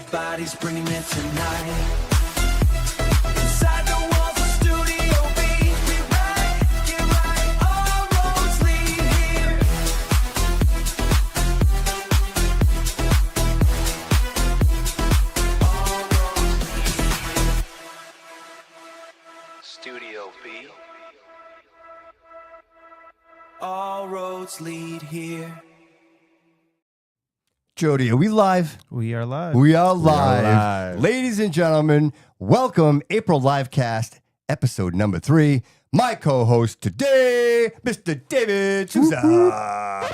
Everybody's bringing it tonight. Inside the walls of Studio B, we ride, get right, all roads lead here. All roads lead. Studio B. All roads lead here. Jody, are we live? We are live. We are live. Ladies and gentlemen, welcome April Livecast, episode number 3. My co-host today, Mr. David Sousa. Oh,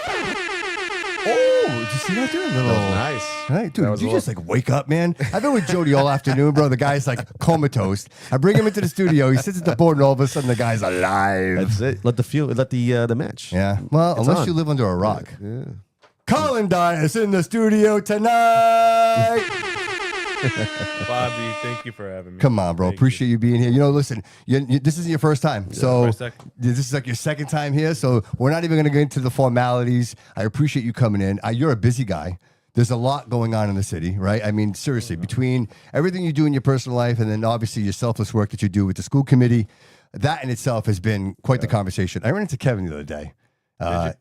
did you see that, dude? That was nice. Right, dude, did you just like wake up, man? I've been with Jody all afternoon, bro. The guy's like comatose. I bring him into the studio. He sits at the board, and all of a sudden, the guy's alive. That's it. Let the match. Yeah. Well, It's unless on. you live under a rock. Yeah. Collin Dias in the studio tonight. Bobby, thank you for having me. Come on, bro. Appreciate you being here. You know, listen, this isn't your first time. So this is like your second time here. So we're not even going to get into the formalities. I appreciate you coming in. You're a busy guy. There's a lot going on in the city, right? I mean, seriously, between everything you do in your personal life and then obviously your selfless work that you do with the school committee, that in itself has been quite the conversation. I ran into Kevin the other day.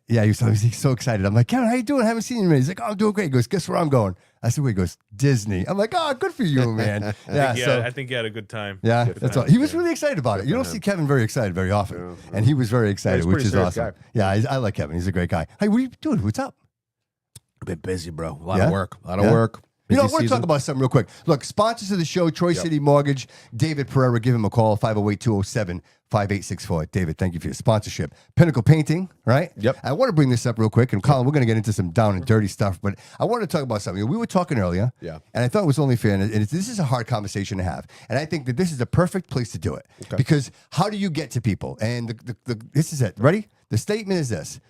Yeah, he was so excited. I'm like, Kevin, how you doing? I haven't seen you in a minute. He's like, oh, I'm doing great. He goes, guess where I'm going? I said, where? He goes, Disney. I'm like, oh, good for you, man. I think you had a good time. Yeah, Good that's time. all. He was really excited about it. You don't see Kevin very excited very often. And he was very excited, which is awesome. Yeah, I like Kevin. He's a great guy. Hey, what are you doing? What's up? I've been busy, bro. A lot of work. A lot of work. You know, I Busy want to talk season. about something real quick. Look, sponsors of the show, Troy City Mortgage, David Pereira, give him a call, 508-207-5864. David, thank you for your sponsorship. Pinnacle Painting, right? Yep. I want to bring this up real quick, and Colin, we're going to get into some down and dirty stuff, but I want to talk about something. We were talking earlier, and I thought it was only fair, and this is a hard conversation to have, and I think that this is the perfect place to do it, because how do you get to people? And this is it. Ready? The statement is this.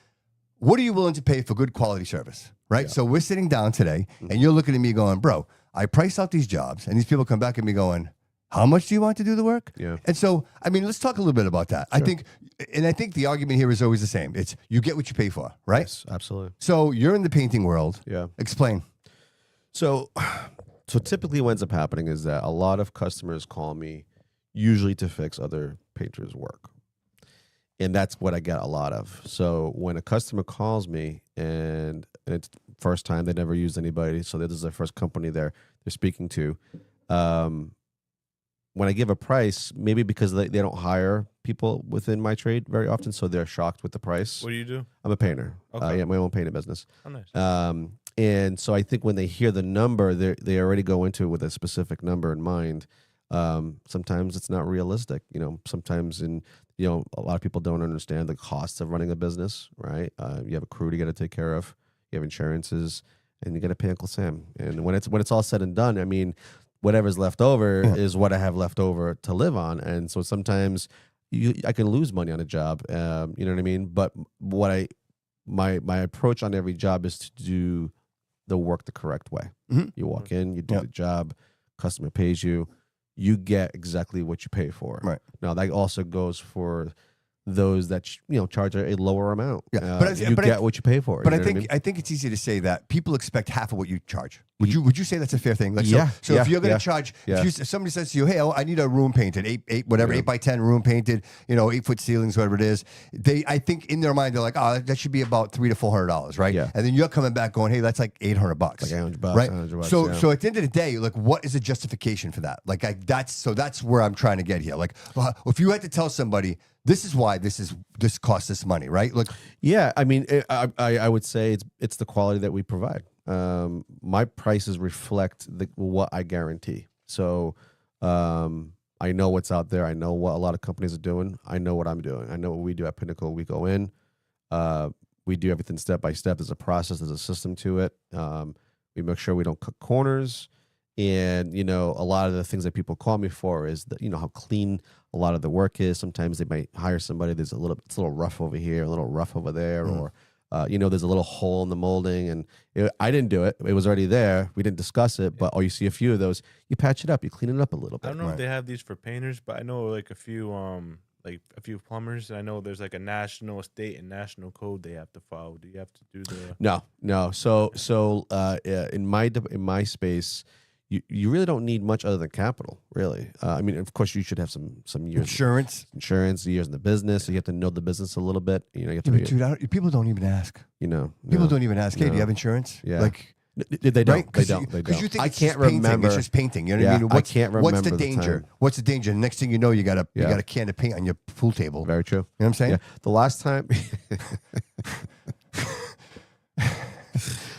What are you willing to pay for good quality service, right? So we're sitting down today, and you're looking at me going, bro, I price out these jobs, and these people come back at me going, how much do you want to do the work? Yeah. And so, I mean, let's talk a little bit about that. I think the argument here is always the same. It's you get what you pay for, right? Yes, absolutely. So you're in the painting world. Yeah. Explain. So typically what ends up happening is that a lot of customers call me usually to fix other painters' work. And that's what I get a lot of. So when a customer calls me and it's first time, they never used anybody, so this is their first company they're speaking to. When I give a price, maybe because they don't hire people within my trade very often, so they're shocked with the price. What do you do? I'm a painter. Okay. I have my own painting business. Oh, nice. And so I think when they hear the number, they already go into it with a specific number in mind. Sometimes it's not realistic. You know, sometimes a lot of people don't understand the costs of running a business, right? You have a crew to get to take care of, you have insurances, and you got to pay Uncle Sam. And when it's all said and done, I mean, whatever's left over is what I have left over to live on. And so sometimes I can lose money on a job, you know what I mean? But my approach on every job is to do the work the correct way. Mm-hmm. You walk in, you do the job, customer pays you, you get exactly what you pay for. Right. Now that also goes for those that charge a lower amount. Yeah, you get what you pay for. But you I know think what I think it's easy to say that people expect half of what you charge. Would you say that's a fair thing? Like, Yeah, So if you're going to charge, yeah. if somebody says to you, hey, I need a room painted, 8 by 10 room painted, 8-foot ceilings, whatever it is. I think in their mind they're like, oh, that should be about $300 to $400, right? Yeah. And then you're coming back going, hey, that's like $800, Like $800, right? $900, So yeah. so at the end of the day, like, what is the justification for that? Like, that's where I'm trying to get here. Like, if you had to tell somebody, this is why this costs this money, right? Like, yeah, I mean, I would say it's the quality that we provide. My prices reflect what I guarantee. So I know what's out there. I know what a lot of companies are doing. I know what I'm doing. I know what we do at Pinnacle. We go in, we do everything step by step. There's a process. There's a system to it. We make sure we don't cut corners. And, a lot of the things that people call me for is that, how clean a lot of the work is. Sometimes they might hire somebody. It's a little rough over here, a little rough over there, or, there's a little hole in the molding. And I didn't do it. It was already there. We didn't discuss it. But, you see a few of those, you patch it up. You clean it up a little bit. I don't know if they have these for painters, but I know like a few plumbers. I know there's like a national, state, and national code they have to follow. Do you have to do the? No. So in my space, you really don't need much other than capital, really. I mean, of course, you should have some years insurance, years in the business. So you have to know the business a little bit. You know, you have to. Dude, people don't even ask. You know, People don't even ask. Hey, do you have insurance? Yeah. Like. They don't. Right? They don't. Because you think I it's can't just painting. remember. It's just painting. You know what I mean? I can't remember. What's the danger? time. What's the danger? Next thing you know, you got a can of paint on your pool table. Very true. You know what I'm saying? Yeah. The last time.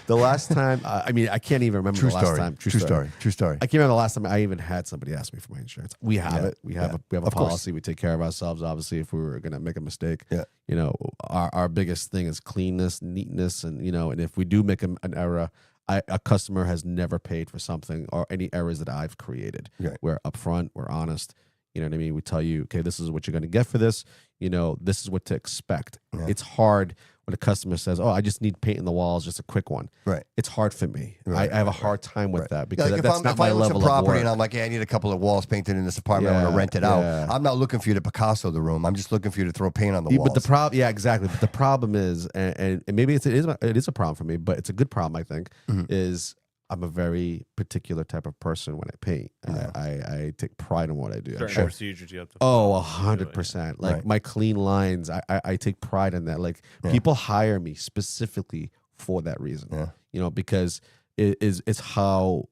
The last time, I mean, I can't even remember True the last story. time. True story. I can't remember the last time I even had somebody ask me for my insurance. We have it. We have a Of course. policy. We take care of ourselves. Obviously, if we were going to make a mistake, Yeah. you know, our biggest thing is cleanness, neatness, and you know, and if we do make an error, a customer has never paid for something or any errors that I've created. Right. We're upfront. We're honest. You know what I mean? We tell you, okay, this is what you're going to get for this. You know, this is what to expect. Yeah. It's hard when a customer says, "Oh, I just need paint in the walls, just a quick one." Right. It's hard for me. Right, I have a hard time with that because Like that's not if my I own some level of property work. and I'm like, hey, I need a couple of walls painted in this apartment. I want to rent it Yeah. out. I'm not looking for you to Picasso the room. I'm just looking for you to throw paint on the walls. But the problem, yeah, exactly. But the problem is, and maybe it is a problem for me, but it's a good problem, I think, is I'm a very particular type of person when I paint. I take pride in what I do. Certain procedures you have to Oh, follow. 100%. Like Right. my clean lines, I take pride in that. Like people hire me specifically for that reason. Yeah. You know, because it's how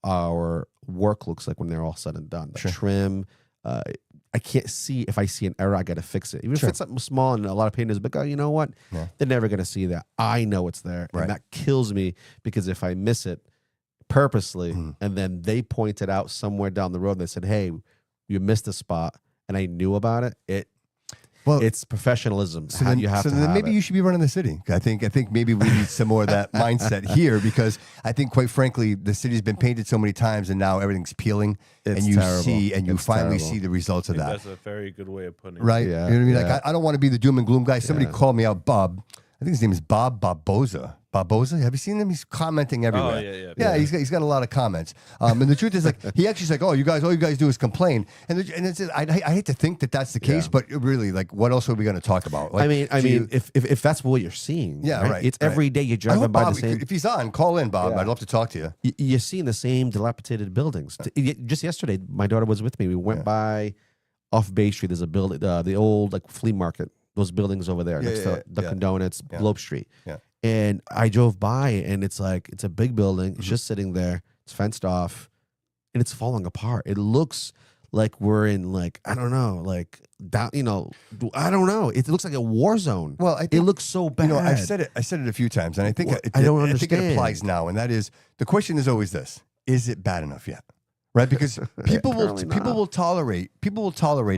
our work looks like when they're all said and done. The trim, I can't see if I see an error, I got to fix it. Even if it's something small and a lot of painters, but you know what? Yeah. They're never going to see that. I know it's there. Right. And that kills me because if I miss it purposely and then they pointed out somewhere down the road, they said, hey, you missed a spot and I knew about it. It's professionalism. So then, you have to then have maybe it. you should be running the city. I think maybe we need some more of that mindset here because I think, quite frankly, the city's been painted so many times and now everything's peeling, It's and you terrible. see and you It's finally terrible. see the results of that. That's a very good way of putting it. Right? Yeah, You know what I mean? yeah. Like I don't want to be the doom and gloom guy. Somebody called me out, Bob. I think his name is Bob Barboza. Barboza? Have you seen him? He's commenting everywhere. Oh, yeah. He's got a lot of comments. And the truth is, like, he actually's like, all you guys do is complain. And it's I hate to think that that's the case, but really, like, what else are we going to talk about? Like, I mean, if that's what you're seeing, right, It's every day you're I driving hope by Bob, the same. if he's on, call in, Bob. I'd love to talk to you. You're seeing the same dilapidated buildings. Just yesterday, my daughter was with me. We went by off Bay Street. There's a building, the old like flea market. Those buildings over there next to Dunkin' Donuts, Globe Street. Yeah. And I drove by, and it's a big building. It's just sitting there. It's fenced off, and it's falling apart. It looks like we're in I don't know, down. You know, I don't know. It looks like a war zone. Well, I think, it looks so bad. You know, I said it a few times, and I think I don't I think it understand. applies now. And that is the question is always this: is it bad enough yet? Right? Because people will tolerate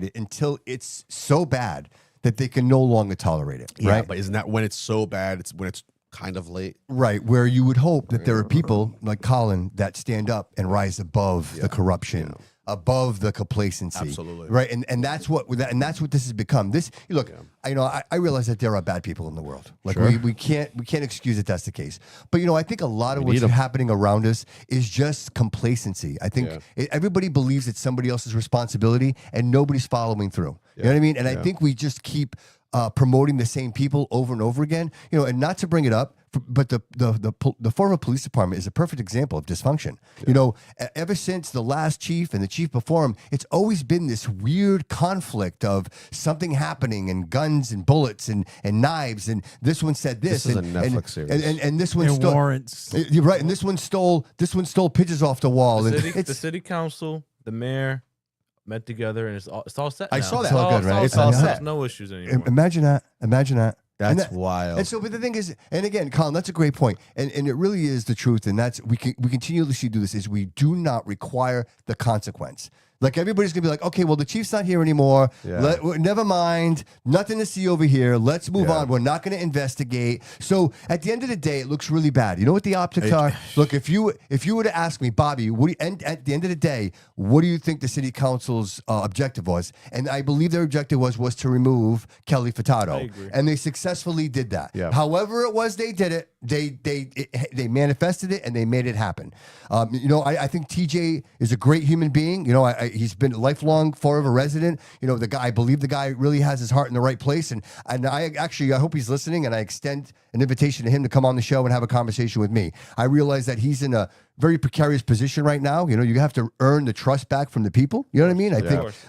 it until it's so bad that they can no longer tolerate it. Yeah, Right? but isn't that when it's so bad? It's when it's kind of late. Right, where you would hope that there are people like Collin that stand up and rise above the corruption, above the complacency. Absolutely. Right, and that's what this has become. This look, I realize that there are bad people in the world. Like we can't excuse that that's the case. But I think a lot of what's happening around us is just complacency. I think everybody believes it's somebody else's responsibility and nobody's following through. You know what I mean? And I think we just keep promoting the same people over and over again. And not to bring it up, but the former police department is a perfect example of dysfunction. Ever since the last chief and the chief before him, it's always been this weird conflict of something happening and guns and bullets and knives. And this one said this. This is and, a Netflix series. And this one And stole warrants. You're right. And this one stole pictures off the wall. The city council, the mayor met together, and it's all set. I now. saw that. It's It's all all good, right? It's It's all all set. set. No issues anymore. Imagine that. That's And wild. And so, but the thing is, and again, Collin, that's a great point, and it really is the truth, and that's we continuously do this. Is we do not require the consequence. Like everybody's gonna be like, okay, well, the chief's not here anymore. Yeah. Never mind, nothing to see over here. Let's move on. We're not going to investigate. So at the end of the day, it looks really bad. You know what the optics are? Look, if you were to ask me, Bobby, at the end of the day, what do you think the city council's objective was? And I believe their objective was to remove Kelly Furtado, I agree. and they successfully did that. Yeah. However it was they did it, they manifested it and they made it happen. I think TJ is a great human being. He's been a lifelong forever resident. I believe the guy really has his heart in the right place. And I hope he's listening, and I extend an invitation to him to come on the show and have a conversation with me. I realize that he's in a very precarious position right now. You know, you have to earn the trust back from the people. You know what I mean?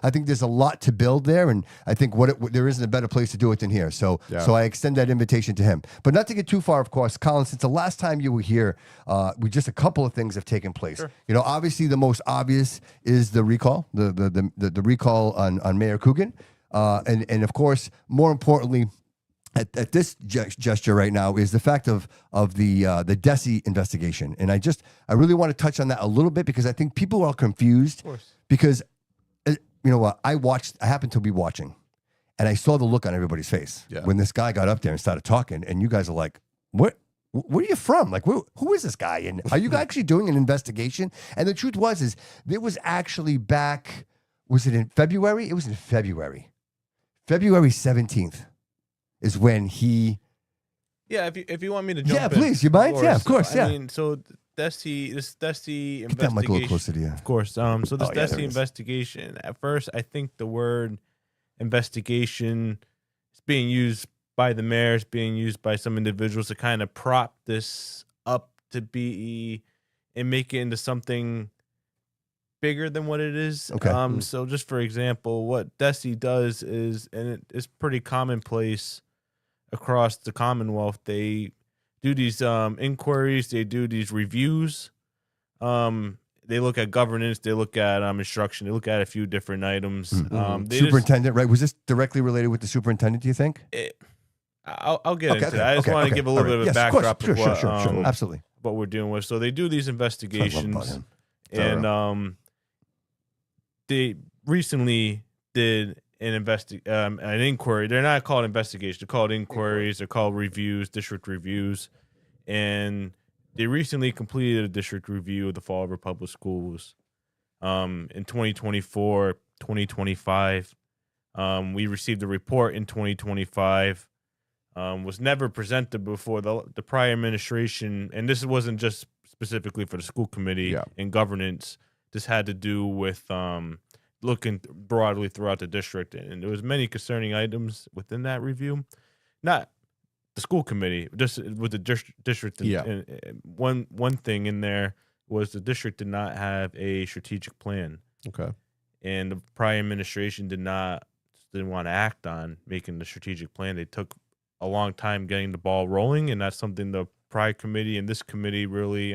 I think there's a lot to build there, and I think there isn't a better place to do it than here. So so I extend that invitation to him. But not to get too far, of course, Collin. Since the last time you were here, we just a couple of things have taken place. Sure. You know, obviously the most obvious is the recall, the recall on Mayor Coogan, and of course, more importantly, at this gesture right now is the fact of the Desi investigation, and I really want to touch on that a little bit because I think people are confused. Of course. Because you know what, I happened to be watching, and I saw the look on everybody's face when this guy got up there and started talking, and you guys are like, "What? Where are you from? Like, who is this guy? And are you actually doing an investigation?" And the truth is there was actually back. Was it in February? It was in February 17th. Is when he. Yeah, if you want me to jump in. Yeah, please. You mind? Yeah, of course. Yeah. I mean, so this Desi investigation. Get that mic a little closer to you. Of course. So this Desi investigation. At first, I think the word investigation is being used by the mayor, is being used by some individuals to kind of prop this up to be and make it into something bigger than what it is. Okay. So just for example, what Desi does is, and it's pretty commonplace across the Commonwealth, they do these inquiries, they do these reviews. They look at governance, they look at instruction, they look at a few different items. Superintendent, right? Was this directly related with the superintendent, do you think? I'll get into that. I just want to give a little bit of a backdrop of what, absolutely. what we're dealing with. So they do these investigations, and they recently did an inquiry. They're not called investigations; they're called inquiries. They're called reviews, district reviews, and they recently completed a district review of the Fall River Public Schools in 2024, 2025. We received a report in 2025. Was never presented before the prior administration, and this wasn't just specifically for the school committee and governance. This had to do with looking broadly throughout the district, and there was many concerning items within that review. Not the school committee, just with the district. And one thing in there was the district did not have a strategic plan. Okay, and the prior administration didn't want to act on making the strategic plan. They took a long time getting the ball rolling, and that's something the prior committee and this committee really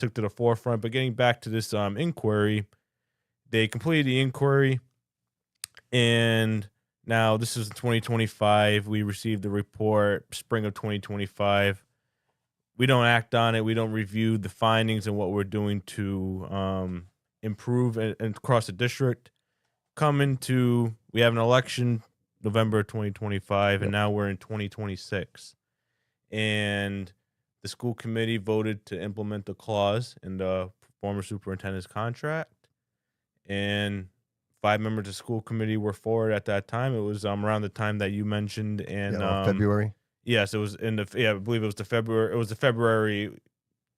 took to the forefront. But getting back to this inquiry, they completed the inquiry, and now this is 2025. We received the report spring of 2025. We don't act on it. We don't review the findings and what we're doing to improve and across the district. We have an election November 2025, and now we're in 2026. And the school committee voted to implement the clause in the former superintendent's contract, and 5 members of the school committee were for it at that time. It was around the time that you mentioned, and February. Yes, it was I believe it was the February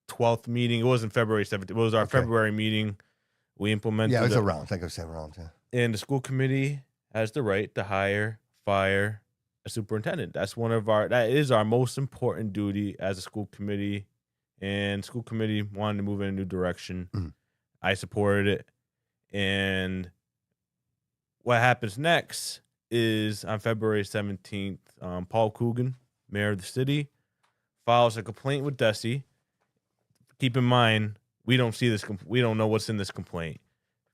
12th meeting. It wasn't February 17th. It was our February meeting. We implemented. Yeah, it was around. I think it was around. Yeah. And the school committee has the right to hire, fire a superintendent. That is our most important duty as a school committee. And school committee wanted to move in a new direction. Mm-hmm. I supported it. And what happens next is on February 17th, Paul Coogan, mayor of the city, files a complaint with Desi. Keep in mind, we don't see this. We don't know what's in this complaint.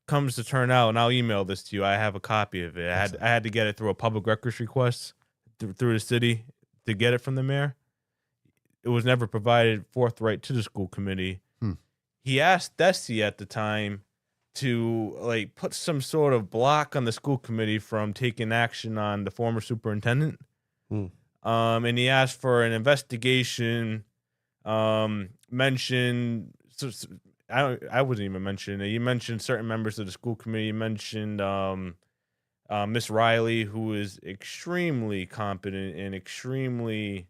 Comes to turn out, and I'll email this to you. I have a copy of it. I had to get it through a public records request through the city to get it from the mayor. It was never provided forthright to the school committee. He asked Desi at the time to put some sort of block on the school committee from taking action on the former superintendent. And he asked for an investigation. Mentioned. I wasn't even mentioning it. You mentioned certain members of the school committee. You mentioned Miss Riley, who is extremely competent and extremely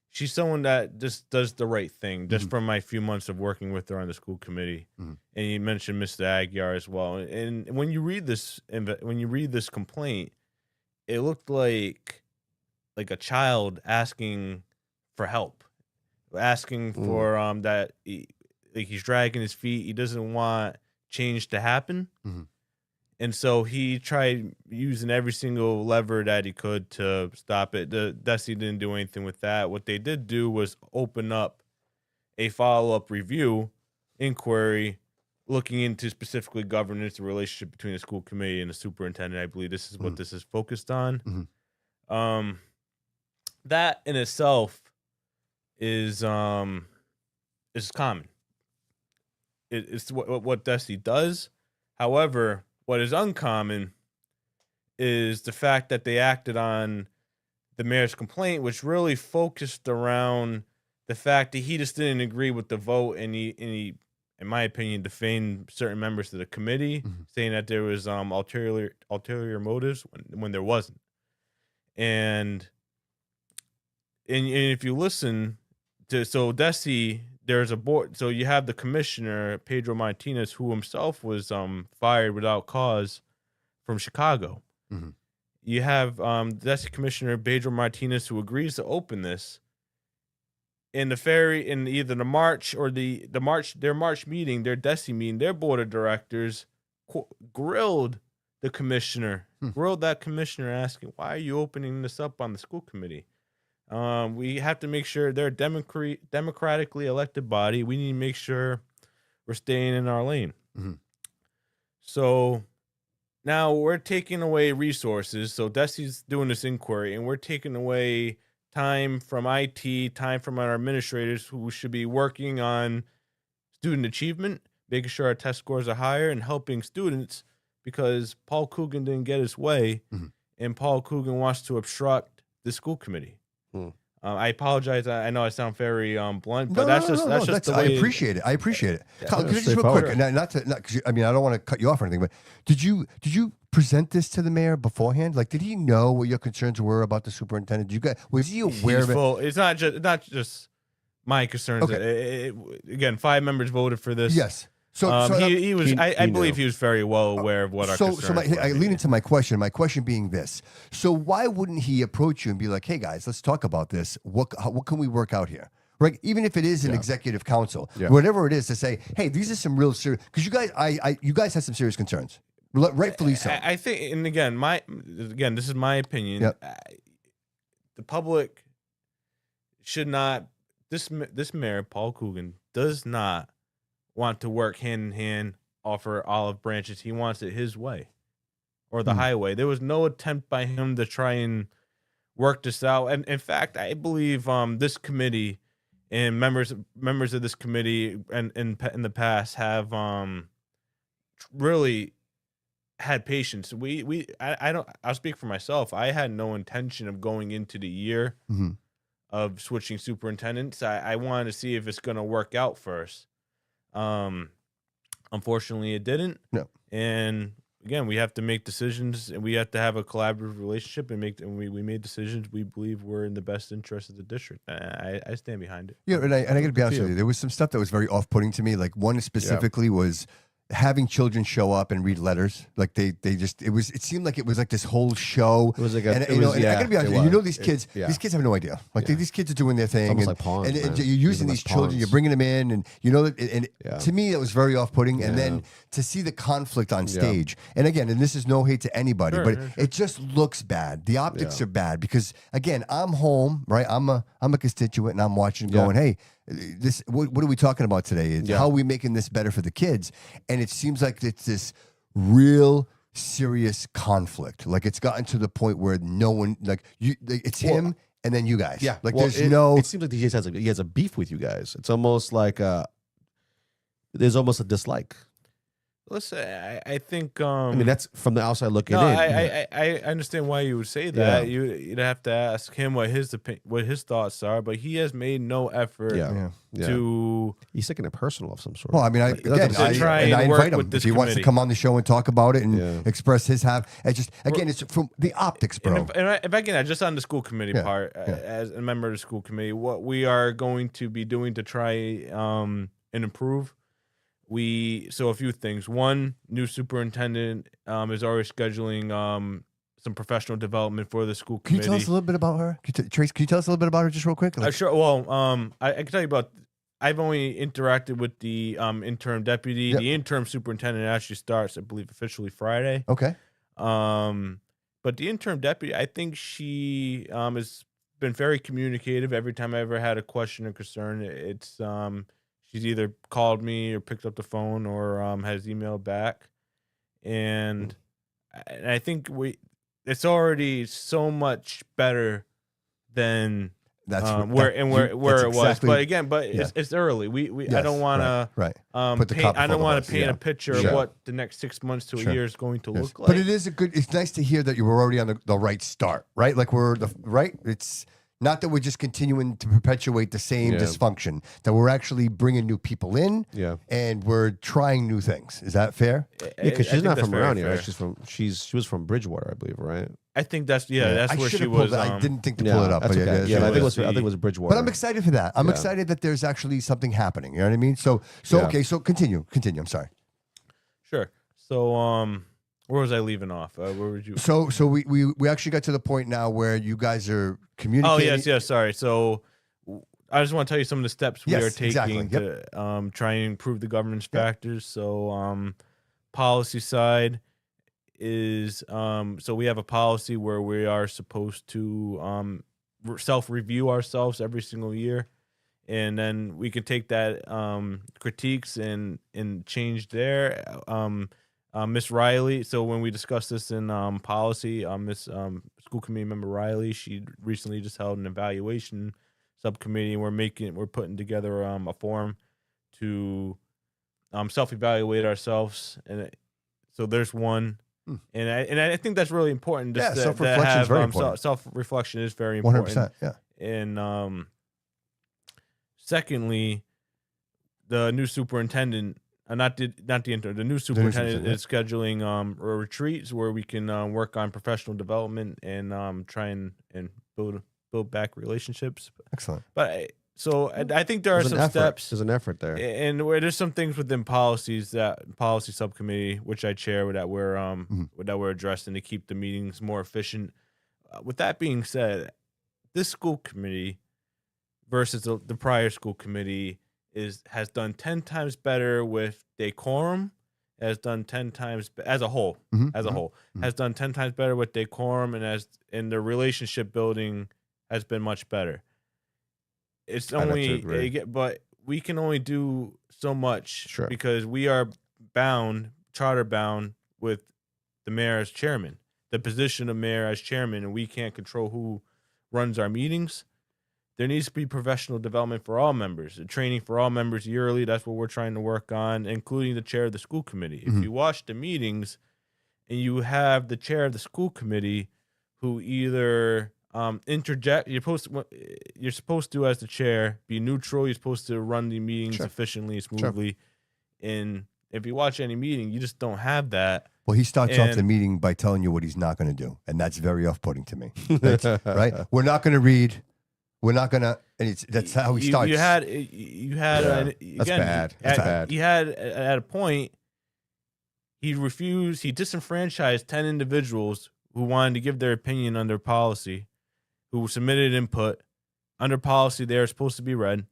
she's someone that just does the right thing, just from my few months of working with her on the school committee. And you mentioned Mr. Aguiar as well. And when you read this complaint, it looked like a child asking for help. asking for that he's dragging his feet. He doesn't want change to happen. And so he tried using every single lever that he could to stop it. The Desi didn't do anything with that. What they did do was open up a follow-up review inquiry looking into specifically governance, the relationship between the school committee and the superintendent. I believe this is what this is focused on. That in itself is common. It's what Desi does. However, what is uncommon is the fact that they acted on the mayor's complaint, which really focused around the fact that he just didn't agree with the vote, and he in my opinion, defamed certain members of the committee, saying that there was ulterior motives when there wasn't. And if you listen to Desi, there's a board. So you have the commissioner, Pedro Martinez, who himself was fired without cause from Chicago. You have Desi commissioner Pedro Martinez, who agrees to open this. In either the March or their March meeting, their Desi meeting, their board of directors grilled the commissioner, grilled that commissioner, asking, why are you opening this up on the school committee? We have to make sure they're a democratically elected body. We need to make sure we're staying in our lane. So now we're taking away resources. So Desi's doing this inquiry, and we're taking away time from IT, time from our administrators who should be working on student achievement, making sure our test scores are higher, and helping students, because Paul Coogan didn't get his way, and Paul Coogan wants to obstruct the school committee. I apologize. I know I sound very blunt, but that's just the way. I appreciate it. Colin, can I just real quick? I don't want to cut you off or anything, but did you present this to the mayor beforehand? Like, did he know what your concerns were about the superintendent? Was he aware of it? It's not just my concerns. Okay. Again, 5 members voted for this. Yes. So he was. I believe he was very well aware of what our concerns were. I lean into my question. My question being this: so why wouldn't he approach you and be like, "Hey guys, let's talk about this. What can we work out here?" Right? Even if it is an executive council, whatever it is, to say, "Hey, these are some real serious," because you guys have some serious concerns, rightfully so. I think, and again, this is my opinion. Yep. The public should not. This mayor, Paul Coogan, does not want to work hand in hand, offer olive branches. He wants it his way or the highway. There was no attempt by him to try and work this out. And in fact, I believe this committee and members of this committee and in the past have really had patience. I'll speak for myself. I had no intention of going into the year of switching superintendents. I wanted to see if it's going to work out first. Unfortunately it didn't. No. And again, we have to make decisions, and we have to have a collaborative relationship, and we made decisions we believe were in the best interest of the district. I stand behind it. Yeah, and I got to be honest with you. There was some stuff that was very off-putting to me. Like one specifically was having children show up and read letters. Like it seemed like it was like this whole show. It was like I got to be honest with you. These kids have no idea. Like these kids are doing their thing. It's almost like pawns, and you're using these children, you're bringing them in, and to me that was very off-putting. And then to see the conflict on stage, and again, and this is no hate to anybody, but it just looks bad. The optics are bad because again, I'm home, right? I'm a constituent, and I'm watching, going, hey. What are we talking about today? How are we making this better for the kids? And it seems like it's this real serious conflict. Like it's gotten to the point where no one, it's him and then you guys. Yeah, like it seems like he has a beef with you guys. It's almost like there's almost a dislike. Listen, I think. I mean, that's from the outside looking in. I understand why you would say that. Yeah. You'd have to ask him what his thoughts are, but he has made no effort to. He's taking it personal of some sort. Well, I mean, I invite him if he wants to come on the show and talk about it and express his half. It's from the optics, bro. And if I can, just on the school committee part, as a member of the school committee, what we are going to be doing to try and improve. So a few things. One, new superintendent is already scheduling some professional development for the school Can you committee. tell us a little bit about her? Trace, can you tell us a little bit about her just real quick? Like, Sure. Well, I can tell you about. I've only interacted with the interim deputy. Yep. The interim superintendent actually starts, I believe, officially Friday. okay. But the interim deputy, I think she has been very communicative. Every time I ever had a question or concern, it's she's either called me or picked up the phone or has emailed back, and I think it's already so much better than That's where it was. But again, yeah. it's early. We I Yes, don't want to right. Put the paint, cart I don't before the want horse, to paint yeah. a picture Sure. of what the next 6 months to Sure. a year is going to Yes. look like. But it is it's nice to hear that you were already on the right start, right? Like right. It's not that we're just continuing to perpetuate the same dysfunction, that we're actually bringing new people in and we're trying new things. Is that fair? Yeah, because I she's think not that's from around very here. fair. She was from Bridgewater, I believe, right? I think that's that's I where should she have pulled was. it. I didn't think to pull it up. That's But okay. yeah, I think was I think it was Bridgewater. But I'm excited for that. I'm excited that there's actually something happening. You know what I mean? So okay. So continue. I'm sorry. Sure. So where was I leaving off? Where would you? So we actually got to the point now where you guys are communicating. Oh yes. Sorry. So I just want to tell you some of the steps we are taking exactly. to try and improve the governance factors. So policy side is so we have a policy where we are supposed to self-review ourselves every single year, and then we can take that critiques and change there. Miss Riley, so when we discussed this in policy, Miss school committee member Riley, she recently just held an evaluation subcommittee, and we're putting together a form to self-evaluate ourselves, and so there's one. And I think that's really important. Yeah, self-reflection is very important. Self-reflection is very important. 100%. Yeah. And secondly, the new superintendent, not the intern, the new superintendent is scheduling retreats where we can work on professional development and try and build back relationships. Excellent. But I think there are some steps. There's an effort there, and where there's some things within policies that policy subcommittee, which I chair, that we're addressing to keep the meetings more efficient. With that being said, this school committee versus the prior school committee has done 10 times better with decorum. Has done 10 times as a whole. Has done 10 times better with decorum, and the relationship building has been much better. It's only, but we can only do so much because we are charter bound with the mayor as chairman, the position of mayor as chairman, and we can't control who runs our meetings. There needs to be professional development for all members, training for all members yearly. That's what we're trying to work on, including the chair of the school committee. If you watch the meetings and you have the chair of the school committee who either interject, you're supposed to, as the chair, be neutral. You're supposed to run the meetings efficiently, smoothly. And if you watch any meeting, you just don't have that. Well, he starts off the meeting by telling you what he's not going to do, and that's very off-putting to me. Right? We're not going to read. We're not going to. And that's how he starts. You had. That's bad. That's bad. He had at a point. He refused. He disenfranchised 10 individuals who wanted to give their opinion under policy, who submitted input under policy. They are supposed to be read,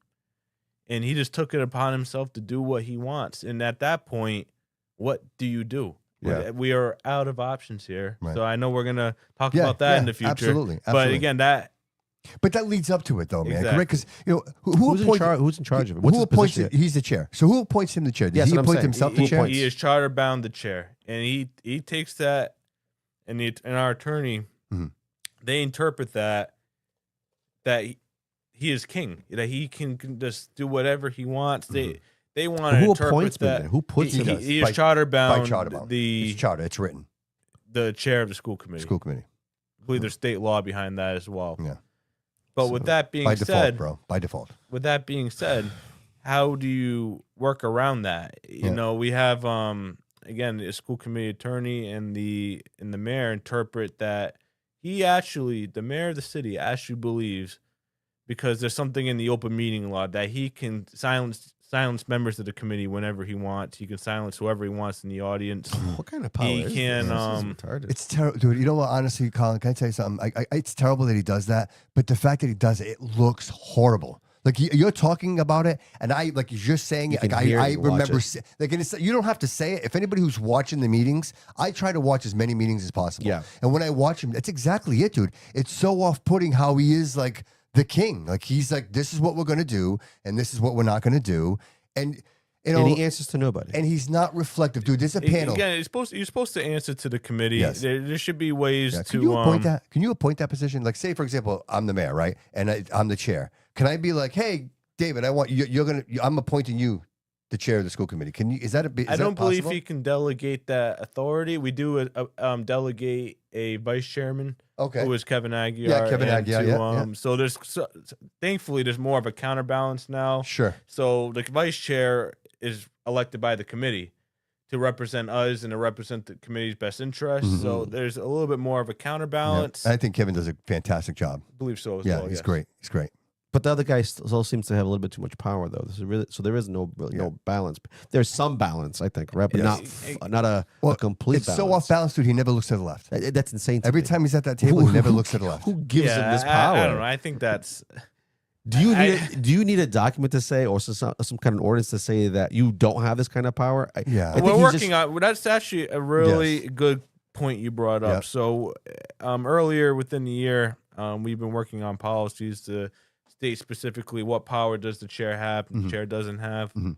and he just took it upon himself to do what he wants. And at that point, what do you do? Yeah. We are out of options here. Right. So I know we're gonna talk about that in the future. Absolutely. But again, But that leads up to it, though, man. Exactly. Right? Because who's in charge of it? What's who his appoints position? it? He's the chair. So who appoints him the chair? Does he what I'm appoint saying. himself the chair? He is charter bound the chair, and he takes that, and our attorney, they interpret that he is king, that he can just do whatever he wants. They want to interpret that. Who puts him? He is charter bound. By charter bound. It's charter. It's written. The chair of the school committee. School committee. I believe there's state law behind that as well. Yeah. But with that being by said, default, bro. By default. With that being said, how do you work around that? You know, we have again the school committee attorney and the mayor interpret that the mayor of the city actually believes, because there's something in the open meeting law, that he can silence silence members of the committee whenever he wants. He can silence whoever he wants in the audience. What kind of power He is can, this? This is retarded. It's terrible, dude. You know what? Honestly, Colin, can I tell you something? It's terrible that he does that, but the fact that he does it, it looks horrible. Like you're talking about it, and I like you're just saying it. Like I remember, like and it's, you don't have to say it. If anybody who's watching the meetings, I try to watch as many meetings as possible. Yeah. And when I watch him, that's exactly it, dude. It's so off-putting how he is like the king. Like he's like, this is what we're gonna do, and this is what we're not gonna do, and you know, and he answers to nobody. and he's not reflective, dude. There's a panel. Again, you're supposed to answer to the committee. Yes. There should be ways Yeah. to. Can you appoint that? Can you appoint that position? Like, say for example, I'm the mayor, right, and I'm the chair. Can I be like, hey, David, I want you. I'm appointing you the chair of the school committee. Can you? Is that a? I don't believe he can delegate that authority. We do delegate a vice chairman. Okay. Who is Kevin Aguiar? Yeah, Kevin Aguiar. Yeah. So thankfully there's more of a counterbalance now. Sure. So the vice chair is elected by the committee to represent us and to represent the committee's best interests. Mm-hmm. So there's a little bit more of a counterbalance. I think Kevin does a fantastic job. I believe so as Yeah, well. he's yes. great. He's great. But the other guy still seems to have a little bit too much power, though. This is really, so there is no balance. There's some balance, I think, right? But Yes. not a complete It's balance. so off balance, dude. He never looks to the left. That's insane. To Every me. time he's at that table, he never looks to the left. Who gives him this Yeah, power? I don't know. I think that's. Do you need a document to say, or some kind of ordinance to say that you don't have this kind of power? Yeah. I think We're he's working on. That's actually a really good point you brought up. Yep. So, earlier within the year, we've been working on policies to state specifically what power does the chair have and the chair doesn't have. Mhm.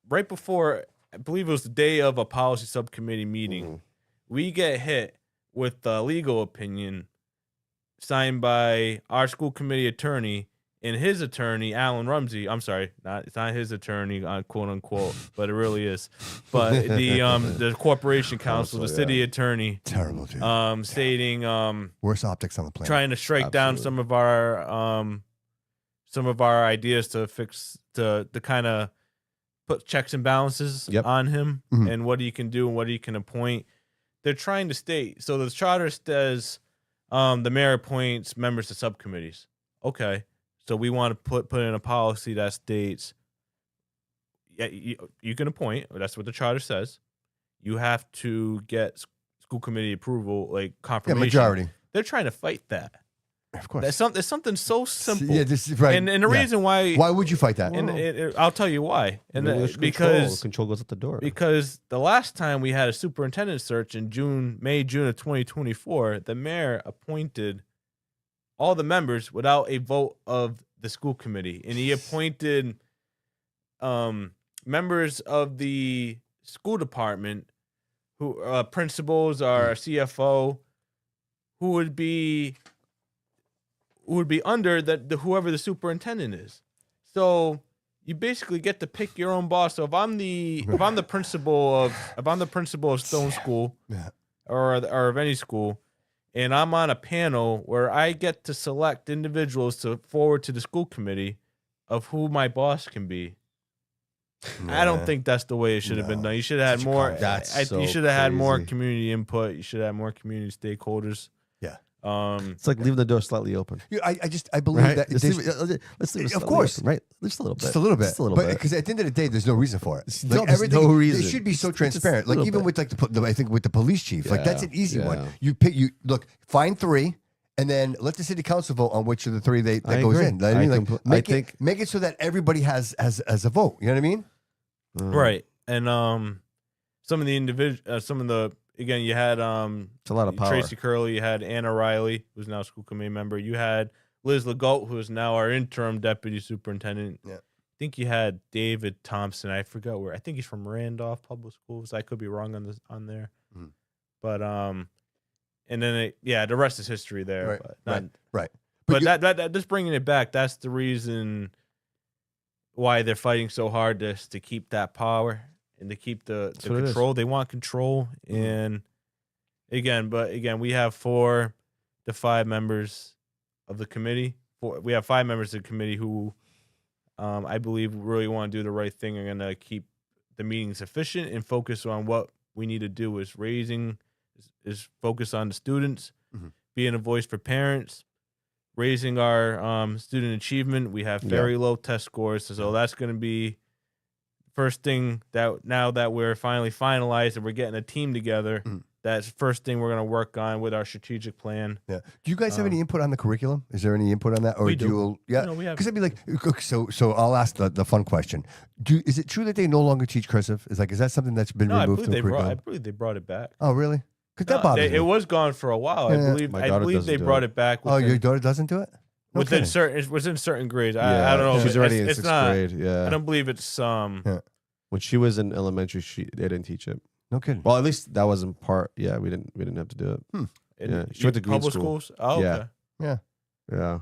Right before, I believe it was the day of a policy subcommittee meeting, we get hit with the legal opinion signed by our school committee attorney and his attorney, Alan Rumsey. I'm sorry, it's not his attorney, quote unquote, but it really is. But the corporation counsel, the city attorney, Terrible, dude. stating Worst optics on the planet. trying to strike down some of our ideas to fix to kind of put checks and balances on him and what he can do and what he can appoint. They're trying to state, so the charter says the mayor appoints members to subcommittees. Okay, so we want to put in a policy that states, yeah, you can appoint. That's what the charter says. You have to get school committee approval, like confirmation. Yeah, majority. They're trying to fight that. Of course. There's something so simple. Yeah, this is right. And the reason why. Why would you fight that? And I'll tell you why. And because control goes at the door. Because the last time we had a superintendent search in June of 2024, the mayor appointed all the members without a vote of the school committee, and he appointed members of the school department, who principals or CFO, who would be under the whoever the superintendent is. So you basically get to pick your own boss. So if I'm the principal of Stone School, or of any school, and I'm on a panel where I get to select individuals to forward to the school committee of who my boss can be. I don't think that's the way it should have been done. You should have had more. You should have had more community input. You should have had more community stakeholders. Yeah. It's like leaving the door slightly open. I believe Right? that. Let's leave it Of course. open, right? Just a little bit. Just a little bit. Just a little but bit. because at the end of the day, there's no reason for it. No, there's no reason. It should be so Just transparent. a Like little even bit. with I think with the police chief, like that's an easy Yeah. one. You look, find 3, and then let the city council vote on which of the 3 that I goes agree. in. I mean, like, think make it so that everybody has a vote. You know what I mean? Right. And some of the again, you had it's a lot of power. Tracy Curley, you had Anna Riley, who's now a school committee member. You had Liz Legault, who is now our interim deputy superintendent. Yeah. I think you had David Thompson. I forgot where. I think he's from Randolph Public Schools. I could be wrong on there. But and then the rest is history there. Right. But that just bringing it back, that's the reason why they're fighting so hard to keep that power and to keep the control. They want control. And again, we have 4 to 5 members of the committee. We have 5 members of the committee who I believe really want to do the right thing and going to keep the meetings efficient and focus on what we need to do is focus on the students, being a voice for parents, raising our student achievement. We have very low test scores, so that's going to be first thing that now that we're finally finalized and we're getting a team together. That's first thing we're going to work on with our strategic plan. Yeah. Do you guys have any input on the curriculum? Is there any input on that? Or we do. You, yeah. No, we have. Because I'd be like, so I'll ask the fun question. Is it true that they no longer teach cursive? Is that something that's been No, I removed believe from the curriculum? I believe they brought it back. Oh, really? Because that No, bothers me. it was gone for a while. Yeah. My I daughter believe they doesn't do brought it. it back. Oh, your daughter doesn't do it? No within kidding. certain grades. Yeah, I don't know. She's already in it's 6th not, grade. Yeah. I don't believe it's When she was in elementary, they didn't teach it. No kidding. Well, at least that wasn't part. Yeah, we didn't have to do it. Yeah, she went to green public school. schools. Oh, Yeah. okay. Yeah.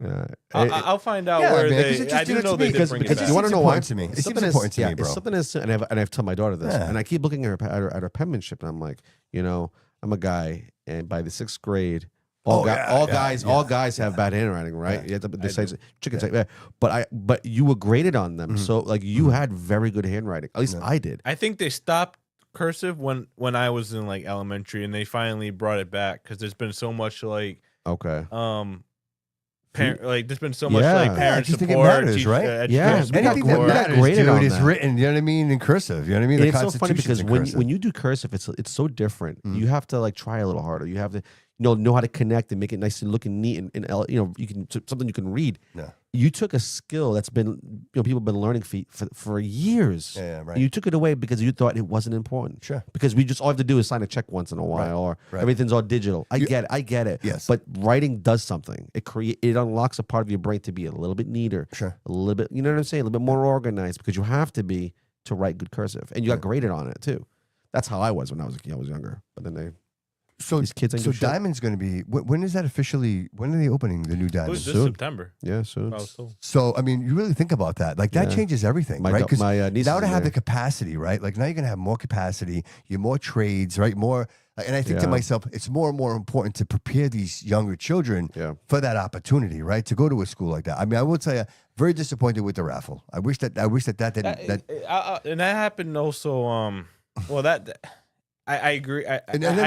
Yeah. I'll find out Yeah, where man, 'cause they. it just- I do you know, know to me, they did bring it because back. you want to know why? important to me. It seems Something is- important to yeah, me, bro. it's something is, and I've told my daughter this, Yeah. and I keep looking at her penmanship, and I'm like, I'm a guy, and by the 6th grade, all guys have bad handwriting, right? Yeah. They say chickens like that, but you were graded on them, so like you had very good handwriting. At least I did. I think they stopped cursive when I was in like elementary, and they finally brought it back because there's been so much like Okay. there's been so much like Yeah, parent 'cause I think it support, matters, teacher right? education Anything that support. matters, graded dude, on is that. written. You know what I mean? In cursive. You know what I mean? And The it's so funny Constitution's because in cursive. when you do cursive, it's so different. You have to like try a little harder. You have to know how to connect and make it nice and looking neat and you can something you can read. Yeah. You took a skill that's been people have been learning for years. Yeah, right. And you took it away because you thought it wasn't important. Sure. Because we just all have to do is sign a check once in a while, or right. everything's all digital. I get it. Yes. But writing does something. It unlocks a part of your brain to be a little bit neater. Sure. A little bit. You know what I'm saying? A little bit more organized because you have to be to write good cursive, and you got graded on it too. That's how I was when I was younger. But then these kids ain't So do shit. Diamond's going to be. When is that officially? When are they opening the new It Diamond? was this Soon. September. Yeah, soon. I was told. So I mean, you really think about that. Like that Yeah. changes everything, My right? da- Because my, niece now is to have there. the capacity, right? Like now you're going to have more capacity. You're more trades, right? More. And I think to Yeah. myself, it's more and more important to prepare these younger children Yeah. for that opportunity, right? To go to a school like that. I mean, I will tell you, very disappointed with the raffle. I wish that didn't. And that happened also. Well, I agree. I And agree. nothing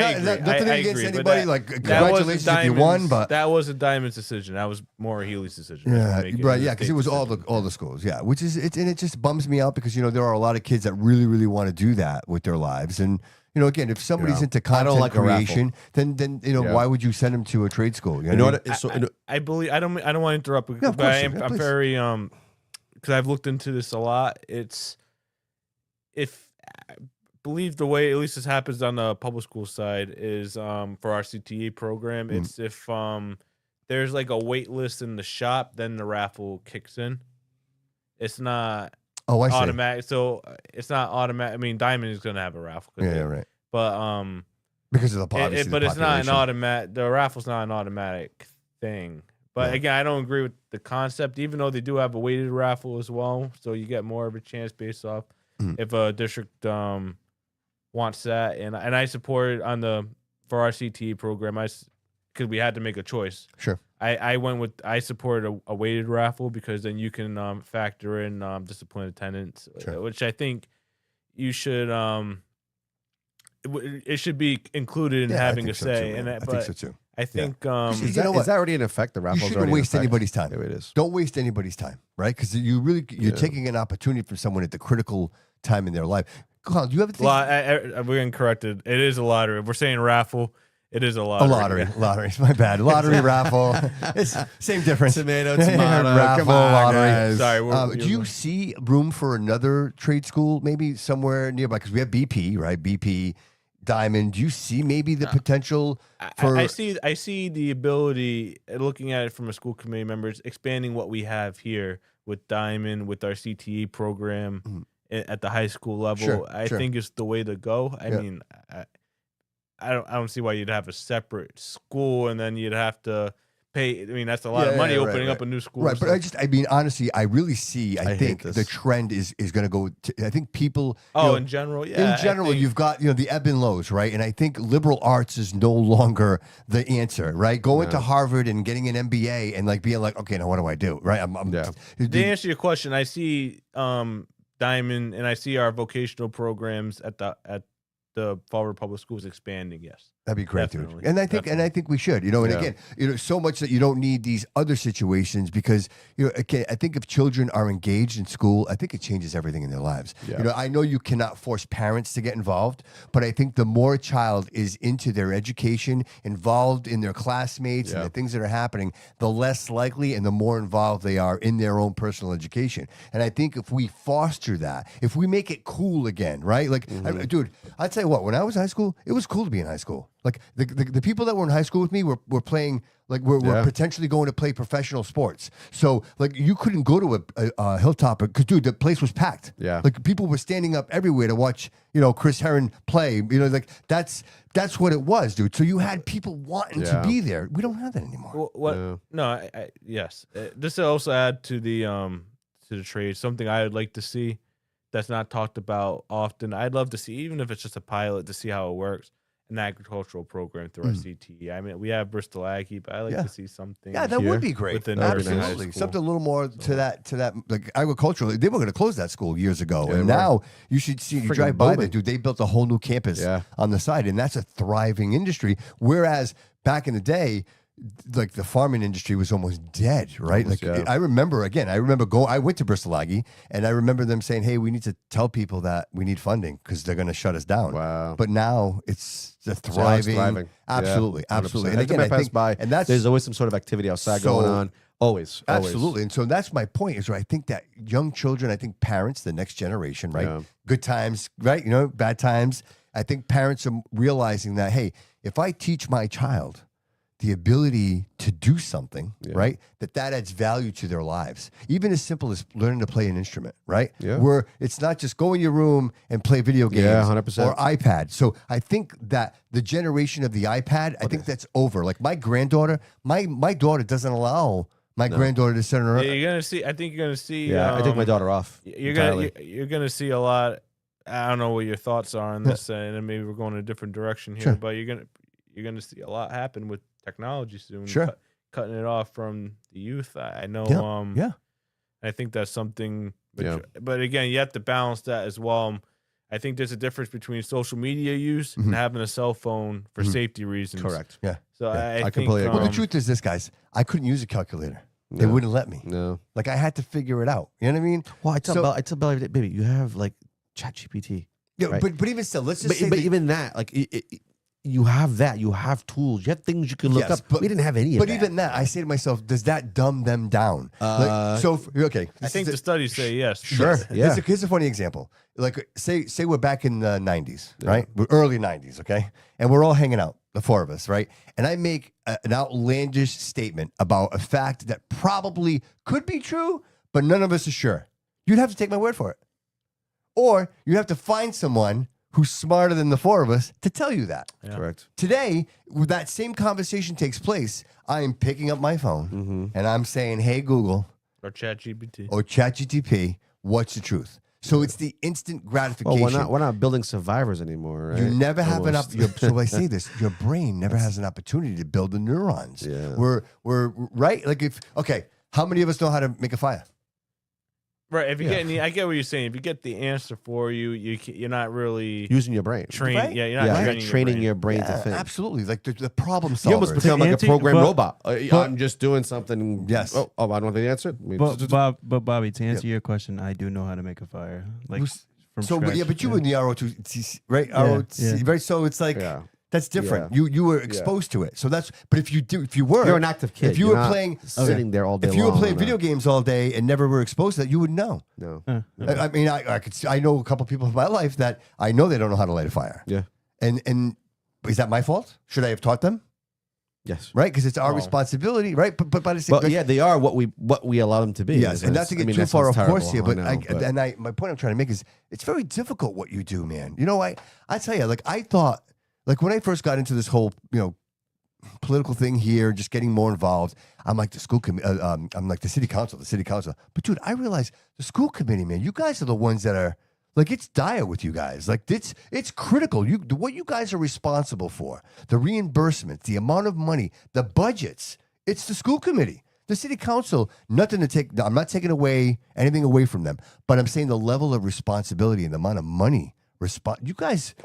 I against agree, but anybody. that- Like that congratulations wasn't if you won, Diamond's- but that was a Diamond's decision. That was more Healy's decision. yeah, Make right. a Yeah, because it state was all decision. the schools. Yeah, which is and it just bums me out because there are a lot of kids that really really want to do that with their lives, and again, if somebody's Yeah. into I content don't like a raffle. creation, then Yeah. why would you send them to a trade school? You know what what? I believe I don't want to interrupt, Yeah, of but course, I am, yeah, I'm please. very because I've looked into this a lot. I believe the way at least this happens on the public school side is for our CTA program. It's if there's like a wait list in the shop, then the raffle kicks in. It's not Oh, I see. automatic. So it's not automatic. I mean, Diamond is going to have a raffle. Yeah, right. But Because of the obviously but the it's not an population. automatic. The raffle's not an automatic thing. But Yeah. again, I don't agree with the concept, even though they do have a weighted raffle as well. So you get more of a chance based off if a district wants that. And I support it for our CTE program. Because we had to make a choice. Sure. I supported a weighted raffle because then you can factor in disciplined attendance, Sure. which I think you should. It should be included in Yeah, I having think a so say. too, And man. I think so too. I think You Is know that, what? is that already in effect? The You raffle's shouldn't already in waste effect? anybody's time. Maybe it is. Don't waste anybody's time, right? Because you're taking an opportunity from someone at the critical time in their life. Colin, do you ever think we're getting corrected. It is a lottery. If we're saying raffle, it is a a lottery. lottery? My bad. Lottery, raffle. It's same difference. Tomato, raffle, come on, lottery. guys. Sorry. Do you see room for another trade school, maybe somewhere nearby? Because we have BP, right? BP, Diamond. Do you see maybe the potential for? I see the ability, looking at it from a school committee members, expanding what we have here with Diamond, with our CTE program at the high school level. Sure, I sure. think it's the way to go. I Yeah. mean, I don't see why you'd have a separate school and then you'd have to pay. I mean, that's a lot of money opening up a new school. Right, but so- I mean, honestly, I really see. I hate think this. the trend is going to go. I think people. you know, in general, yeah. in general, you've got the ebb and lows, right? And I think liberal arts is no longer the answer, right? Going to Harvard and getting an MBA and like being like, okay, now what do I do, right? To answer your question, I see Diamond and I see our vocational programs at the Fall River Public Schools expanding. Yes. That'd be great, Definitely. dude. And I think we should, you know, and Yeah. again, you know, so much that you don't need these other situations because, you know, again, I think if children are engaged in school, I think it changes everything in their lives. Yeah. You know, I know you cannot force parents to get involved, but I think the more a child is into their education, involved in their classmates and Yeah. the things that are happening, the less likely and the more involved they are in their own personal education. And I think if we foster that, if we make it cool again, right? Like, dude, I'll tell you what, when I was in high school, it was cool to be in high school. Like the people that were in high school with me were playing, like we're potentially going to play professional sports. So like you couldn't go to a Hilltop because, dude, the place was packed. Yeah. Like people were standing up everywhere to watch, you know, Chris Herron play. You know, like that's what it was, dude. So you had people wanting to be there. We don't have that anymore. What? Yeah. No, yes. Just to also add to the trade, something I would like to see that's not talked about often. I'd love to see, even if it's just a pilot, to see how it works. An agricultural program through our CTE. I mean, we have Bristol Aggie, but I like to see something. Yeah, that here would be great. within our high Absolutely, school. something a little more to that like agricultural. They were going to close that school years ago, Yeah, and they were. now you should see. You Friggin' drive by there, booming. dude. They built a whole new campus Yeah. on the side, and that's a thriving industry. Whereas back in the day, like the farming industry was almost dead, right? Almost, like yeah. I remember I went to Bristol Aggie, and I remember them saying, "Hey, we need to tell people that we need funding because they're going to shut us down." Wow. But now it's the So it's thriving. thriving. Absolutely, Yeah, 100%. absolutely. Every time I pass by, and that's there's always some sort of activity outside So- going on. Always. Absolutely. And so that's my point is where I think that young children, I think parents, the next generation, right? Yeah. Good times, right? You know, bad times. I think parents are realizing that, hey, if I teach my child the ability to do something, right? That adds value to their lives. Even as simple as learning to play an instrument, right? Yeah. Where it's not just go in your room and play video games Yeah, 100%. or iPad. So I think that the generation of the iPad, I think that's over. Like my granddaughter, my daughter doesn't allow my granddaughter to sit on her. Yeah, you're gonna see. I think you're gonna see. Yeah, I take my daughter off. You're gonna see a lot. I don't know what your thoughts are on this, and then maybe we're going in a different direction here. Sure. But you're gonna see a lot happen with technology soon. Sure. Cutting it off from the youth. I know. Yeah. I think that's something. Yeah. But again, you have to balance that as well. I think there's a difference between social media use and having a cell phone for safety reasons. Correct. Yeah. So I think, completely agree. Well, the truth is this, guys. I couldn't use a calculator. They No. wouldn't let me. No. Like I had to figure it out. You know what I mean? Well, I tell So- Bella every day, baby, you have like ChatGPT. Yeah, Right. but even still, let's just say But that- even that, like, you have that. You have tools. You have things you can look Yes, up. but- We didn't have any of But that. even that, I say to myself, does that dumb them down? Okay. I think the studies say yes. Sure. Yeah. Here's a funny example. Like, say we're back in the 90s, right? We're early 90s, okay? And we're all hanging out, the four of us, right? And I make an outlandish statement about a fact that probably could be true, but none of us are sure. You'd have to take my word for it. Or you have to find someone who's smarter than the four of us to tell you that. Yeah. Correct. Today, when that same conversation takes place, I am picking up my phone and I'm saying, hey, Google Or ChatGPT. or ChatGPT, what's the truth? So it's the instant Well, gratification. we're not building survivors anymore, right? You never have an Almost. so I say this, your brain never has an opportunity to build the neurons. Yeah. We're right. Like how many of us know how to make a fire? Right. If you I get what you're saying. If you get the answer for you, you're not really Using your brain. trained. Right? Yeah, you're not Yeah, training, training your your brain Yeah, to think. absolutely. Like the problem You solver. almost become like a answer- program but- robot. but- I'm just doing something. Yes. Oh, I don't know the answer. I mean, But Bobby, to answer your question, I do know how to make a fire. Like Who's- from so, scratch. but you were in the ROTC, right? Yeah, ROTC, yeah. right? So it's like Yeah. that's different. Yeah. You were exposed to it. So that's. But if you were, You're an active kid. If you You're were not playing, sitting there all day if you were long playing on video a- games all day and never were exposed to that, you would know. No. I mean, I know a couple people in my life that I know they don't know how to light a fire. Yeah. And is that my fault? Should I have taught them? Yes. Right, because it's our Oh. responsibility, right? But by the same, Well, yeah, they are what we allow them to be. yes, and not to get too far off course here, but, my point I'm trying to make is it's very difficult what you do, man. You know, I tell you, like I thought, like when I first got into this whole, political thing here, just getting more involved. I'm like the school committee. I'm like the city council. But dude, I realize the school committee, man. You guys are the ones that are like it's dire with you guys. Like it's critical. What you guys are responsible for, the reimbursements, the amount of money, the budgets. It's the school committee. The city council, nothing to take. I'm not taking anything away from them, but I'm saying the level of responsibility and the amount of money. You guys,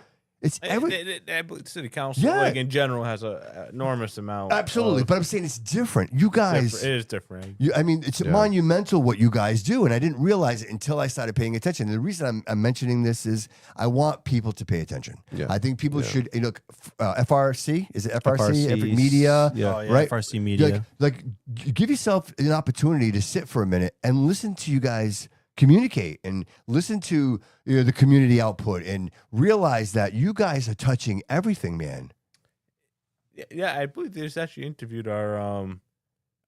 It's every I believe the city council, Yeah. like in general, has a enormous amount. absolutely. of- But I'm saying it's different. You guys, it is different. I mean, it's monumental what you guys do, and I didn't realize it until I started paying attention. And the reason I'm mentioning this is I want people to pay attention. Yeah. I think people should look. FRC, is it FRC? FRC, Media, yeah. Oh, yeah. right? FRC Media. Like, give yourself an opportunity to sit for a minute and listen to you guys communicate and listen to the community output and realize that you guys are touching everything, man. Yeah, I believe they just actually interviewed our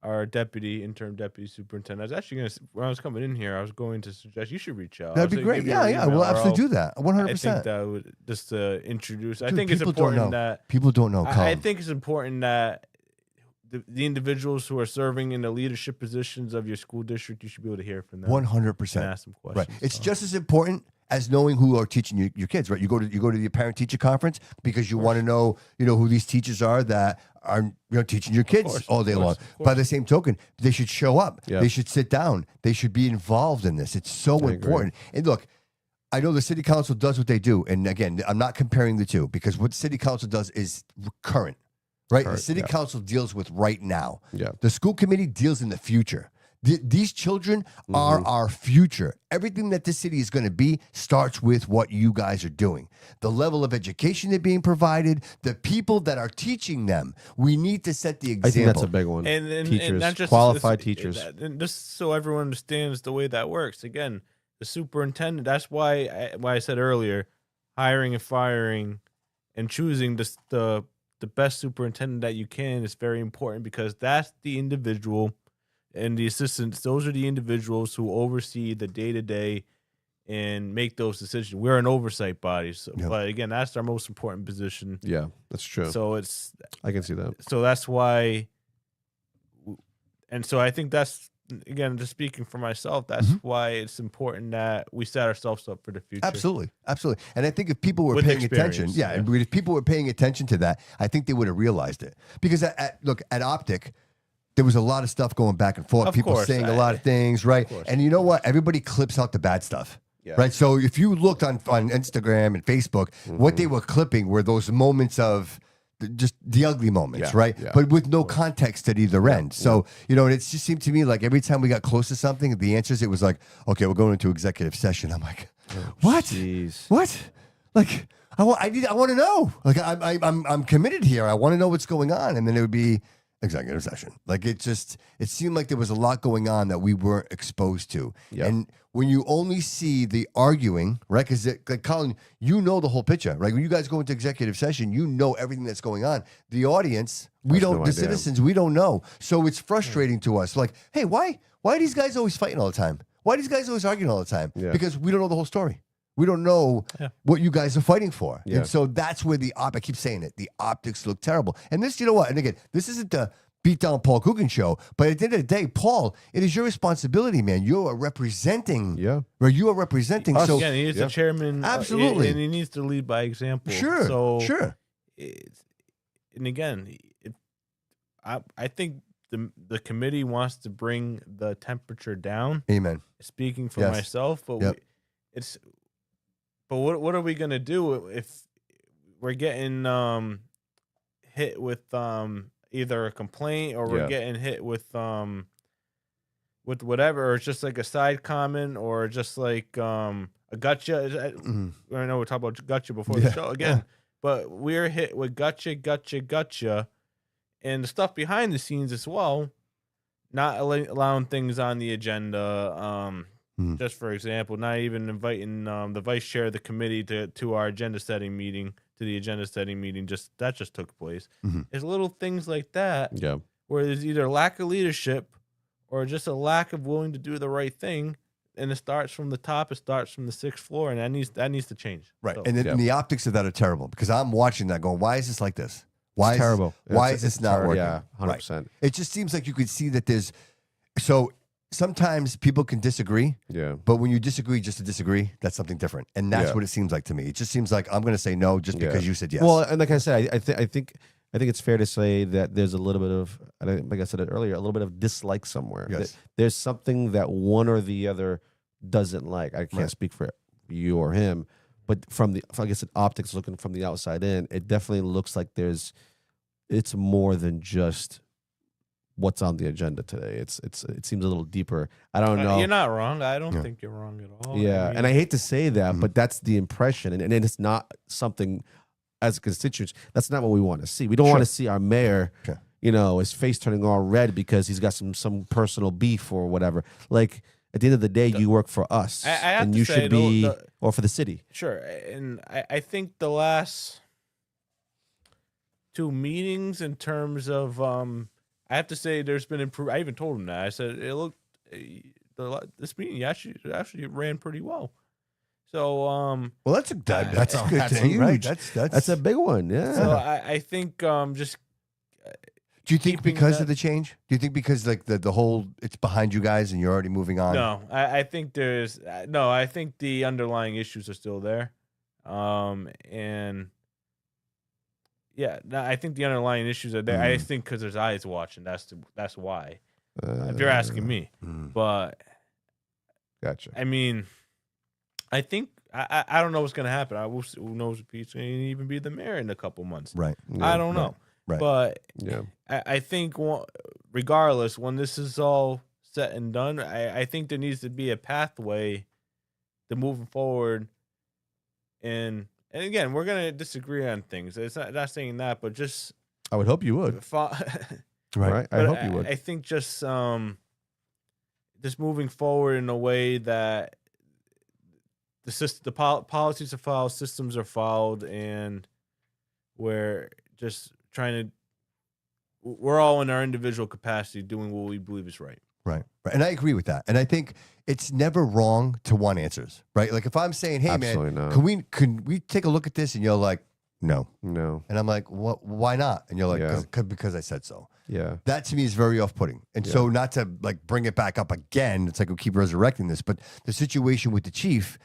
interim deputy superintendent. I was actually gonna, when I was coming in here, I was going to suggest you should reach out. That'd be great. Yeah, we'll absolutely do that. 100%. I think that would just introduce. I Dude, think it's people don't important know. that People don't know. I Colin. think it's important that the individuals who are serving in the leadership positions of your school district, you should be able to hear from them. 100%. And ask them questions. Right. It's So, just as important as knowing who are teaching your kids, right? You go to the parent teacher conference because you want to know, who these teachers are that are teaching your kids course, all day of long. course. By the same token, they should show up. Yeah. They should sit down. They should be involved in this. It's so agree. important. And look, I know the city council does what they do. And again, I'm not comparing the two because what the city council does is current, right? Current, the city yeah. council deals with right now. Yeah. The school committee deals in the future. These children are our future. Everything that this city is going to be starts with what you guys are doing. The level of education they're being provided, the people that are teaching them. We need to set the example. I think that's a big one. and teachers, not just qualified teachers. And just so everyone understands the way that works. Again, the superintendent. That's why I said earlier, hiring and firing, and choosing the best superintendent that you can is very important because that's the individual. And the assistants, those are the individuals who oversee the day-to-day and make those decisions. We're an oversight body. So, Yep. But again, that's our most important position. Yeah, that's true. So I can see that. so that's why, and so I think that's, again, just speaking for myself, that's why it's important that we set ourselves up for the future. Absolutely. Absolutely. And I think if people were With paying attention, experience, yeah, and if people were paying attention to that, I think they would have realized it. Because look, at Optic, there was a lot of stuff going back and forth. Of People course, saying a lot of things, right? course. And you know what? Everybody clips out the bad stuff. Yeah. Right. So if you looked on Instagram and Facebook, what they were clipping were those moments of just the ugly moments, Yeah, right? yeah. But with no context at either end. So, and it just seemed to me like every time we got close to something, the answers, it was like, okay, we're going into executive session. I'm like, what? Jeez. What? Like, I want to know. Like, I'm committed here. I want to know what's going on. And then it would be executive session. Like, it seemed like there was a lot going on that we weren't exposed to. Yep. And when you only see the arguing, right? Because, like, Colin, you know the whole picture, right? When you guys go into executive session, you know everything that's going on. The audience, we Has don't, no the idea. citizens, we don't know. So it's frustrating to us. Like, hey, why are these guys always fighting all the time? Why are these guys always arguing all the time? Yeah. Because we don't know the whole story. We don't know what you guys are fighting for. Yeah. And so that's where I keep saying it, the optics look terrible. And this, you know what? And again, this isn't the beat down Paul Coogan show, but at the end of the day, Paul, it is your responsibility, man. You are representing. Yeah. Right? You are representing. Us, So again, he's the chairman. Absolutely. And he needs to lead by example. sure, So sure. And again, I think the committee wants to bring the temperature down. Amen. Speaking for Yes. myself, but Yep. but what are we gonna do if we're getting hit with either a complaint or we're Yeah. getting hit with whatever, or it's just like a side comment or just like a gotcha. Mhm. I know we talked about gotcha before Yeah, the show again, but we're hit with gotcha, and the stuff behind the scenes as well. Not allowing things on the agenda. Mhm. Just for example, not even inviting the vice chair of the committee to our agenda setting meeting, to the agenda setting meeting. That just took place. Mhm. There's little things like that Yeah. where there's either lack of leadership or just a lack of willing to do the right thing. And it starts from the top. It starts from the 6th floor, and that needs to change. Right. So- And then Yeah. the optics of that are terrible because I'm watching that going, why is this like this? Why It's is terrible. Why It's- is this it's not terrible. working? Yeah, 100%. Right. It just seems like you could see that there's so sometimes people can disagree, Yeah. but when you disagree just to disagree, that's something different. And that's Yeah. what it seems like to me. It just seems like I'm going to say no just Yeah. because you said yes. Well, and like I said, I think it's fair to say that there's a little bit of, like I said it earlier, a little bit of dislike somewhere. Yes. There's something that one or the other doesn't like. I can't Right. speak for you or him, But I guess, optics looking from the outside in, it definitely looks like it's more than just what's on the agenda today. It seems a little deeper. I don't know. You're not wrong. I don't think you're wrong at all. Yeah, I mean, and I hate to say that, but that's the impression, and it's not something as constituents. That's not what we want to see. We don't want to see our mayor, his face turning all red because he's got some personal beef or whatever. Like at the end of the day, you work for us, and you should be, or for the city. Sure, and I think the last 2 meetings in terms of I have to say there's been improvement. I even told him that. I said it looked this meeting actually ran pretty well. So well, that's a good thing, huge. right? That's a big one. Yeah. So I think just. Do you think because of the change? Do you think because like the whole it's behind you guys and you're already moving on? No, I think there's no. I think the underlying issues are still there, and. Yeah, no, I think the underlying issues are there. I think because there's eyes watching. That's why. If you're asking me, but gotcha. I mean, I think I don't know what's gonna happen. Who knows if he's gonna even be the mayor in a couple months? Right. I don't know. Right. But yeah, I think regardless, when this is all said and done, I think there needs to be a pathway to moving forward and. And again, we're gonna disagree on things. It's not saying that, but just I would hope you would. Right. I hope you would. I think just moving forward in a way that the policies are followed, systems are followed, and we're just we're all in our individual capacity doing what we believe is right. Right. And I agree with that. And I think it's never wrong to want answers, right? Like if I'm saying, hey, Absolutely man, not. can we take a look at this? And you're like, no. No. And I'm like, what? Why not? And you're like, because I said so. Yeah. That to me is very off-putting. And so not to like bring it back up again, it's like we keep resurrecting this, but the situation with the chief,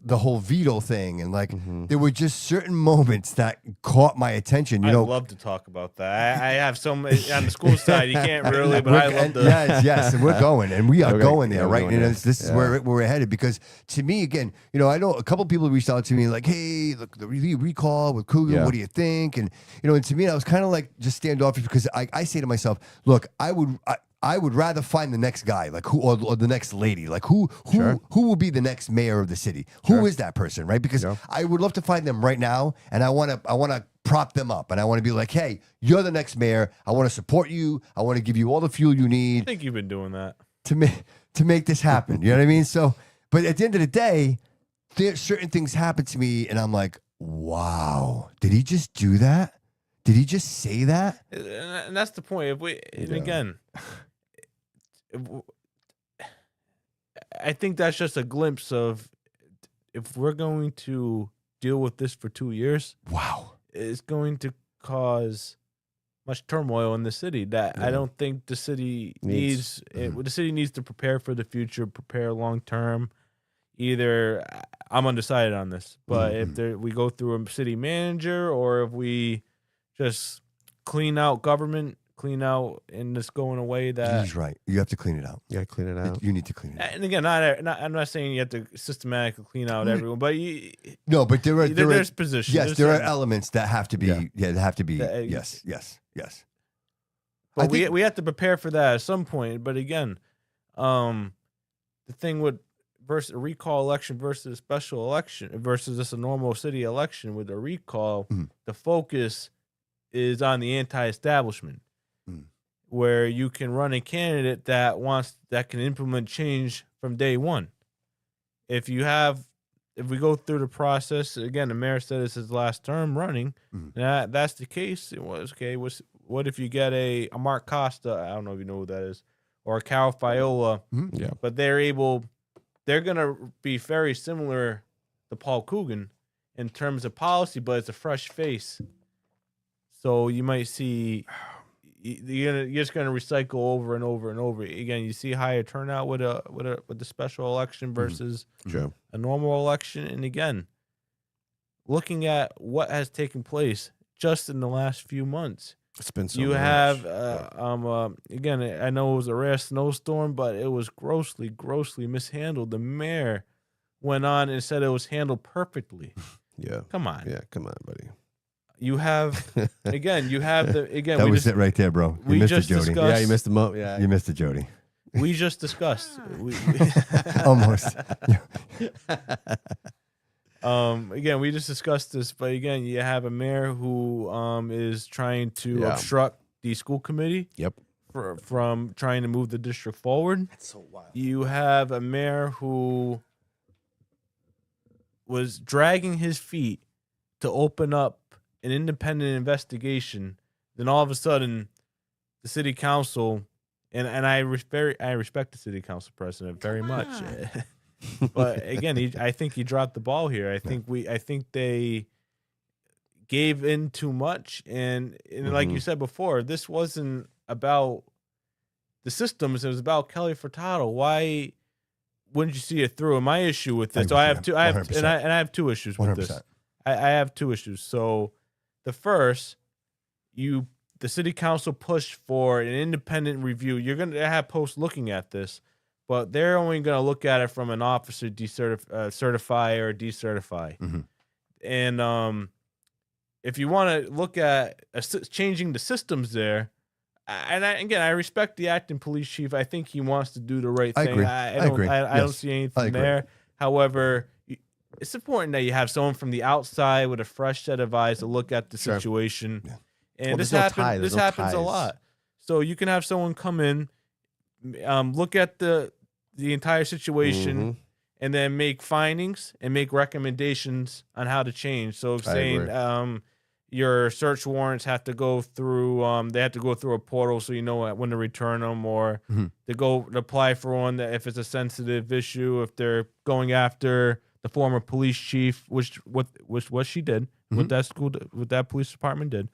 the whole veto thing, and like there were just certain moments that caught my attention. I love to talk about that. I have so many on the school side. You can't really, but I love to. Yes, and we're going, and we are going there, right? Going And there. this is where we're headed. Because to me, again, I know a couple people reached out to me like, "Hey, look, the recall with Couto. Yeah. What do you think?" And and to me, I was kind of like just standoffish because I say to myself, "Look, I would rather find the next guy, like who, or the next lady, like who will be the next mayor of the city? Who is that person, right? Because I would love to find them right now, and I want to prop them up, and I want to be like, hey, you're the next mayor. I want to support you. I want to give you all the fuel you I need think you've been doing that to make this happen. You know what I mean? So, but at the end of the day, certain things happen to me, and I'm like, wow, did he just do that? Did he just say that? and that's the point. And again. I think that's just a glimpse of if we're going to deal with this for 2 years. Wow, it's going to cause much turmoil in the city that I don't think the city needs. The city needs to prepare for the future, prepare long term. Either I'm undecided on this, but if we go through a city manager or if we just clean out government. Clean out and just go in a way that he's right. You have to clean it out. Yeah, clean it out. You need to clean it out. And again, I'm not saying you have to systematically clean out everyone, but but there's positions. Yes, there are elements that have to be. Yeah, that have to be. Yes. But we have to prepare for that at some point. But again, the thing with versus a recall election versus a special election versus just a normal city election with a recall, the focus is on the anti-establishment. Where you can run a candidate that can implement change from day one. If we go through the process again, the mayor said it's his last term running. That's the case. It was okay. What if you get a Mark Costa? I don't know if you know who that is, or a Cal Fiola. Yeah, but they're gonna be very similar to Paul Coogan in terms of policy, but it's a fresh face. So you might see. You're just gonna recycle over and over and over again. You see higher turnout with the special election versus a normal election. And again, looking at what has taken place just in the last few months, it's been so. You much. have again. I know it was a rare snowstorm, but it was grossly mishandled. The mayor went on and said it was handled perfectly. Yeah. Come on. Yeah. Come on, buddy. You have again. You have the again. That we was just, it right there, bro. You we missed it, just Jody. discussed- Yeah, you missed the mo. Yeah. You missed it, Jody. We just discussed. Almost. Again, we just discussed this, but again, you have a mayor who is trying to obstruct the school committee. Yep. From trying to move the district forward. That's so wild. You have a mayor who was dragging his feet to open up an independent investigation. Then all of a sudden, the city council, and I respect the city council president very much. But again, I think he dropped the ball here. I think they gave in too much, and like you said before, this wasn't about the systems. It was about Kelly Furtado. Why wouldn't you see it through? And my issue with this, so I have two. I have two issues with 100%. this. I have two issues. So the first, the city council pushed for an independent review. You're going to have posts looking at this, but they're only going to look at it from an officer certify or decertify. Mm-hmm. And if you want to look at changing the systems there, and I respect the acting police chief. I think he wants to do the right thing. I agree. I don't see anything there. However, it's important that you have someone from the outside with a fresh set of eyes to look at the situation. Yeah. And this happens a lot. So you can have someone come in, look at the entire situation, and then make findings and make recommendations on how to change. So saying your search warrants have to go through they have to go through a portal so you know when to return them, or to apply for one that if it's a sensitive issue, if they're going after the former police chief, which what she did, what that police department did.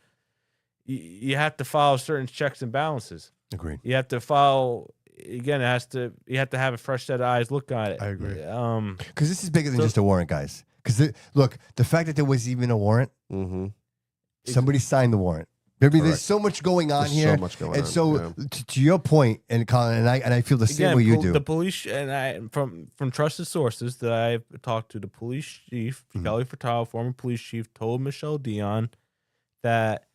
You have to follow certain checks and balances. Agreed. You have to follow. Again, you have to have a fresh set of eyes look at it. I agree. Because this is bigger than just a warrant, guys. Because look, the fact that there was even a warrant, somebody signed the warrant. There's so much going on here. So much going and on. so to your point, and Colin, and I feel the same way you do. The police, and I from trusted sources that I've talked to, the police chief, Kelly Furtado, former police chief, told Michelle Dion that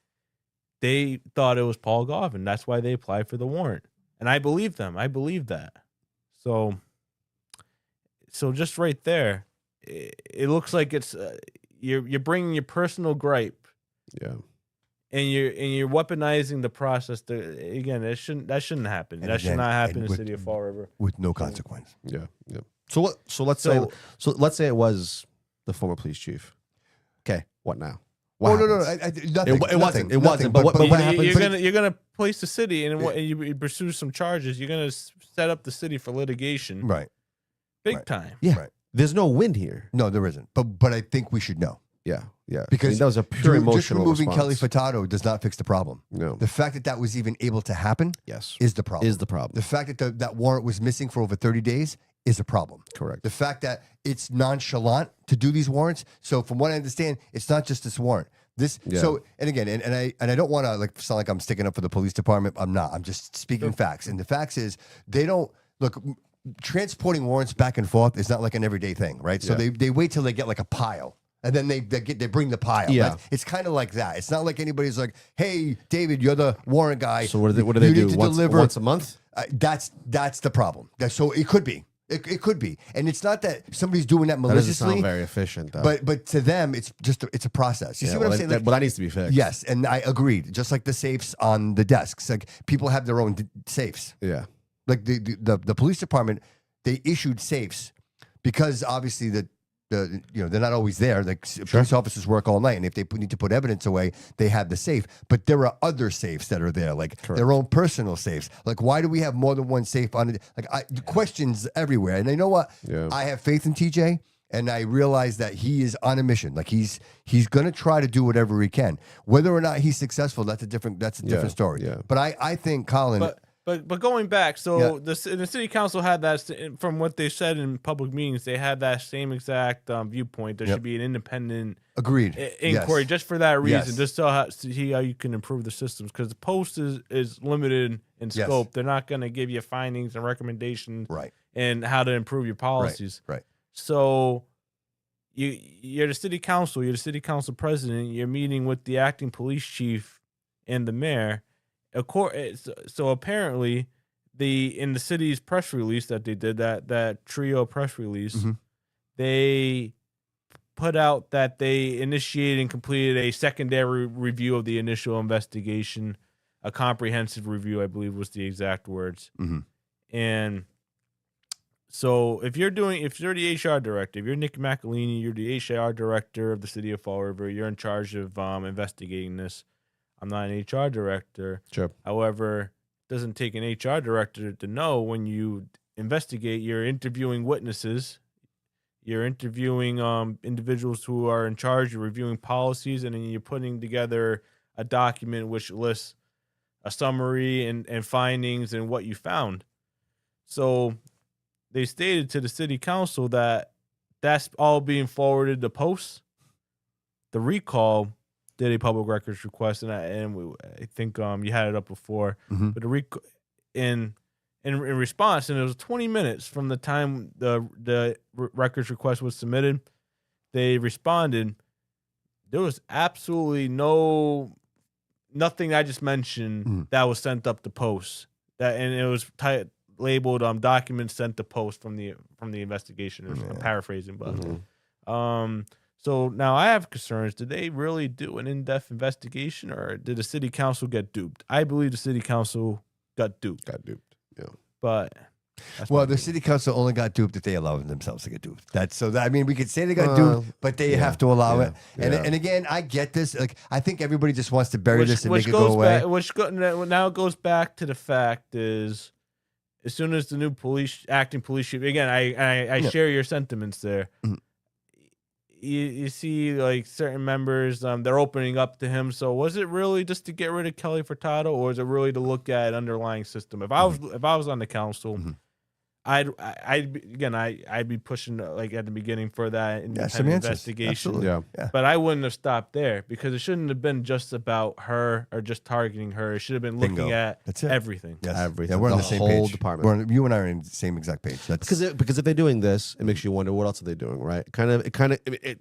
they thought it was Paul Garvin. That's why they applied for the warrant. And I believe them. I believe that. So just right there, it looks like it's you're bringing your personal gripe, and you're weaponizing the process. Again, that shouldn't happen. That should not happen in the city of Fall River with no consequence. Yeah. So let's say it was the former police chief. Okay, what now? No, nothing. It wasn't. But what happens? You're gonna place the city, and you pursue some charges. You're gonna set up the city for litigation, Right? Big time. Yeah. Right. There's no win here. No, there isn't. But I think we should know. Yeah. Because that was a pure emotional just removing response. Kelly Furtado does not fix the problem. No. The fact that was even able to happen, is the problem. Is the problem. The fact that that warrant was missing for over 30 days is a problem. Correct. The fact that it's nonchalant to do these warrants. So from what I understand, it's not just this warrant. So, and again, and I don't want to sound like I'm sticking up for the police department. I'm not. I'm just speaking facts. And the facts is they don't look. Transporting warrants back and forth is not like an everyday thing, right? So they wait till they get like a pile, and then they bring the pile. Yeah, it's kind of like that. It's not like anybody's like, "Hey, David, you're the warrant guy." So what do they do? Once a month? That's the problem. So it could be. It could be, and it's not that somebody's doing that That doesn't maliciously. sound very efficient, though. But to them, it's just it's a process. You see what I'm saying? But that needs to be fixed. Yes, and I agreed. Just like the safes on the desks, like people have their own safes. Yeah. Like the police department, they issued safes because obviously they're not always there. Like police officers work all night, and if they need to put evidence away, they have the safe. But there are other safes that are there, like their own personal safes. Like, why do we have more than one safe on it? Like, questions everywhere. And you know what? Yeah. I have faith in TJ, and I realize that he is on a mission. Like he's going to try to do whatever he can. Whether or not he's successful, that's a different story. Yeah. But I think Colin. But going back, so the city council had that, from what they said in public meetings, they had that same exact viewpoint. There should be an independent inquiry just for that reason, just to see how you can improve the systems. Because the post is limited in scope. They're not going to give you findings and recommendations Right. and how to improve your policies. Right. So you're the city council, you're the city council president, you're meeting with the acting police chief and the mayor. So apparently in the city's press release that they did, that trio press release, they put out that they initiated and completed a secondary review of the initial investigation, a comprehensive review, I believe was the exact words. And so if you're the HR director, if you're Nick McElhaney, you're the HR director of the city of Fall River, you're in charge of investigating this. I'm not an HR director. Sure. However, it doesn't take an HR director to know when you investigate, you're interviewing witnesses, you're interviewing individuals who are in charge, you're reviewing policies, and then you're putting together a document which lists a summary and findings and what you found. So they stated to the city council that that's all being forwarded to posts. The recall did a public records request, and I think you had it up before. But the in response, and it was 20 minutes from the time the records request was submitted, they responded. There was absolutely nothing I just mentioned that was sent up to post. And it was labeled documents sent to post from the investigation. I'm paraphrasing, but so now I have concerns. Did they really do an in-depth investigation, or did the city council get duped? I believe the city council got duped. Yeah. But the city council only got duped if they allowed themselves to get duped. We could say they got duped, but they have to allow it. And again, I get this. Like, I think everybody just wants to bury this and make it go away. Now it goes back to the fact is, as soon as the new acting police chief, again, I share your sentiments there. You see, like, certain members, they're opening up to him. So was it really just to get rid of Kelly Furtado, or is it really to look at underlying system? If I was on the council, I'd be pushing, like, at the beginning for that independent investigation. Yeah. But I wouldn't have stopped there, because it shouldn't have been just about her or just targeting her. It should have been looking at everything. Yes. Everything. Yeah, we're on the same whole page. department. You and I are in the same exact page. That's Because if they're doing this, it makes you wonder what else are they doing, right?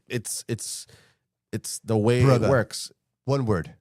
It's the way it works. one word.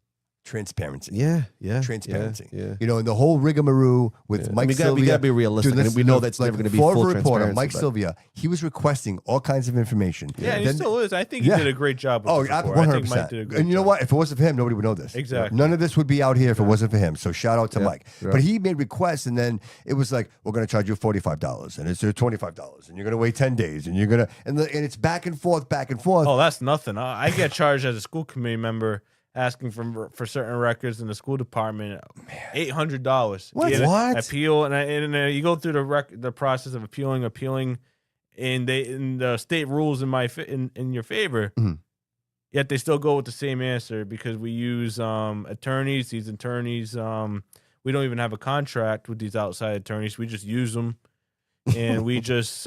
Transparency. Yeah. Transparency. Yeah. You know, and the whole rigmarole with Mike Sylvia. We gotta be realistic. Dude, And we know that's never going to be full reporter transparency. Mike Sylvia, he was requesting all kinds of information. Yeah, and he still is. I think he did a great job with this report. 100%. I think Mike did a great And you know job. what? If it wasn't for him, nobody would know this. Exactly. None of this would be out here if it wasn't for him. So shout out to Mike. Yeah. But he made requests, and then it was like, we're going to charge you $45, and it's $25, and you're going to wait 10 days, and you're going to, and it's back and forth. Oh, that's nothing. I get charged as a school committee member asking for certain records in the school department, $800. What? Appeal, and you go through the process of appealing, and the state rules in your favor. Yet they still go with the same answer, because we use attorneys. These attorneys, we don't even have a contract with these outside attorneys. We just use them, and we just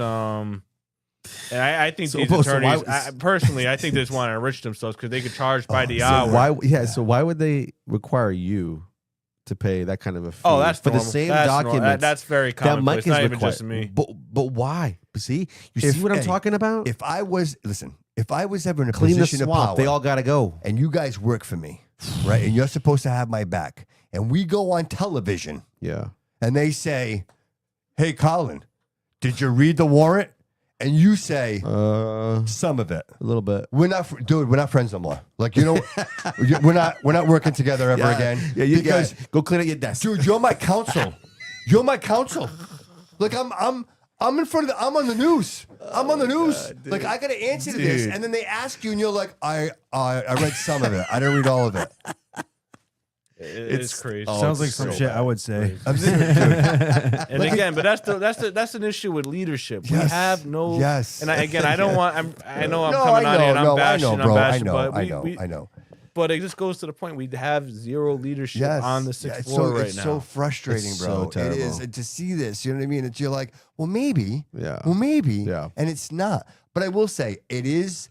and I think these attorneys, personally, I think they just want to enrich themselves because they could charge by the hour. So why would they require you to pay that kind of a fee? Oh, that's for normal. the same That's documents. That's very That Mike commonplace. Not is even just me. But why? See, see what I'm talking about? If I was ever in a Clean the position of swamp. power, They all got to go. and you guys work for me, right? And you're supposed to have my back, and we go on television, Yeah. and they say, "Hey, Collin, did you read the warrant?" And you say some of it. A little bit. We're not friends no more. Like, you know, we're not working together ever again. Yeah, you because guys go clean out your desk. dude, you're my counsel. You're my counsel. Like, I'm in front of I'm on the news. I'm on the news. Like, I got to answer to this, and then they ask you, and you're like, I read some of it. I didn't read all of it. It's crazy. Sounds like some shit I would say. I'm saying, dude, And again, but that's an issue with leadership. We have no. Yes. And I don't want. I know I'm No, coming on here and I'm I bashing. know, bro. I'm bashing, I know. But it just goes to the point we have zero leadership Yes. on the sixth floor right it's now. so frustrating, It's bro. so terrible. It is to see this. You know what I mean? You're like, well, maybe. Yeah. Well, maybe. Yeah. And it's not. But I will say, it is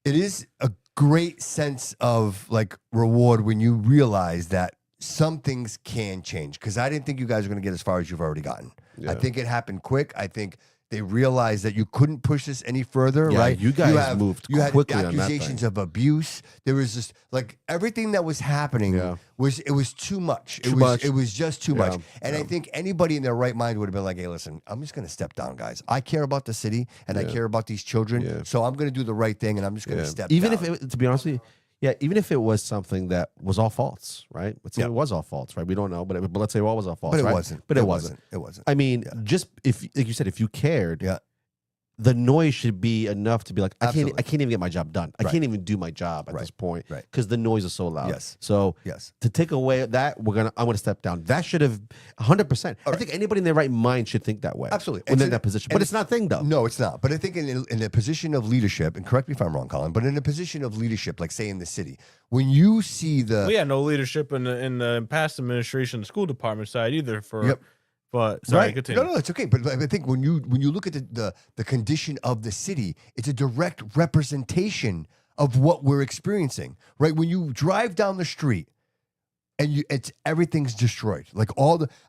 a great sense of like reward when you realize that some things can change. Because I didn't think you guys were going to get as far as you've already gotten. I think it happened quick. I think They realized that you couldn't push this any further, Yeah, right? you guys moved You had quickly on that accusations thing. of abuse. There was just like everything that was happening Yeah. was too much. Too much. It was just too much. Yeah, And I think anybody in their right mind would have been like, "Hey, listen, I'm just going to step down, guys. I care about the city and I care about these children, Yeah. so I'm going to do the right thing and I'm just going to step Even down." if it, to be honest with you, yeah, even if it was something that was all false, right? Let's say Yeah. it was all false, right? We don't know, but let's say it was all false, But it right? wasn't. But it wasn't. It wasn't. I mean, just if, like you said, if you cared, Yeah. the noise should be enough to be like, Absolutely. I can't even get my job done. I Right. can't even do my job at Right. this point, Right. Because the noise is so loud. Yes. So Yes. to take away that, I'm gonna step down. That should have 100%. I think anybody in their right mind should think that way. Absolutely. When And they're so- in that position, and but it's not a thing though. No, it's not. But I think in a position of leadership, and correct me if I'm wrong, Colin, but in a position of leadership, like say in the city, when you see the We had no leadership in the past administration, the school department side either. Yep. But sorry, right. continue. No, it's okay. But I think when you look at the condition of the city, it's a direct representation of what we're experiencing. Right? When you drive down the street and everything's destroyed. Like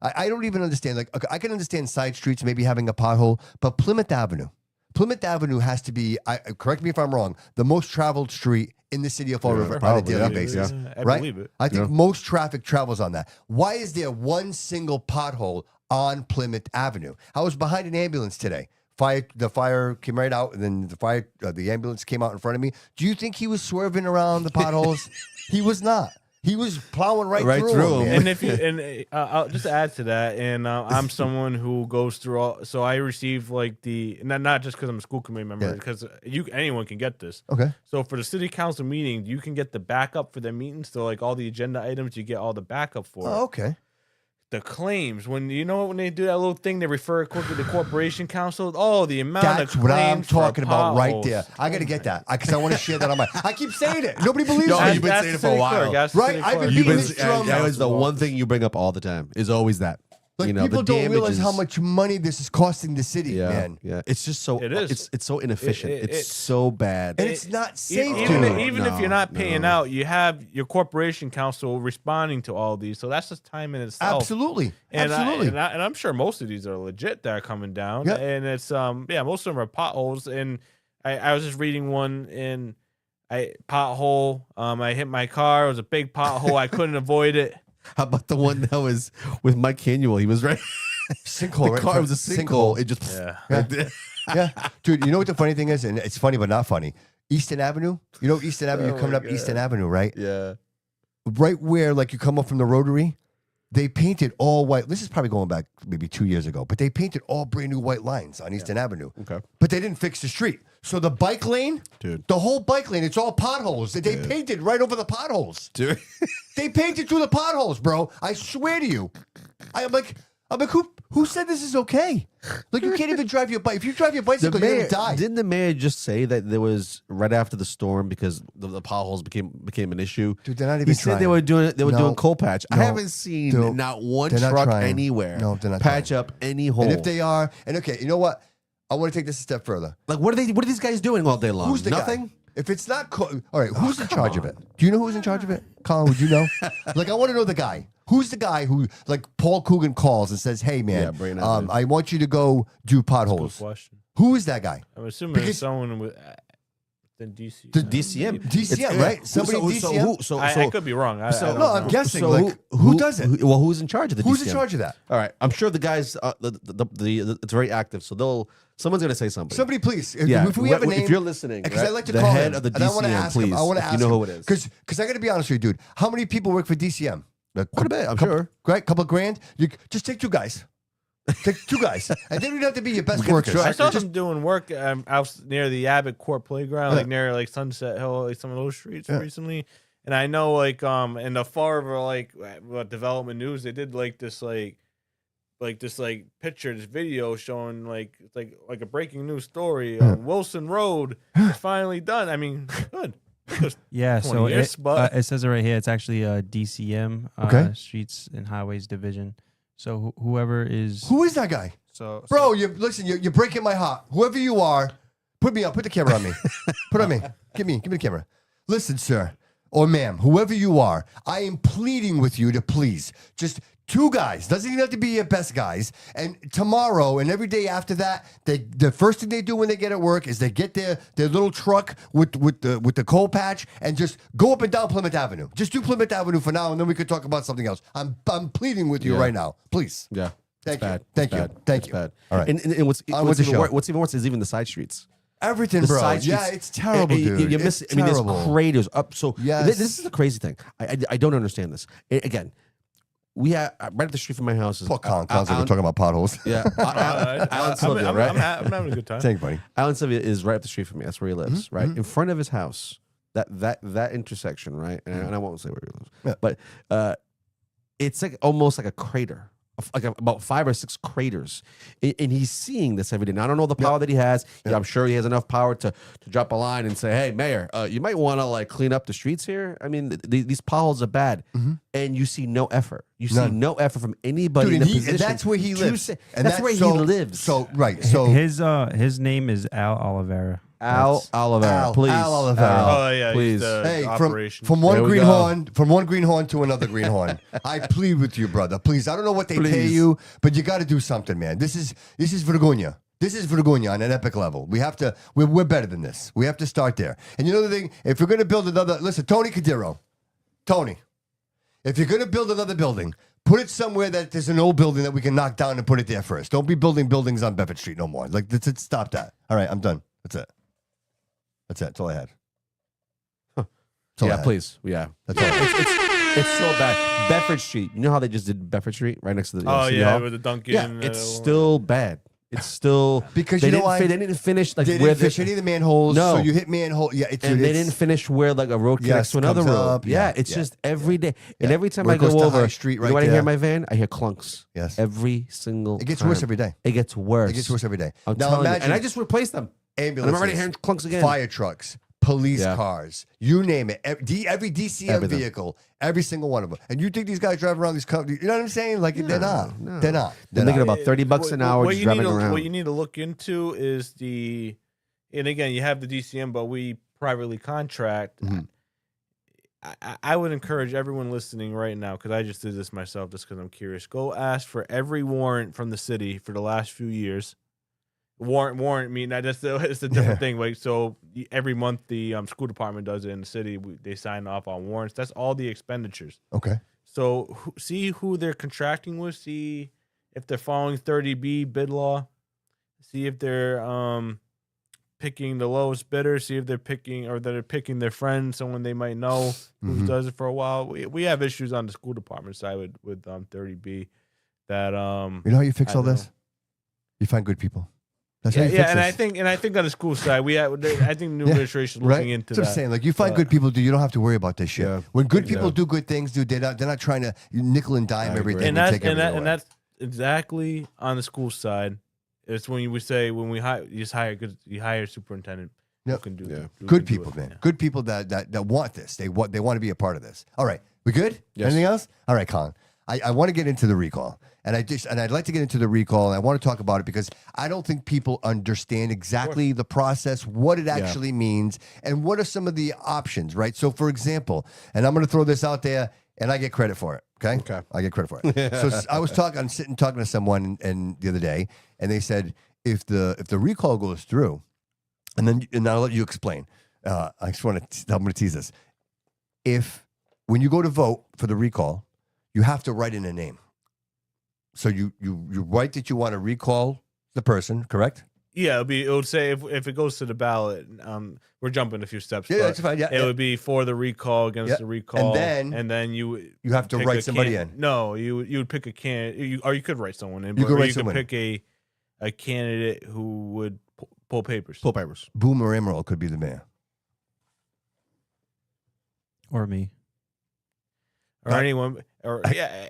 I don't even understand. Like okay, I can understand side streets maybe having a pothole, but Plymouth Avenue has to be. Correct me if I'm wrong. The most traveled street in the city of Fall River on a probably, daily yeah. basis. I right? believe it. I think most traffic travels on that. Why is there one single pothole on Plymouth Avenue? I was behind an ambulance today. The fire came right out, and then the ambulance came out in front of me. Do you think he was swerving around the potholes? He was not. He was plowing right through them, man. And if you I'll just add to that, and I'm someone who goes through all. So I receive like the not just because I'm a school committee member, Yeah. because anyone can get this. Okay. So for the city council meeting, you can get the backup for their meetings. So like all the agenda items, you get all the backup for. Oh, okay. The claims when they do that little thing, they refer quickly to corporation council. Oh, the amount That's of what I'm claims for talking about right potholes. there. I got to get that because I want to share that on my. I keep saying it. Nobody believes No, me. you've been Ask saying the it for a city while. clerk, ask the Right? city I've been clerk. beating You've this been, drum that now. was the one thing you bring up all the time. Is always that. Like You know, people the don't realize how damages. much money this is costing the city, Yeah, man. yeah. It's just so It is. It's so inefficient. It- it's it- so bad. And it's not safe, Even, dude. even if No, you're not paying no. out, you have your corporation council responding to all these. So that's just time in itself. Absolutely. And Absolutely. I'm sure most of these are legit that are coming down. Yep. And it's most of them are potholes. And I was just reading one in pothole. I hit my car. It was a big pothole. I couldn't avoid it. How about the one that was with Mike Canuel? He was right. Sinkhole, The right? car was a sinkhole. It just Yeah. Yeah. Dude, you know what the funny thing is? And it's funny, but not funny. Easton Avenue. You know Easton Avenue? You're coming up Easton Avenue, right? yeah. Right where, like, you come up from the Rotary, they painted all white. This is probably going back maybe 2 years ago, but they painted all brand new white lines on Easton Avenue. Okay. But they didn't fix the street. So the bike lane, Dude. the whole bike lane, it's all potholes. They painted right over the potholes. Dude. They painted through the potholes, bro. I swear to you. I'm like, who said this is okay? Like, you can't even drive your bike. If you drive your bicycle, you're gonna die. Didn't the mayor just say that there was right after the storm because the potholes became an issue? Dude, they're not even He said they trying. were doing it. They were No, doing coal patch. I no, haven't seen dude, not one they're not truck trying. anywhere. No, they're not patch trying. up any hole. And if they are, and okay, you know what? I want to take this a step further. like, what are these guys doing all day long? Who's the Nothing. guy? If it's not, all right, who's in charge of it? Do you know who's in charge of it? Colin, would you know? Like, I want to know the guy. Who's the guy who, like, Paul Coogan calls and says, "Hey, Yeah, man, bring it up, dude. I want you to go do Good potholes." question. Who is that guy? I'm assuming Because- it's someone with the DC. The DCM. DCM, right? Somebody DCM? I could be wrong. I don't No, I'm know. guessing. Like, who does it? Who's in charge of the Who's DCM? in charge of that? All right, I'm sure the guys. It's very active, so someone's gonna say something. Somebody, please. Yeah, If we have a if name, you're listening, because right, I like to the call head him, of the and I want to DCM, ask him. I please, want to if ask you know him. who it is. Because I got to be honest with you, dude. How many people work for DCM? Like, Quite a bit, I'm couple, sure. Right, couple grand. You just take two guys. Take two guys, and they don't have to be your best We get the workers. I saw Just them doing work out near the Abbott Court Playground, like Yeah. near like Sunset Hill, like some of those streets Yeah. recently. And I know like in the Far River development news, they did like this picture, this video showing like a breaking news story. Wilson Road is finally done. I mean, good. Yeah, 20 so years, but- it says it right here. It's actually DCM, Okay. Streets and Highways Division. So whoever is who is that guy, bro? You're breaking my heart. Whoever you are, put me up. Put the camera on me. Put it on me. Give me the camera. Listen, sir or ma'am, whoever you are, I am pleading with you to please just 2 guys. Doesn't even have to be your best guys. And tomorrow and every day after that, the first thing they do when they get at work is they get their little truck with the coal patch and just go up and down Plymouth Avenue. Just do Plymouth Avenue for now, and then we could talk about something else. I'm pleading with you right now, please. Yeah. Thank you. Bad. Thank It's you. bad. Thank It's you. bad. All right. And what's with the even, show. what's even worse is even the side streets. Everything, The bro. side Yeah, streets. it's terrible, dude. You It's miss. I mean, there's terrible. craters up. So Yes. this is the crazy thing. I don't understand this. Again, we have right up the street from my house is Poor Colin. Colin's like we're talking about potholes. Yeah, Alan Sylvia, right? I'm having a good time. Thank you, buddy. Alan Sylvia is right up the street from me. That's where he lives, right in front of his house. That intersection, right? And I won't say where he lives, but it's like almost like a crater. Like about 5 or 6 craters, and he's seeing this every day. Now I don't know the power that he has. Yeah, I'm sure he has enough power to drop a line and say, "Hey, Mayor, you might want to like clean up the streets here." I mean, these potholes are bad, and you see no effort. You see no effort from anybody Dude, in and the position. and that's where he to lives. say- And that's where he so- lives. So right. So his name is Al Oliveira. Al Oliveira, please. Al Oliveira. Oh yeah, please. hey, operation. from There one we greenhorn to another greenhorn. I plead with you, brother. Please. I don't know what they pay Please. you, but you got to do something, man. This is vergogna. This is vergogna on an epic level. We have to. We're better than this. We have to start there. And you know the thing? If we're gonna build another, listen, Tony Cadiro, Tony. If you're gonna build another building, put it somewhere that there's an old building that we can knock down and put it there first. Don't be building buildings on Bedford Street no more. Like, stop that. All right, I'm done. That's it. That's all I had. That's all I Yeah, had. please. Yeah, That's all I had. it's so bad. Bedford Street. You know how they just did Bedford Street right next to the Oh City yeah, Hall? with the Dunkin'. Yeah, it's still bad. It's still Because they you know didn't why? They didn't finish like They where didn't fish any of the manholes, No. so you hit manhole. Yeah, it's and dude, they it's- didn't finish where like a road Yes, connects to another comes road. up. Yeah, Yeah, it's yeah, just every day. yeah. And every time Where I it goes go to over, High Street you right know what I hear there. in my van? I hear clunks. Yes. Every single It gets time. worse every day. It gets worse. It gets worse every day. I'm Now telling you. imagine And I just replaced them. And ambulances, I'm already hearing clunks again. fire trucks, police Yeah. cars, you name it. Every DCM Everything. vehicle, every single one of them. And you think these guys drive around these companies? You know what I'm saying? Like they're not. no. They're not. They're They're making not. about $30 an hour just driving around. What you need to look into is and again, you have the DCM, but we privately contract. I would encourage everyone listening right now, because I just did this myself just because I'm curious. Go ask for every warrant from the city for the last few years. Warrant mean that it's a different thing. Like, so every month the school department does it in the city. They sign off on warrants. That's all the expenditures. Okay. So see who they're contracting with. See if they're following 30B bid law. See if they're picking the lowest bidder. See if they're picking their friend, someone they might know who does it for a while. We have issues on the school department side with 30B. That You know how you fix I all know. this? You find good people. That's how you fix and this. I think on the school side I think the new administration is looking into That's what that. I'm saying. Like you find good people, dude. You don't have to worry about this shit. Yeah. When good people do good things, dude, they're not trying to nickel and dime I agree. everything and and that's take everything away. and that's exactly on the school side. It's when we hire, you just hire because you hire a superintendent who Yep. can do Yeah. who Good can do people, it. man. Yeah. Good people that want this. They want to be a part of this. All right, we good? Yes. Anything else? All right, Colin. I want to get into the recall, and I'd like to get into the recall, and I want to talk about it because I don't think people understand exactly the process, what it actually means, and what are some of the options, right? So, for example, and I'm going to throw this out there, and I get credit for it. Okay. I get credit for it. So I was talking to someone and the other day, and they said if the recall goes through, and I'll let you explain. I just want to. I'm going to tease this. When you go to vote for the recall, you have to write in a name. So you write that you want to recall the person, correct? Yeah, it would say if it goes to the ballot, we're jumping a few steps. Yeah, but that's fine. Yeah, it would be for the recall against the recall, And then you have to pick write a somebody in. No, you would pick a candidate, or you could write someone in. You but- could or write you someone could pick a candidate who would pull papers. Pull papers. Boomer Emerald could be the mayor. Or me. Or anyone, or but yeah.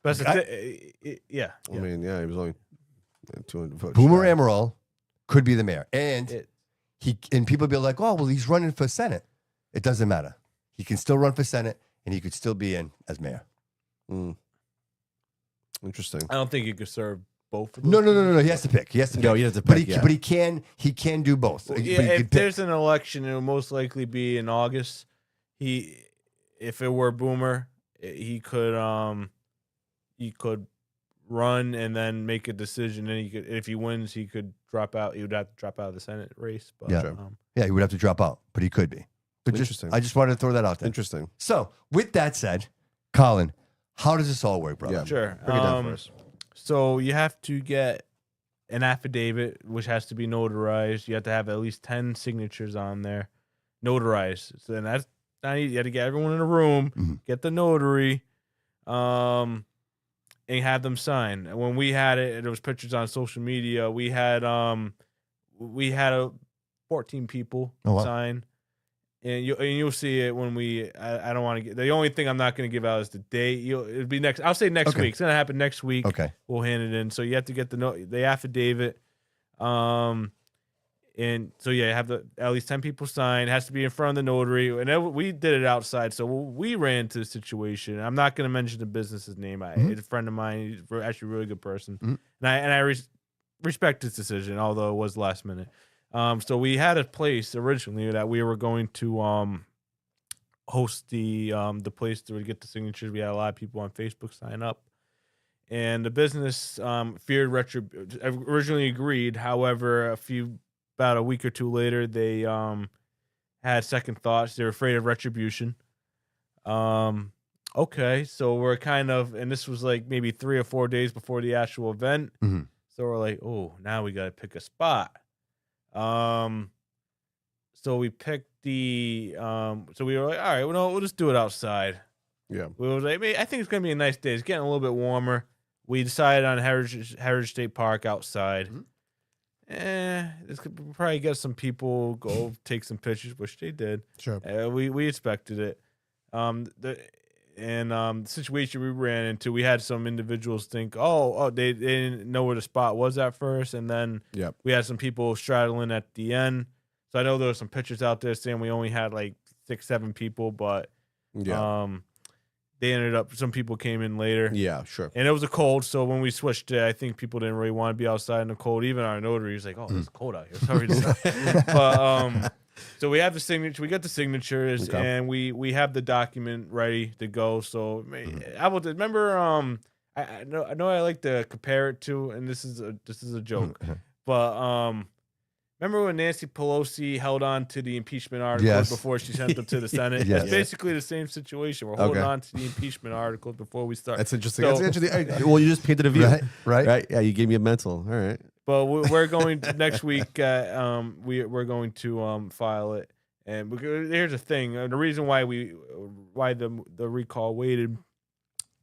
I mean, yeah, he was only 200 votes. Boomer shy. Emerald could be the mayor, and people be like, "Oh, well, he's running for Senate." It doesn't matter. He can still run for Senate, and he could still be in as mayor. Interesting. I don't think you could serve both of them. No. He has to pick. He has to pick. No, he has to But pick, yeah. but he can do both. But he Yeah, could if pick. there's an election, it will most likely be in August. If it were Boomer, he could he could run and then make a decision. And he could, if he wins, he could drop out. He would have to drop out of the Senate race. But, Yeah. Yeah, he would have to drop out, but he could be. But Interesting. I just wanted to throw that out there. Interesting. So, with that said, Collin, how does this all work, brother? Yeah. sure. Break it down for us. So you have to get an affidavit, which has to be notarized. You have to have at least 10 signatures on there, notarized. So then that's not easy. You have to get everyone in a room, get the notary, and have them sign. And when we had it, there was pictures on social media. We had 14 people sign. And you'll see it when we. I don't want to get. The only thing I'm not going to give out is the date. It'll be next. I'll say next week. It's going to happen next week. Okay. We'll hand it in. So you have to get the affidavit. And so you have at least 10 people sign. It has to be in front of the notary. And we did it outside. So we ran into the situation. I'm not going to mention the business's name. It's a friend of mine. He's actually a really good person. And I respect his decision, although it was last minute. So we had a place originally that we were going to host the place to get the signatures. We had a lot of people on Facebook sign up, and the business feared originally agreed. However, about a week or two later, they had second thoughts. They were afraid of retribution. Okay, so we're kind of, and this was like maybe 3 or 4 days before the actual event. So we're like, oh, now we got to pick a spot. So we picked so we were like, all right, well, we'll just do it outside. Yeah. We were like, I think it's gonna be a nice day. It's getting a little bit warmer. We decided on Heritage State Park outside. This could probably get some people go take some pictures, which they did. Sure. We expected it. The situation we ran into, we had some individuals think, they didn't know where the spot was at first, and then we had some people straddling at the end. So I know there were some pictures out there saying we only had like 6-7 people, but they ended up, some people came in later. Yeah, sure. And it was a cold, so when we switched it, I think people didn't really want to be outside in the cold. Even our notary was like, it's cold out here. Sorry to say. But so we have the signature. We got the signatures, and we have the document ready to go. So I will remember. I know I like to compare it to, and this is a joke, but remember when Nancy Pelosi held on to the impeachment articles before she sent them to the Senate? It's basically the same situation. We're holding on to the impeachment articles before we start. That's interesting. That's interesting. Well, you just painted a view, right? Yeah, you gave me a mental. All right. But we're going to, next week. We're going to file it, and here's the thing: the reason why the recall waited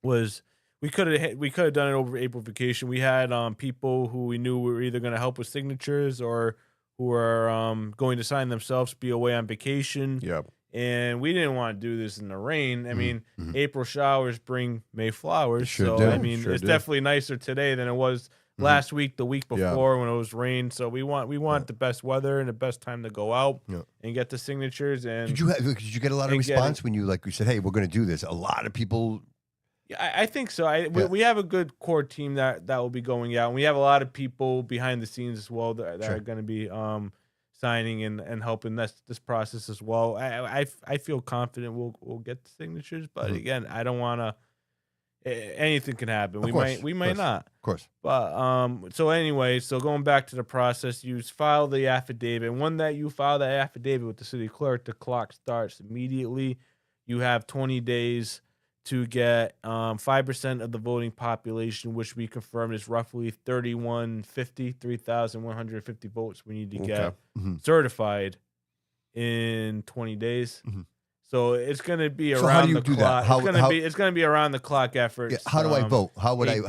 was we could have done it over April vacation. We had people who we knew were either going to help with signatures or who were going to sign themselves, be away on vacation. Yep. And we didn't want to do this in the rain. I mean, April showers bring May flowers. Sure so do. I mean, it's definitely nicer today than it was last week, the week before when it was rain. So we want the best weather and the best time to go out and get the signatures. And did you get a lot of response when you said, hey, we're going to do this? A lot of people. Yeah, I think so. We have a good core team that will be going out, and we have a lot of people behind the scenes as well that are going to be signing and helping this process as well. I feel confident we'll get the signatures, but again, I don't want to. Anything can happen. We might not. Of course. But so anyway, so going back to the process, you file the affidavit. And when that you file that affidavit with the city clerk, the clock starts immediately. You have 20 days to get 5% of the voting population, which we confirmed is roughly 3,150 votes we need to get certified in 20 days. So it's going to be around the clock. It's going to be around the clock effort. Yeah, how do I vote? How would I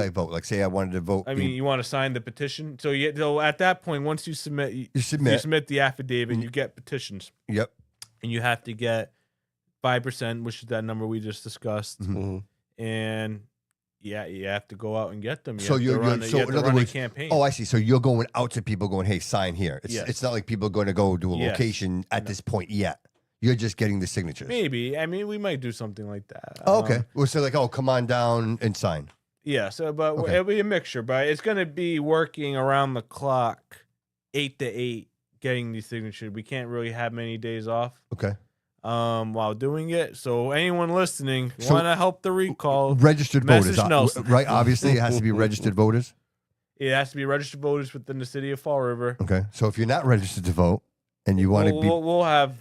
vote? Like, say I wanted to vote. I mean, you want to sign the petition. So at that point, once you submit the affidavit, you get petitions. Yep. And you have to get 5%, which is that number we just discussed. And you have to go out and get them. You have to run a campaign. Oh, I see. So you're going out to people going, hey, sign here. It's not like people are going to go to a location at this point yet. You're just getting the signatures. Maybe. I mean, we might do something like that. Oh, okay. We'll say come on down and sign. Yeah. So, but it'll be a mixture. But it's going to be working around the clock, 8 to 8, getting these signatures. We can't really have many days off. Okay. while doing it. So anyone listening, want to help the recall? Registered voters, Message Nelson. right? Obviously, it has to be registered voters. It has to be registered voters within the city of Fall River. Okay, so if you're not registered to vote and you want to be, we'll have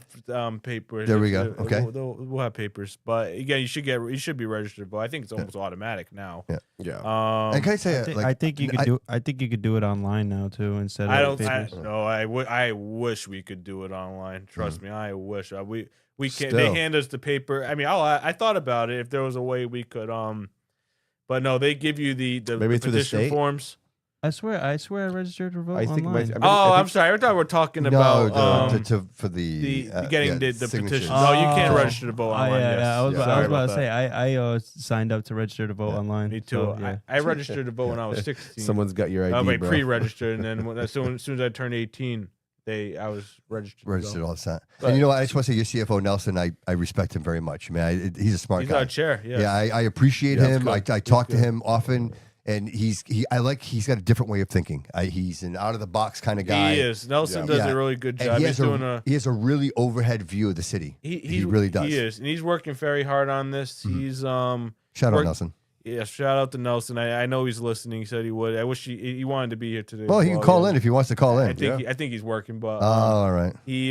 papers. There we go. Okay. We'll have papers, but again, you should be registered to vote. I think it's almost automatic now. Yeah. and can I say, I think you could do. I think you could do it online now too instead of papers. I wish we could do it online. Trust me, I wish we can't. Still. They hand us the paper. I mean, I thought about it if there was a way we could. But no, they give you the Maybe through the petition state? forms. I swear, I registered to vote I think online. I'm sorry. I thought we were talking about for the getting the signatures. petition. No, you can't Oh. register to vote online. Yeah, I was Sorry about to that. say I signed up to register to vote online. Me too. So, yeah. I registered to vote when I was 16. Someone's got your ID, I bro. pre-registered, and then as soon as I turned 18, I was registered. Registered all the time. But- And you know what? I just want to say your CFO, Nelson, I respect him very much. Man, he's a smart He's guy. our chair. Yeah. Yeah, I appreciate Yeah, him. that's I talk to him often, and he's got a different way of thinking. He's an out of the box kind of guy. He is. Nelson Yeah. does a really good And job. he He's has doing he has a really overhead view of the city. He really does. He is, and he's working very hard on this. He's Shout out work- Nelson. Yeah, shout out to Nelson. I know he's listening. He said he would. I wish he wanted to be here today. Well, as he can call yeah. in if he wants to call in. I think he's working, but Oh, all right. he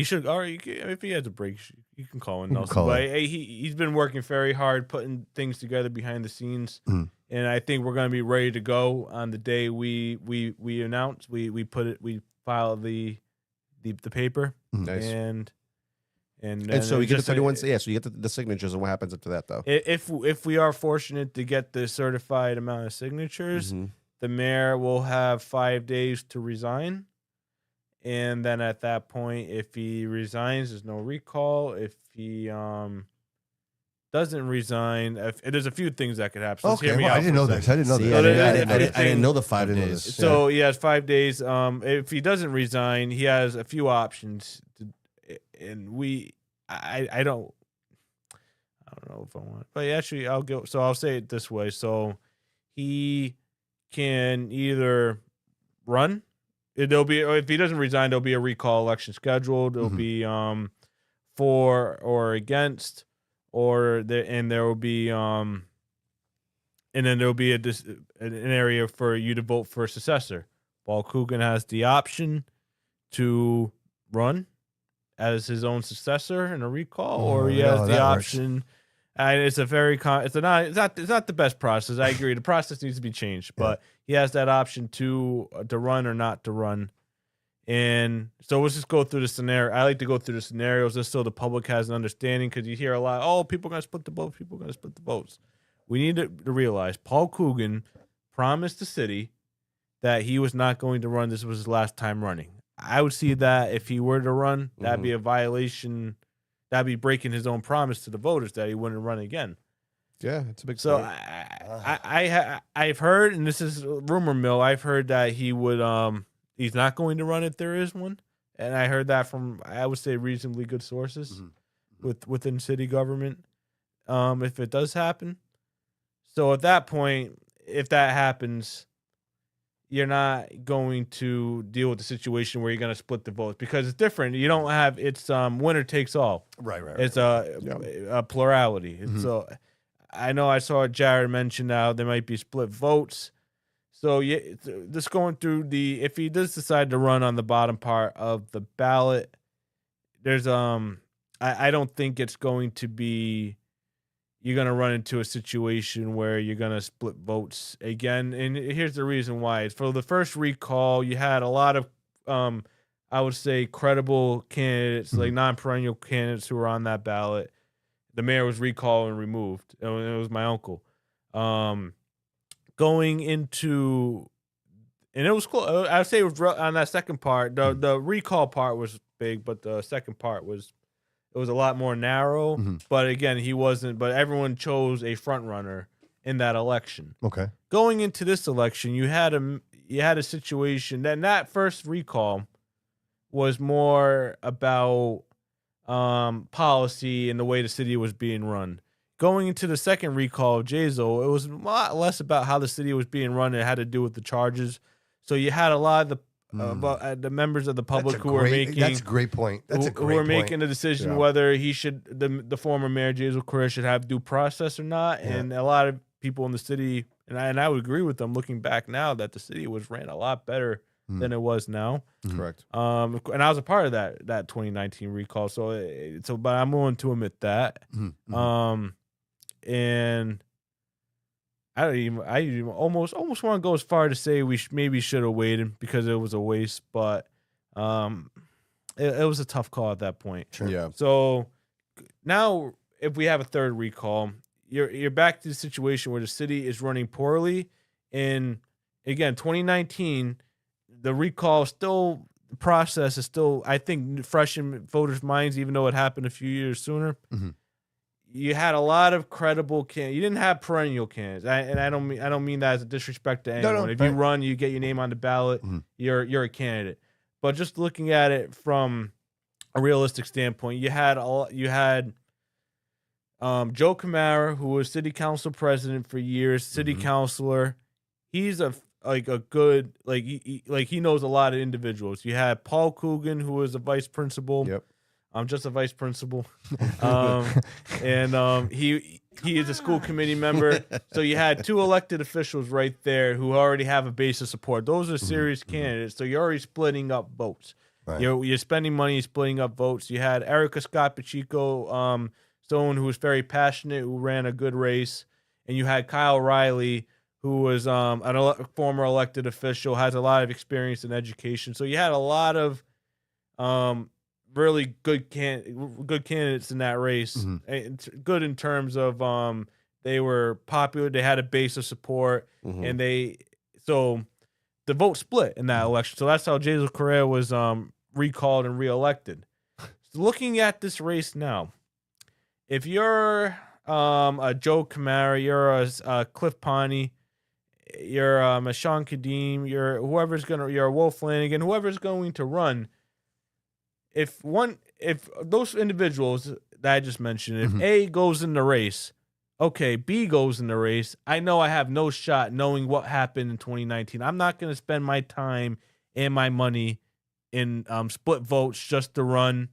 should. Or if he has a break, you can call in You can Nelson. call But in. he's been working very hard, putting things together behind the scenes, Mhm. and I think we're going to be ready to go on the day we announce. We file the paper, Nice. and And so you get just the 31. Yeah, so you get the signatures, and what happens after that, though? if we are fortunate to get the certified amount of signatures, Mhm. the mayor will have 5 days to resign. And then at that point, if he resigns, there's no recall. If he doesn't resign, there's a few things that could happen. So just hear Okay, me well, out I didn't for a know this. second. I didn't know See, this. So I didn't- there- I didn't- I didn't everything- know the 5 I didn't know days. this. So he has 5 days. If he doesn't resign, he has a few options. And I don't know if I want, but actually I'll go. So I'll say it this way. So he can either run. There'll be, or if he doesn't resign, there'll be a recall election scheduled. There'll be for or against, or there will be and then there'll be an area for you to vote for a successor. Paul Coogan has the option to run as his own successor in a recall, or he has the that works. option. And it's a very it's not the best process. I agree. The process needs to be changed, but he has that option to run or not to run. And so let's just go through the scenario. I like to go through the scenarios just so the public has an understanding, because you hear a lot, oh, people are going to split the votes. People are going to split the votes. We need to realize Paul Coogan promised the city that he was not going to run. This was his last time running. I would see that if he were to run, that'd be a violation. That'd be breaking his own promise to the voters that he wouldn't run again. Yeah, it's a big. So point. I've heard, and this is rumor mill, I've heard that he would he's not going to run if there is one, and I heard that from, I would say, reasonably good sources within city government. If it does happen, so at that point, if that happens, you're not going to deal with the situation where you're going to split the votes, because it's different. You don't have, it's winner takes all. Right. It's a plurality. So I know I saw Jared mention now there might be split votes. So yeah, just going through if he does decide to run on the bottom part of the ballot, there's I don't think it's going to be, you're going to run into a situation where you're going to split votes again. And here's the reason why. It's for the first recall, you had a lot of, I would say, credible candidates, like non-perennial candidates who were on that ballot. The mayor was recalled and removed. It was my uncle. Going into, and it was cool. I would say it was on that second part. The recall part was big, but the second part was, it was a lot more narrow. But again, he wasn't. But everyone chose a front runner in that election. Okay. Going into this election, you had a situation that first recall was more about policy and the way the city was being run. Going into the second recall of Jazo, it was a lot less about how the city was being run. It had to do with the charges. So you had a lot of about the members of the public who are making. That's a great point. That's a great who are point. making the decision whether he should the former mayor Jesus Correa should have due process or not. Yeah. And a lot of people in the city, and I would agree with them looking back now that the city was ran a lot better than it was now. Correct. And I was a part of that 2019 recall. So but I'm willing to admit that. And I almost want to go as far to say we maybe should have waited because it was a waste, but it was a tough call at that point. Sure. Yeah. So now if we have a third recall, you're back to the situation where the city is running poorly. And again, 2019, the recall the process is still, I think, fresh in voters' minds, even though it happened a few years sooner. You had a lot of credible candidates. You didn't have perennial candidates, and I don't mean that as a disrespect to anyone. No, if you run, you get your name on the ballot, you're a candidate. But just looking at it from a realistic standpoint, you had Joe Camara, who was city council president for years, city councilor. He's a good he knows a lot of individuals. You had Paul Coogan, who was a vice principal. Yep. I'm just a vice principal. And he is a school committee member. So you had two elected officials right there who already have a base of support. Those are serious candidates. So you're already splitting up votes. Right. You're spending money, splitting up votes. You had Erica Scott Pacheco, someone who was very passionate, who ran a good race. And you had Kyle Riley, who was a former elected official, has a lot of experience in education. So you had a lot of really good candidates in that race. And good in terms of they were popular, they had a base of support, and so the vote split in that election. So that's how Jesus Correa was recalled and reelected. So looking at this race now, if you're a Joe Camara, you're a Cliff Pawnee, you're a Sean Kadeem, you're a Wolf Flanagan, whoever's going to run. If those individuals that I just mentioned, if A goes in the race, okay, B goes in the race, I know I have no shot knowing what happened in 2019. I'm not going to spend my time and my money in split votes just to run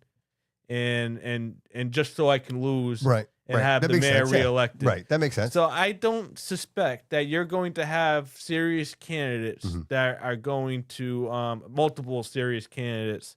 and just so I can lose and have that the mayor reelected. Yeah. Right, that makes sense. So I don't suspect that you're going to have serious candidates that are going to multiple serious candidates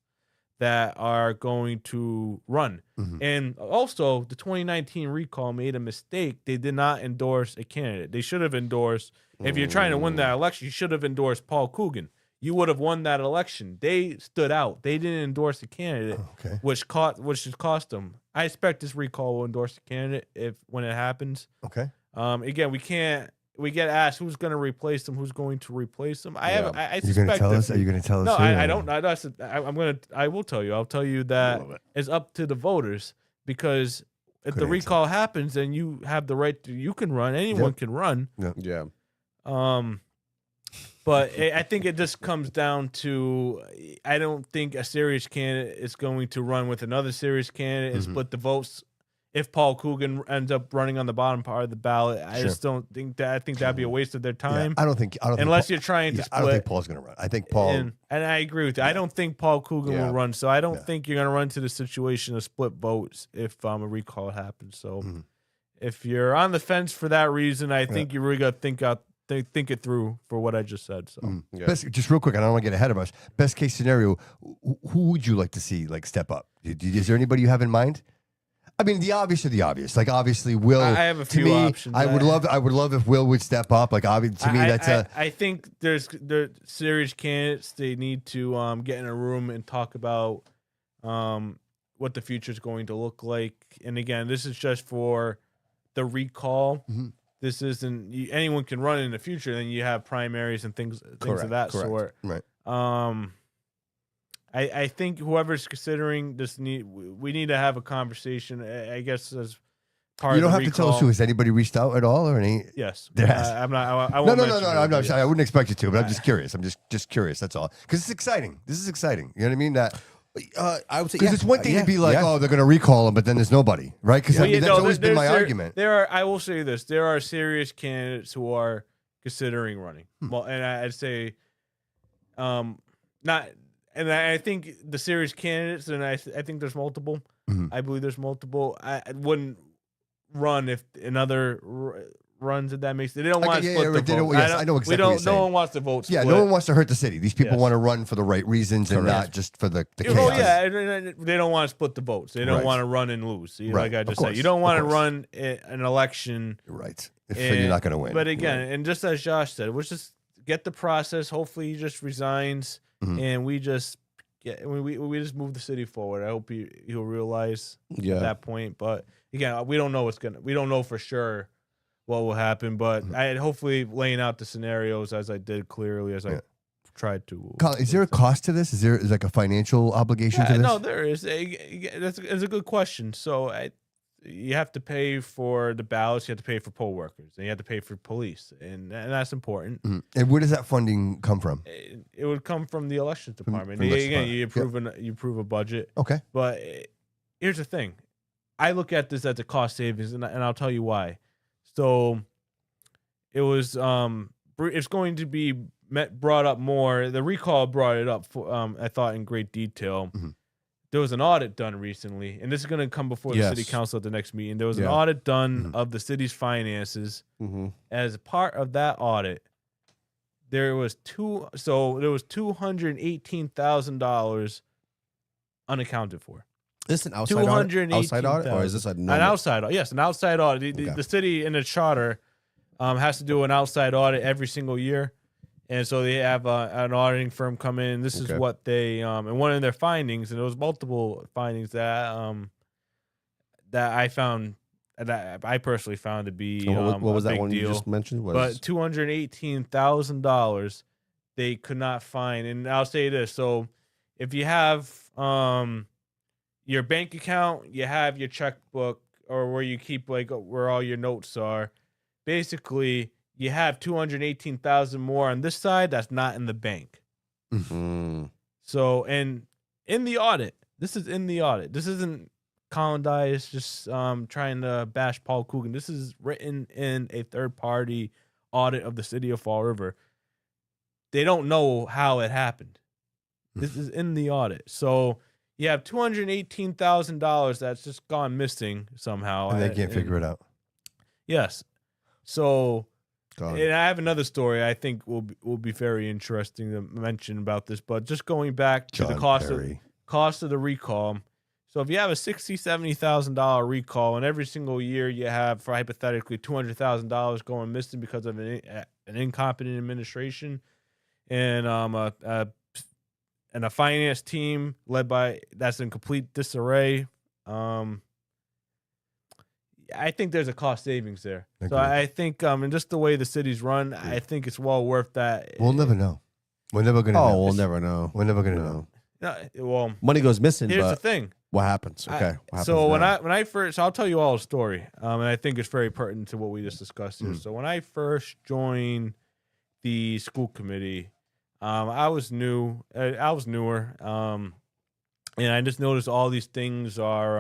that are going to run. And also, the 2019 recall made a mistake. They did not endorse a candidate. They should have endorsed, if you're trying to win that election, you should have endorsed Paul Coogan. You would have won that election. They stood out. They didn't endorse a candidate, which has cost them. I expect this recall will endorse a candidate when it happens. Okay. Again, we get asked who's going to replace them, who's going to replace them. I Are you suspect going to tell us? Are you going to tell us? no, who? I don't. I will tell you. I'll tell you that it's up to the voters, because if Good the answer. recall happens, then you have the right to. You can run. Anyone can run. Yeah. But I think it just comes down to, I don't think a serious candidate is going to run with another serious candidate and split the votes. If Paul Coogan ends up running on the bottom part of the ballot, I just don't think that. I think that'd be a waste of their time. I don't think unless Paul, you're trying to split. I don't think Paul's going to run. I think Paul. And I agree with you. I don't think Paul Coogan will run. So I don't think you're going to run into the situation of split votes if a recall happens. So if you're on the fence for that reason, I think you really got to think it through for what I just said. So Just real quick, I don't want to get ahead of us. Best case scenario, who would you like to see step up? Is there anybody you have in mind? I mean, the obvious are the obvious. Obviously, Will. I have a few options. I would love if Will would step up. To me, I think there's serious candidates. They need to get in a room and talk about what the future is going to look like. And again, this is just for the recall. This isn't anyone can run in the future. Then you have primaries and things of that sort. Right. I think whoever's considering this we need to have a conversation. I guess as part You don't of the have to tell us recall. who. Has anybody reached out at all or any? Yes, There has. I'm not. I No, won't no, mention no. it, I'm but not. yes. I wouldn't expect you to, but I'm just curious. I'm just curious. That's all. Because it's exciting. This is exciting. You know what I mean? That I would say because it's one thing to be like, oh, they're going to recall him, but then there's nobody, right? Because that's always been my argument. I will say this: there are serious candidates who are considering running. Well, and I'd say, not, and I think the series candidates, and I think there's multiple. Mhm. I believe there's multiple. I wouldn't run if another runs, if that makes it. They don't want to split the vote. Yes, I know exactly what you're saying. No one wants to vote Yeah, split. no one wants to hurt the city. These people Yes. want to run for the right reasons and Correct. not just for the Oh chaos. yeah, and they don't want to split the votes. They don't Right. want to run and lose. Right, Like I of just said, course, you don't want to of course. run an election. Right. So you're not going to win. But again, and just as Josh said, we'll just get the process. Hopefully, he just resigns, Mhm. and we just we just move the city forward. I hope he'll realize at Yeah. that point. But again, we don't know we don't know for sure what will happen. But I hopefully laying out the scenarios as I did clearly as I tried to. Colin, is there a cost to this? Is there like a financial obligation to this? No, there is. That's a good question. So you have to pay for the ballots, you have to pay for poll workers, and you have to pay for police, and that's important. Mhm. And where does that funding come from? It would come from the elections department. from the election Again, you department. you approve a budget, Okay. but here's the thing: I look at this as a cost savings, and I'll tell you why. So it was it's going to be brought up more. The recall brought it up for, I thought in great detail. Mhm. There was an audit done recently, and this is going to come before the city Yes. council at the next meeting. There was an Yeah. audit done Mhm. of the city's finances. Mm-hmm. As part of that audit, there was $218,000 unaccounted for. Is this an outside audit? Outside audit, or is this a An normal? outside audit? Yes, an outside audit. Okay. The city in the charter has to do an outside audit every single year, and so they have an auditing firm come in. This is Okay. what they and one of their findings, and there was multiple findings that that I found that I personally found to be So what was a that big one you deal. just mentioned? But $218,000 they could not find. And I'll say this: so if you have your bank account, you have your checkbook, or where you keep like where all your notes are, basically you have 218,000 more on this side that's not in the bank. Mm. So, and in the audit, this is in the audit. This isn't Collin Dias just trying to bash Paul Coogan. This is written in a third-party audit of the city of Fall River. They don't know how it happened. This is in the audit. So you have $218,000 that's just gone missing somehow. And they can't figure it out. Yes. So, God. and I have another story I think will be very interesting to mention about this. But just going back to the John cost Perry. of the recall. So if you have a $60,000-$70,000 recall, and every single year you have, for hypothetically, $200,000 going missing because of an incompetent administration, and a finance team led by that's in complete disarray, I think there's a cost savings there. So Agreed. I think, and just the way the city's run, I think it's well worth that. We'll never know. We're never going to know. Oh, we'll never know. We're never going to No. know. No, well, Money goes missing, here's the but thing. what happens? Okay. What happens So when now? I first, so I'll tell you all a story, and I think it's very pertinent to what we just discussed here. So when I first joined the school committee, I was newer, and I just noticed all these things are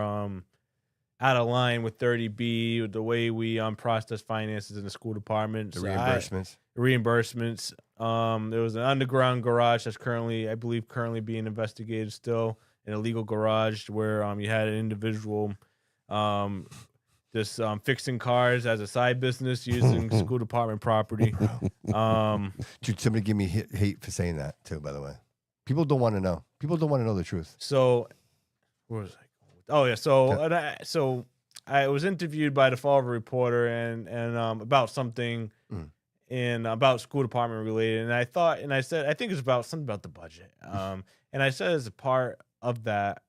out of line with 30B, with the way we process finances in the school department. The So reimbursements. there was an underground garage that's currently being investigated still, an illegal garage where you had an individual just fixing cars as a side business using school department property. Dude, somebody give me hate for saying that too, by the way. People don't want to know. People don't want to know the truth. So, where was I going with- Oh yeah, so I was interviewed by the Fall River Reporter and about something and about school department related, and I said I think it's about something about the budget, and I said as a part of that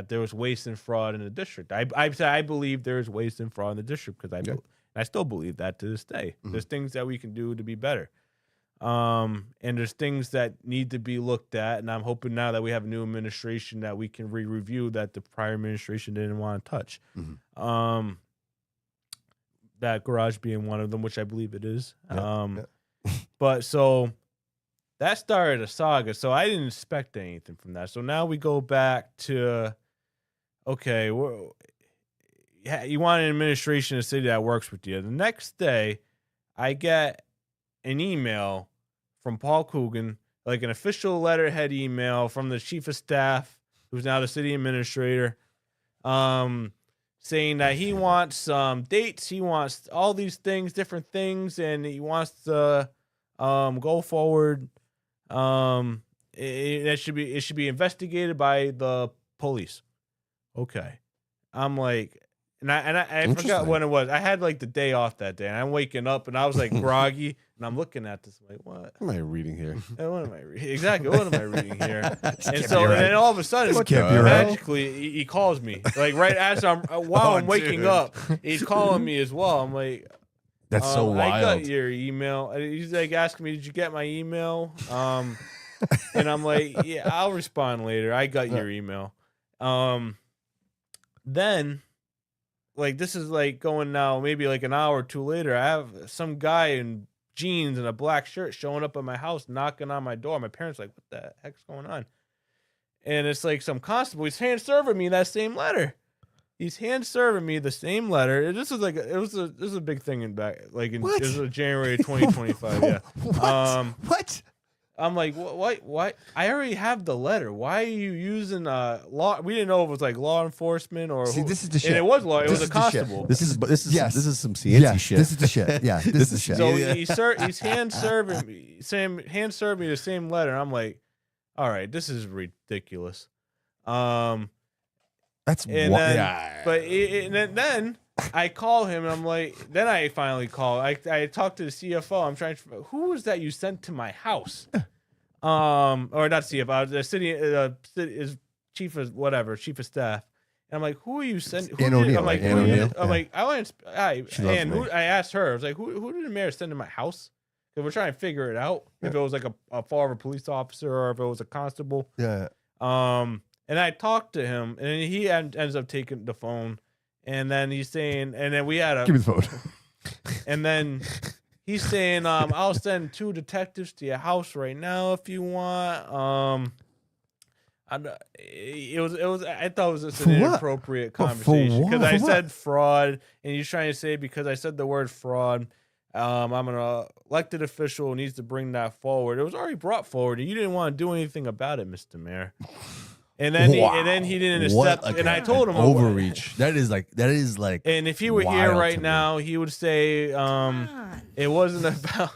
there was waste and fraud in the district. I said I believe there is waste and fraud in the district because I still believe that to this day. There's things that we can do to be better. And there's things that need to be looked at, and I'm hoping now that we have a new administration that we can review that the prior administration didn't want to touch. That garage being one of them, which I believe it is. But so that started a saga, so I didn't expect anything from that. So now we go back to, okay, you want an administration in the city that works with you. The next day, I get an email from Paul Coogan like an official letterhead email from the chief of staff, who's now the city administrator, saying that he wants dates, he wants all these things, different things, and he wants to go forward. It should be investigated by the police. Okay, I'm like, and I forgot when it was. I had like the day off that day, and I'm waking up and I was like groggy, and I'm looking at this like, what am I reading here? What am I reading? Exactly, what am I reading here? And so, and then all of a sudden, magically, he calls me like right as I'm waking up. He's calling me as well. I'm like, that's so wild. I got your email. And he's like asking me, did you get my email? And I'm like, yeah, I'll respond later. I got your email. Then, like, this is like going now, maybe like an hour or two later. I have some guy in jeans and a black shirt showing up at my house, knocking on my door. My parents are like, what the heck's going on? And it's like some constable. He's hand serving me that same letter. He's hand serving me the same letter. This is like this is a big thing in back like in this was January 2025. Yeah. What? I'm like, what? I already have the letter. Why are you using law? We didn't know if it was like law enforcement or See, who. this is the shit. And it was law. It This was a is the shit. constable. This is Yes. this is some CNC shit. This is the shit. Yeah, this is the shit. So he's hand serving me, hand served me the same letter. I'm like, all right, this is ridiculous. That's And what. then, Yeah. but then I call him and I'm like, then I finally call. I talked to the CFO. I'm trying to, who was that you sent to my house? Or not CFO, the city is chief of whatever, chief of staff. And I'm like, who are you sending? Ann O'Neill, I'm like, right? Ann O'Neill? I'm like, I want She loves and me. I asked her, I was like, who did the mayor send to my house? Because we're trying to figure it out. If it was like a former police officer or if it was a constable. Yeah. And I talked to him, and he ends up taking the phone, and then he's saying, and then we had a, Give me the phone. and then he's saying, I'll send 2 detectives to your house right now if you want. I thought it was just For an what? inappropriate For conversation what? because I For what? said fraud, and he's trying to say because I said the word fraud, I'm an elected official who needs to bring that forward. It was already brought forward, and you didn't want to do anything about it, Mr. Mayor. And then he didn't accept. And I told him overreach. That is like And if he were here wild right to me. now, he would say, it wasn't about.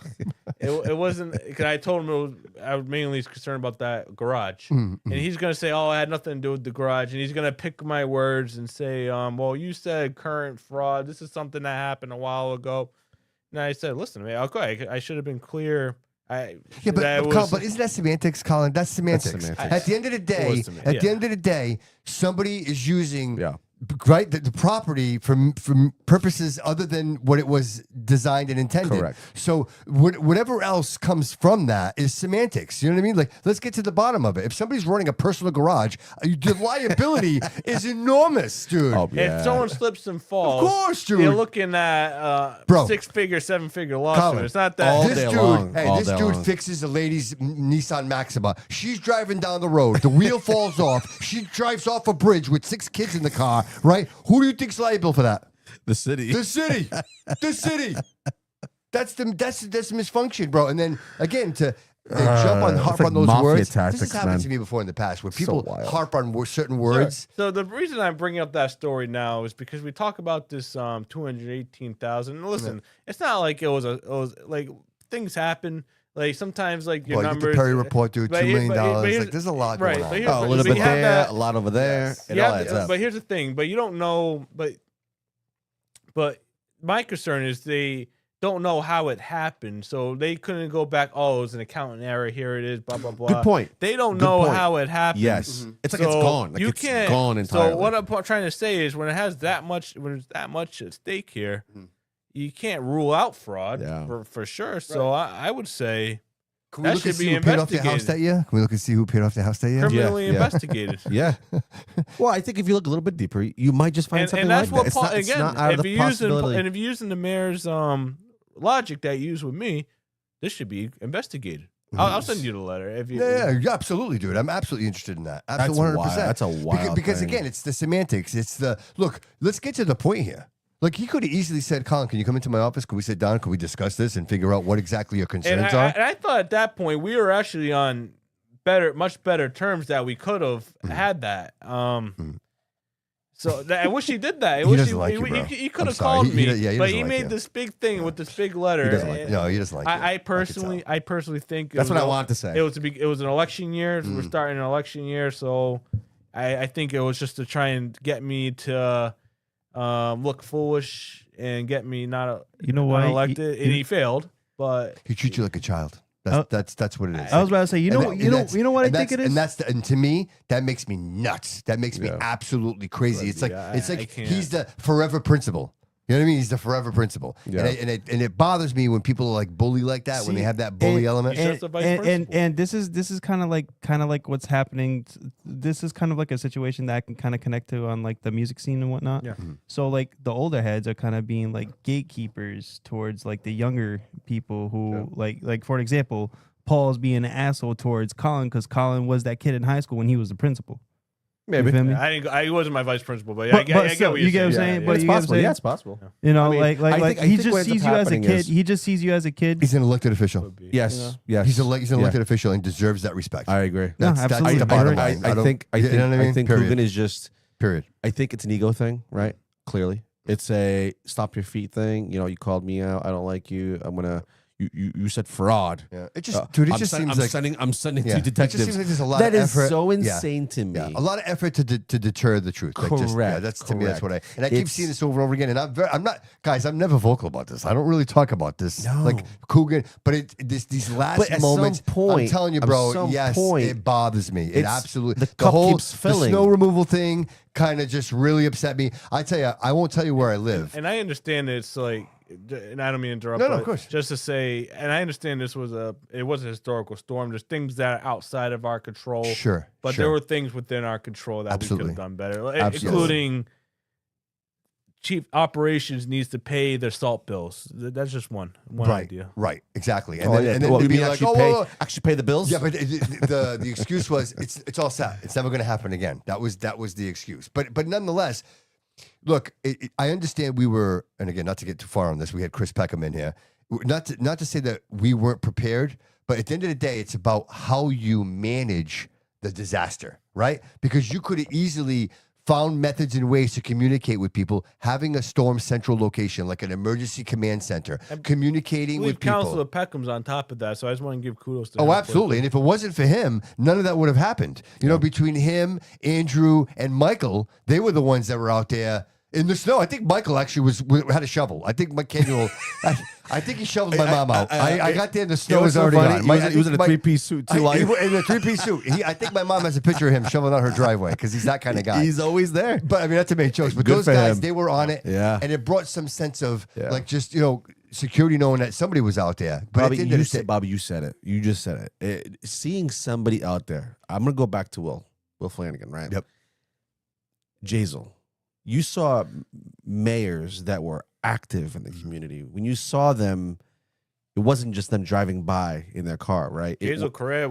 It wasn't because I told him I was mainly concerned about that garage, and he's gonna say, "Oh, I had nothing to do with the garage," and he's gonna pick my words and say, "Well, you said current fraud. This is something that happened a while ago." And I said, "Listen, man, okay, I should have been clear." But isn't that semantics, Colin? That's semantics. semantics. At the end of the day, the end of the day, somebody is using right the property from purposes other than what it was designed and intended. Correct. So whatever else comes from that is semantics. You know what I mean? Like, let's get to the bottom of it. If somebody's running a personal garage, the liability is enormous, dude. Oh, yeah. If someone slips and falls, Of course, dude. you're looking at Bro. 6-figure, 7-figure lawsuit. Colin, It's not that. all This day dude, long, hey, all this day dude long. fixes a lady's Nissan Maxima. She's driving down the road. The wheel falls off. She drives off a bridge with 6 kids in the car, right? Who do you think's liable for that? the city. The city. The city. That's misfunction, bro. And then again to harp like on those mafia words. This tactics, has happened man. to me before in the past, where people wild. harp on certain Sure. words. So the reason I'm bringing up that story now is because we talk about this 218,000. Listen, it's not like it was like things happen. Like sometimes like your Well, you get the numbers. Perry report, dude, $2 million. Like, there's a lot going on. But Oh, a little but bit you have there, that- a lot over there. It Yeah, all adds up. but here's the thing. But you don't know. But my concern is they don't know how it happened, so they couldn't go back. Oh, it was an accountant error. Here it is. Blah blah blah. Good point. They don't Good know point. how it happened. Yes, it's like it's So gone. Like you it's can't. gone entirely. So what I'm trying to say is, when there's that much at stake here, you can't rule out fraud for sure. So I would say Can we that look and should see be who paid off the house investigated. that year? Can we look and see who paid off the house that year? criminally Yeah. investigated. Yeah. Well, I think if you look a little bit deeper, you might just find something And that's like what that. It's not out of if the you're using possibility. and if you're using the mayor's logic that you use with me, this should be investigated. I'll send you the letter if you. Yeah, absolutely, dude. I'm absolutely interested in that. Absolutely, That's 100%. wild. That's a wild because thing. again, it's the semantics. It's the look. Let's get to the point here. Like he could have easily said, Colin, can you come into my office? Can we sit down? Can we discuss this and figure out what exactly your concerns are? And I thought at that point we were actually on much better terms that we could have had that. So I wish he did that. He doesn't like you, bro. He could I'm have sorry. called me, He but doesn't he like made you. this big thing with this big letter. He doesn't like. No, he doesn't like. I you. personally think That's what I wanted to say. It was an election year. We're starting an election year, so I think it was just to try and get me to look foolish and get me not elected, and he failed. But He treats you like a child. That's what it is. I was about to say, you know what I think it is. And to me, that makes me nuts. That makes me absolutely crazy. It's like he's the forever principal. You know what I mean? He's the forever principal. Yeah. And it bothers me when people like bully like that, when they have that bully element. He's just a vice principal. And this is kind of like what's happening. This is kind of like a situation that I can kind of connect to on like the music scene and whatnot. Yeah. So like the older heads are kind of being like gatekeepers towards like the younger people who like for example, Paul's being an asshole towards Collin because Collin was that kid in high school when he was the principal. Maybe. You feel me? I wasn't my vice principal, but I get what you're you get what I'm saying. saying. Yeah, But it's you get what I'm possible. saying? Yeah, it's possible. You know, I mean, like I he think just what ends sees up you as a happening kid. is- He just sees you as a kid. He's an elected official. Yes. Yes. He's an elected official and deserves that respect. I agree. No, That's absolutely. the bottom I line. I think you know what I mean? Period. Coogan is just. Period. I think it's an ego thing, right? Clearly, it's a stop your feet thing. You know, you called me out. I don't like you. I'm gonna. You said fraud. Yeah. It just, dude. It just seems like I'm sending yeah. two It detectives. just seems like there's a lot That of is effort. so Yeah. insane to me. Yeah, a lot of effort to deter the truth. Like just, Correct, that's to me. That's what I. correct. And I keep It's- seeing this over and over again. And I'm not, guys. I'm never vocal about this. I don't really talk about this. No. Like Coogan, but these last But at moments. some point- I'm telling you, at bro. some Yes, point, it bothers me. It it's- absolutely. the cup whole keeps filling. The snow removal thing kind of just really upset me. I tell you, I won't tell you where I live. And I understand it's like, and I don't mean to interrupt. No, but of course. Just to say, and I understand this was a historical storm. There's things that are outside of our control. Sure, But sure. there were things within our control that we Absolutely. could have done better, Absolutely. including chief operations needs to pay their salt bills. That's just one right, idea. right, exactly. And Oh, yeah. then Well, to you be mean like, actually oh, pay, whoa, whoa. actually pay the bills? Yeah, but the excuse was it's all set. It's never going to happen again. That was the excuse. But nonetheless, look, I understand we were, and again, not to get too far on this, we had Chris Peckham in here. Not to say that we weren't prepared, but at the end of the day, it's about how you manage the disaster, right? Because you could have easily found methods and ways to communicate with people, having a storm central location like an emergency command center, communicating with people. Councilor Peckham's on top of that, so I just want to give kudos to him. Oh, absolutely. And if it wasn't for him, none of that would have happened. You know, between him, Andrew, and Michael, they were the ones that were out there in the snow. I think Michael actually had a shovel. I think McKenna, I think he shoveled my mom out. I got there and the snow was already gone. He was in a three-piece suit too. In a three-piece suit. I think my mom has a picture of him shoveling out her driveway because he's that kind of guy. He's always there. But I mean, that's a main jokes. But Good those for guys, him. they were on it. Yeah. And it brought some sense of Yeah. like just, security knowing that somebody was out there. But at the end of the day, Bobby, you said it. You just said it. Seeing somebody out there. I'm gonna go back to Will Flanagan, right? Yep. Jazel, you saw mayors that were active in the community. When you saw them, it wasn't just them driving by in their car, right? Hazel Correa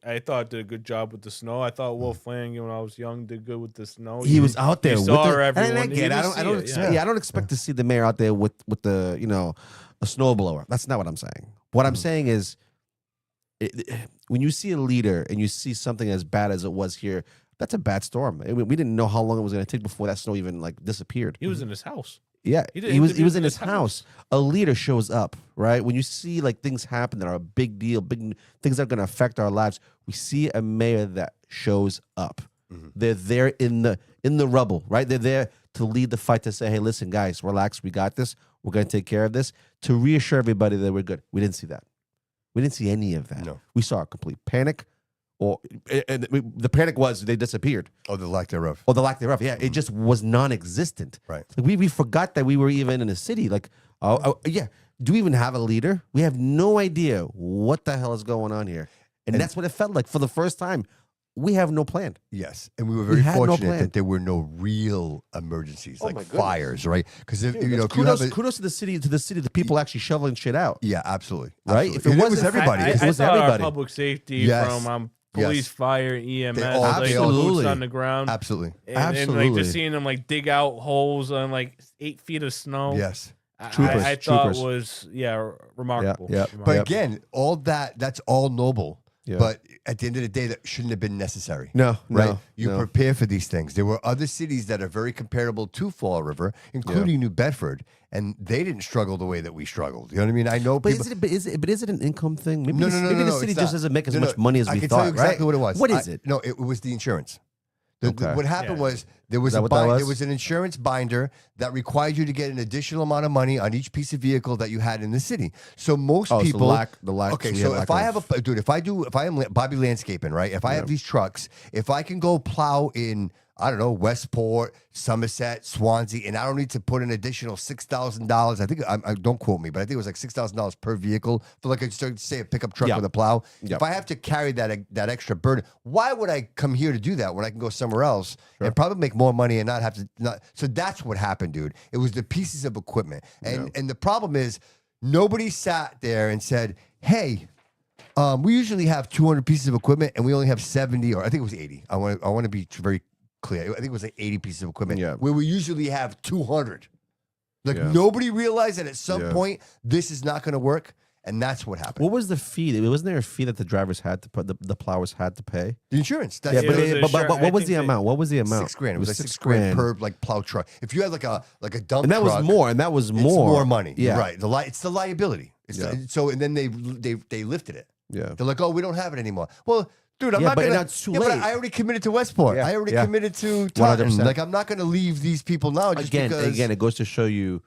I thought, did a good job with the snow. I thought Will Flanagan, when I was young, did good with the snow. He was out there. He with saw the, everyone. And I get it. I don't expect to see the mayor out there with the a snowblower. That's not what I'm saying. What I'm saying is, when you see a leader and you see something as bad as it was here, that's a bad storm. I mean, we didn't know how long it was going to take before that snow even disappeared. He was in his house. Yeah, He he was in his house. A leader shows up, right? When you see like things happen that are a big deal, big things that are going to affect our lives, we see a mayor that shows up. They're there in the rubble, right? They're there to lead the fight, to say, "Hey, listen, guys, relax. We got this. We're going to take care of this." To reassure everybody that we're good. We didn't see that. We didn't see any of that. No. We saw a complete panic, and the panic was they disappeared. oh, the lack thereof. Or the lack thereof. Yeah, it just was non-existent. Right. Like we forgot that we were even in a city. Like, yeah. Do we even have a leader? We have no idea what the hell is going on here. And that's what it felt like for the first time. We have no plan. Yes, and we were very had no fortunate plan. that there were no real emergencies like my goodness. fires, right? Because if you have Kudos to the city, the people actually shoveling shit out. yeah, absolutely, Right? absolutely. If it And wasn't- everybody. I It was thought everybody. our public safety Yes. from police, Yes. fire, EMS, all- like they all- boots on the ground. Absolutely. And like Absolutely. just seeing them like dig out holes on like 8 feet of snow. Yes. Troopers, I thought troopers. was remarkable. Yeah. But Yep. again, all that's all noble. Yeah. But at the end of the day, that shouldn't have been necessary. No, Right? no, You no. prepare for these things. There were other cities that are very comparable to Fall River, including New Bedford, and they didn't struggle the way that we struggled. You know what I mean? I know But people. is it an income thing? Maybe No, the, no, no, maybe no, the no, city it's just not. doesn't make as No, much no, money as I we can thought, tell you exactly right? what it was. What is it? No, it was the insurance. Okay. What happened Yeah. was there was Is that what that was? there was an insurance binder that required you to get an additional amount of money on each piece of vehicle that you had in the city. So most Oh, so people the lack. Okay, we so have if lack I of- have a dude, if I am Bobby Landscaping, right? If I have these trucks, if I can go plow in, I don't know, Westport, Somerset, Swansea, and I don't need to put an additional $6,000. I think I don't quote me, but I think it was like $6,000 per vehicle for like say a pickup truck Yeah. with a plow. Yeah. If I have to carry that extra burden, why would I come here to do that when I can go somewhere else and probably make more money and not have to? So that's what happened, dude. It was the pieces of equipment, and the problem is nobody sat there and said, "Hey." We usually have 200 pieces of equipment, and we only have 70, or I think it was 80. I want to be very clear. I think it was like 80 pieces of equipment, Yeah. where we usually have 200. Like Yeah. nobody realized that at some Yeah. point this is not going to work, and that's what happened. What was the fee? Wasn't there a fee that the drivers had to put the plowers had to pay? The insurance. That's Yeah, it but, was it- a but, sure- but I what was think the they- amount? What was the amount? $6,000. It was like $6,000 per like plow truck. If you had like a dump and that truck, was more. And that was it's more. more money. Yeah. Right. It's the liability. It's Yeah. so and then they lifted it. Yeah. They're like, oh, we don't have it anymore. Well, dude, I'm Yeah, not but gonna. now it's too yeah, but late. I already committed to Westport. Yeah, I already yeah. committed to Taunton. 100%. Like, I'm not gonna leave these people now just because Again, it goes to show you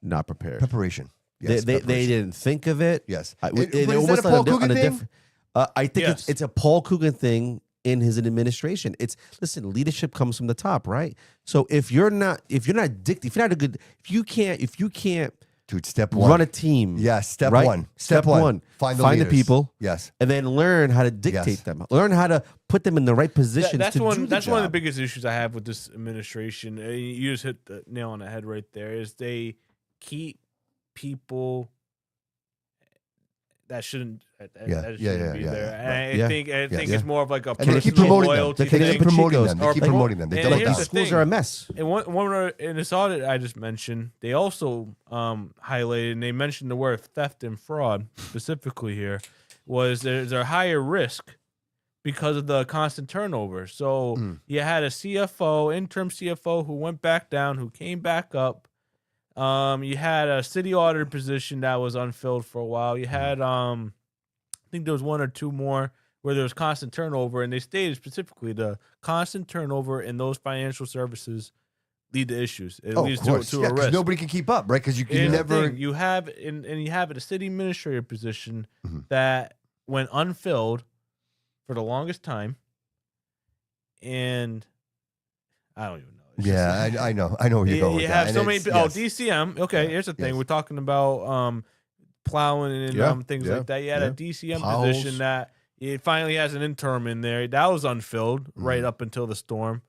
not prepared. preparation. Yes, They preparation. didn't think of it. Yes. I, But it is that almost a Paul on a Coogan thing? different. I think Yes. it's a Paul Coogan thing in his administration. Listen, leadership comes from the top, right? So if you can't, Dude, step one. run a team, Yes, step right? one. Step one. Find the Find the leaders. people. Yes. and then learn how to dictate Yes. them. Learn how to put them in the right positions That's to one. do the That's job. one of the biggest issues I have with this administration. You just hit the nail on the head right there. Is they keep people that shouldn't. That shouldn't be there. And I think it's more of like a And they keep personal promoting them. loyalty They keep thing. promoting them. They Or keep promote- promoting them. They and double here's down. the Schools thing. are a mess. And one in this audit I just mentioned, they also highlighted and they mentioned the word theft and fraud specifically here, was there's a higher risk because of the constant turnover. So you had a CFO, interim CFO, who went back down, who came back up. You had a city auditor position that was unfilled for a while. You had I think there was one or two more where there was constant turnover, and they stated specifically the constant turnover in those financial services lead to issues. It Oh, leads of course. to Yeah, a 'cause risk. nobody can keep up, right? Because you Here's the never. thing, you have and you have a city administrator position Mhm. that went unfilled for the longest time, and I don't even know. It's just- Yeah, I know where you're going. with you that. have And so many. it's- Oh, yes. DCM. Okay, Yeah, here's the thing. yes. We're talking about plowing and Yeah, things yeah, like that. You had yeah. a DCM Potholes. position that it finally has an interim in there. That was unfilled right up until the storm.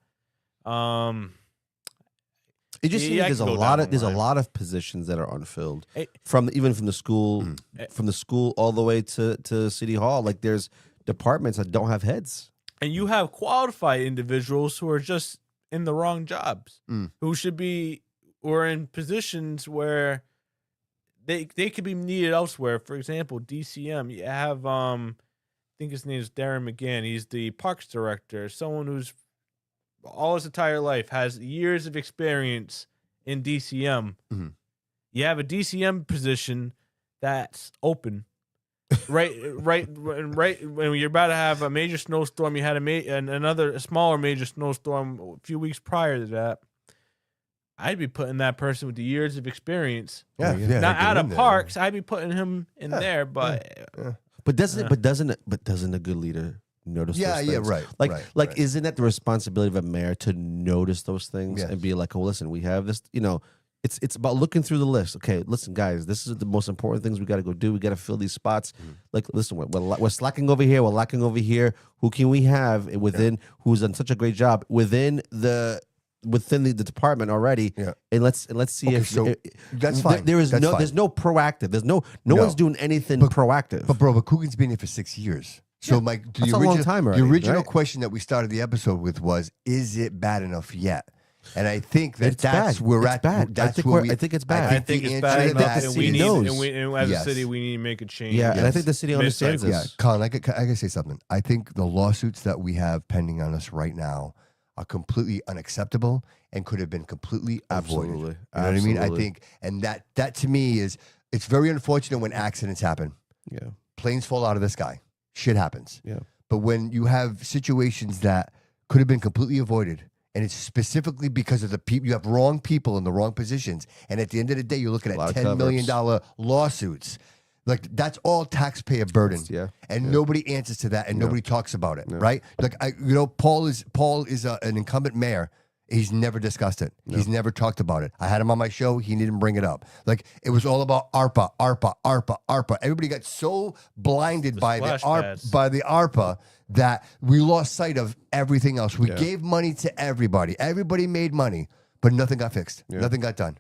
It just Yeah, seems I there's can a go lot down of the there's a line. lot of positions that are unfilled Hey. even from the school all the way to city hall. Like there's departments that don't have heads. And you have qualified individuals who are just in the wrong jobs, who should be or in positions where they could be needed elsewhere. For example, DCM. You have I think his name is Darren McGann. He's the parks director. Someone who's all his entire life has years of experience in DCM. Mhm. You have a DCM position that's open. right when you're about to have a major snowstorm, you had a smaller major snowstorm a few weeks prior to that. I'd be putting that person with the years of experience, Yeah, yeah, not they get out in of there. parks. I'd be putting him in there, but But doesn't a good leader notice? Yeah, those yeah, things? right, Like right. isn't that the responsibility of a mayor to notice those things Yes. and be like, oh, listen, we have this. It's about looking through the list. Okay, listen, guys, this is the most important things we got to go do. We got to fill these spots. Like, listen, we're slacking over here. We're lacking over here. Who can we have within who's done such a great job within the department already? Yeah. And let's see Okay, if so that's fine. There's That's no fine. there's no proactive. There's no No. one's doing anything proactive. But bro, Coogan's been here for 6 years. So, Mike, That's a long time already, the original right? question that we started the episode with was, is it bad enough yet? And I think that It's that's bad. where It's at. bad. That's where I think it's bad. I think the it's answer bad to enough, that and we is- need, knows. and as Yes. a city, we need to make a change. Yeah, and I Yes. think the city understands Mid-cycle. this. Yeah, Colin, I gotta say something. I think the lawsuits that we have pending on us right now are completely unacceptable and could have been completely avoided. Absolutely. You know what I mean? I Absolutely. think, and that to me is, it's very unfortunate when accidents happen. Yeah. Planes fall out of the sky. Shit happens. Yeah. But when you have situations that could have been completely avoided, and it's specifically because of the people, you have wrong people in the wrong positions, and at the end of the day, you're looking A lot at of $10 million lawsuits. Like, that's all taxpayer burden. Yeah. And nobody answers to that, and No. nobody talks about it, No. right? Like, Paul is an incumbent mayor. He's never discussed it. He's never talked about it. I had him on my show. He didn't bring it up. Like, it was all about ARPA. Everybody got so blinded by the splash pads. ARPA that we lost sight of everything else. We Yeah. gave money to everybody. Everybody made money, but nothing got fixed. Yeah. Nothing got done.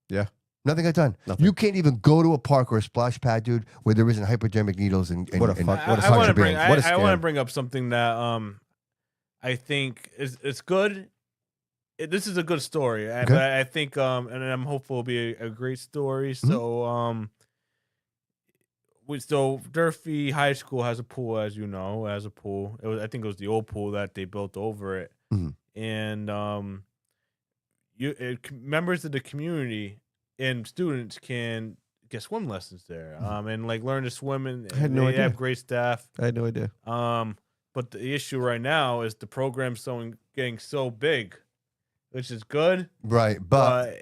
Yeah. Nothing got done. Nothing. You can't even go to a park or a splash pad, dude, where there isn't hypodermic needles and What a fuck- what a I want to contraband. bring. What a I want to scam. bring up something that I think it's good. This is a good story, but I think and I'm hopeful it'll be a great story. Mm-hmm. So Durfee High School has a pool, as you know, I think it was the old pool that they built over it, Mhm. and members of the community and students can get swim lessons there, and like learn to swim. And I had no they idea. have great staff. I had no idea. But the issue right now is the program's getting so big, which is good. Right, but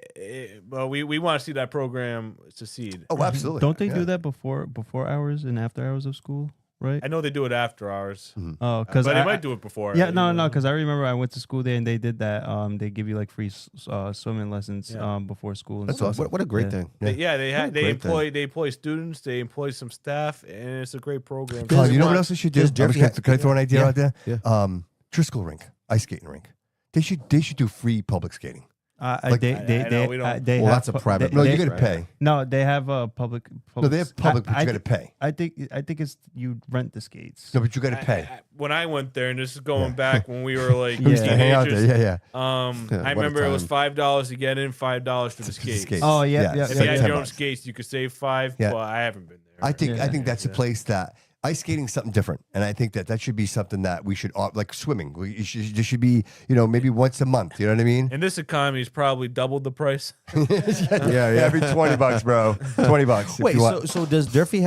But we want to see that program succeed. oh, absolutely. Don't they Yeah. do that before hours and after hours of school? Right? I know they do it after hours, Oh, because but they might do it before. Yeah, no, because I remember I went to school there and they did that. They give you like free swimming lessons Yeah. before school. And That's stuff. awesome. What a great Yeah. thing. They What a great thing. employ students, they employ some staff, and it's a great program. Colin, you know what else we should do? Does I'm Durfee just can I throw an idea Yeah. out there? Yeah. Driscoll rink, ice skating rink. They should do free public skating. I know we don't- they Well, have that's a pu- private- they- No, they- you got to right. pay. No, they have a public. No, they have public, but you got to pay. I think it's you rent the skates. No, but you got to pay. When I went there, and this is going back when we were like Yeah. Used to hang out teenagers. there. Yeah, Yeah, I what a remember it was time. $5 to get in, $5 for the skates. skates. Oh yeah, Yeah, yeah. it's If like you had 10 your own bucks. skates, you could save $5. Yeah. But I haven't been there. I think Yeah. that's a place that ice skating is something different, and I think that should be something that we should like swimming. There should be maybe once a month. You know what I mean? And this economy is probably doubled the price. yeah. Every $20, bro. $20. Wait, if you want. so does Durfee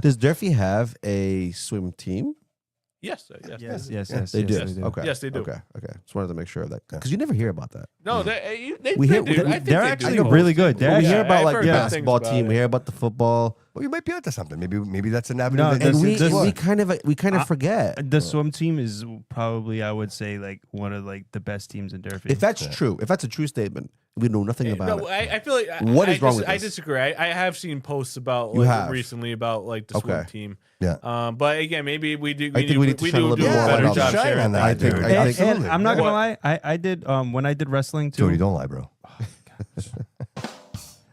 does Durfee have a swim team? Yes. Yes. They do. Yes, Okay. Yes, they do. Okay. Just wanted to make sure of that because you never hear about that. No, they We hear- do. I think they're they actually do. really good. They're we actually- hear Yeah, about I've like heard the good basketball things team. about We it. hear about the football. Well, you might be onto something. Maybe that's an avenue. No, that and needs to we- explore. we kind of forget. The swim team is probably, I would say, like one of like the best teams in Durfee. If that's true, if that's a true statement, we know nothing about No, it. I feel like What is wrong with I this? disagree. I have seen posts about You like, have? recently about like the swim Okay. team. Yeah. But again, maybe we do. I think we need to shine a little bit do more a better light on job that. Shine sharing on that, that. I think- dude. I think- and I'm not gonna What? lie, I did when I did wrestling too. Jody, don't lie, bro.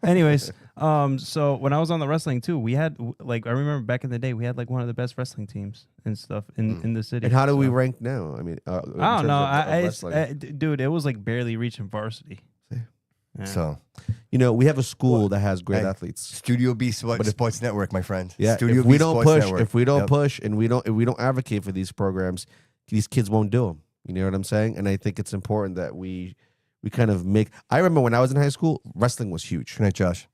Anyways, so when I was on the wrestling too, we had like I remember back in the day, we had like one of the best wrestling teams and stuff in the city. And how do we So- rank now? I mean, I don't know. Dude, Dude, it was like barely reaching varsity. Yeah. So, we have a school that has great Hey, athletes. Studio B But if- Sports Network, my friend. Yeah, Studio if we B don't Sports push, Network. if we don't Yep. push, and if we don't advocate for these programs, these kids won't do them. You know what I'm saying? And I think it's important that we kind of make. I remember when I was in high school, wrestling was huge, Good night, Josh.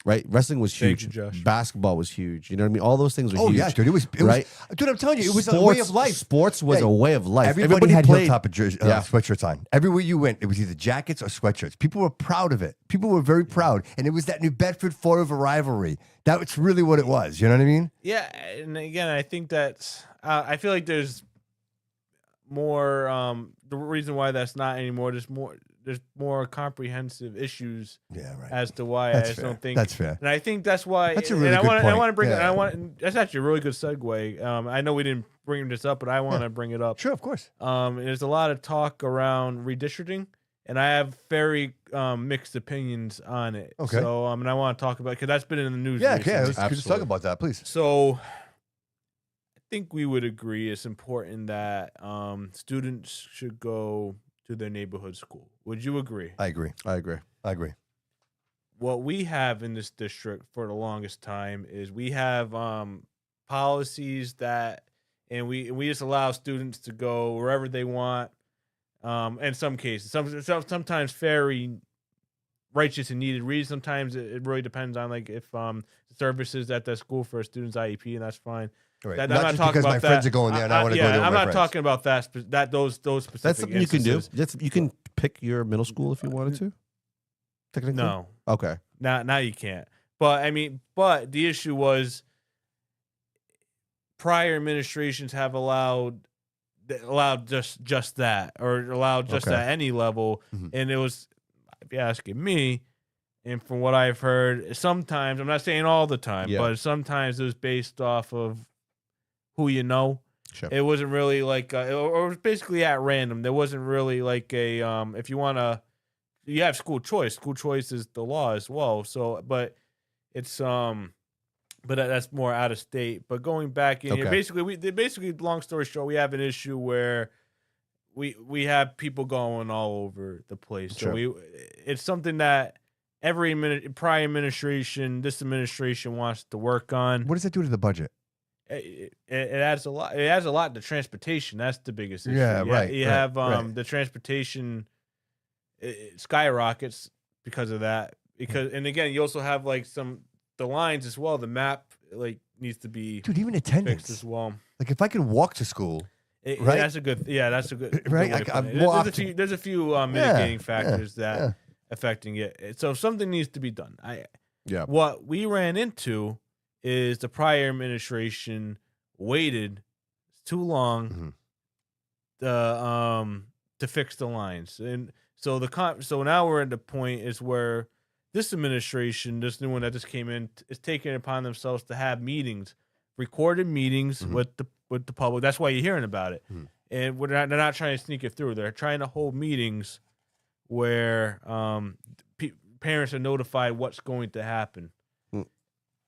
right? Wrestling was Thank huge. you, Josh. Basketball was huge. You know what I mean? All those things were Oh huge. yeah, dude. It was right? Dude, I'm telling you, it was a way of life. Sports was Hey, a way of life. Everybody had played. hilltop Yeah. sweatshirts on. Everywhere you went, it was either jackets or sweatshirts. People were proud of it. People were very proud, and it was that New Bedford Fall River rivalry. That's really what it was. You know what I mean? Yeah, and again, I think that's. I feel like there's more. The reason why that's not anymore. There's more comprehensive issues Yeah, right. as to why That's I just fair. don't think that's fair. And I think that's why. That's a really and I good want, point. I want to bring. Yeah. I want. That's actually a really good segue. I know we didn't bring this up, but I want to bring it up. Sure, of course. There's a lot of talk around redistricting, and I have very mixed opinions on it. Okay. So and I want to talk about because that's been in the news. Yeah, recently. yeah. Let's talk Absolutely. about that, please. So think we would agree it's important that students should go to their neighborhood school. Would you agree? I agree. I agree. I agree. What we have in this district for the longest time is we have policies that, and we just allow students to go wherever they want. In some cases, sometimes very righteous and needed reasons. Sometimes it really depends on like if services at the school for a student's IEP, and that's fine. Right. I'm Not not just talking because about my that. friends are going there and I want to go there with I'm my not friends. talking about those specific. That's something you can do. instances. You can pick your middle school if you wanted to. Technically, No, Okay. now you can't. But I mean, but the issue was prior administrations have allowed just that, or allowed just Okay. at any level, Mhm. and it was, if you're asking me, and from what I've heard, sometimes, I'm not saying all the time, Yeah. but sometimes it was based off of who you know. Sure. It wasn't really like, or it was basically at random. There wasn't really like a, if you want to, you have school choice. School choice is the law as well. So, but it's, but that's more out of state. But going back in here, Okay. basically, long story short, we have an issue where we have people going all over the place. So Sure. it's something that every prior administration, this administration wants to work on. What does that do to the budget? It adds a lot. It adds a lot to transportation. That's the biggest issue. Yeah, right, You right, have right. the transportation it skyrockets because of that. Because and again, you also have like the lines as well. The map like needs to be Dude, even fixed attendance. as well. Like if I could walk to school, Right? Right? That's a good. Yeah, that's a good. Right? good way to I'm put it. more There's a few mitigating Yeah, factors yeah, that yeah. affecting it. So something needs to be done. Yeah. What we ran into is the prior administration waited too long to fix the lines, and so so now we're at the point is where this administration, this new one that just came in, is taking it upon themselves to have meetings, recorded meetings with the public. That's why you're hearing about it, and they're not trying to sneak it through. They're trying to hold meetings where parents are notified what's going to happen.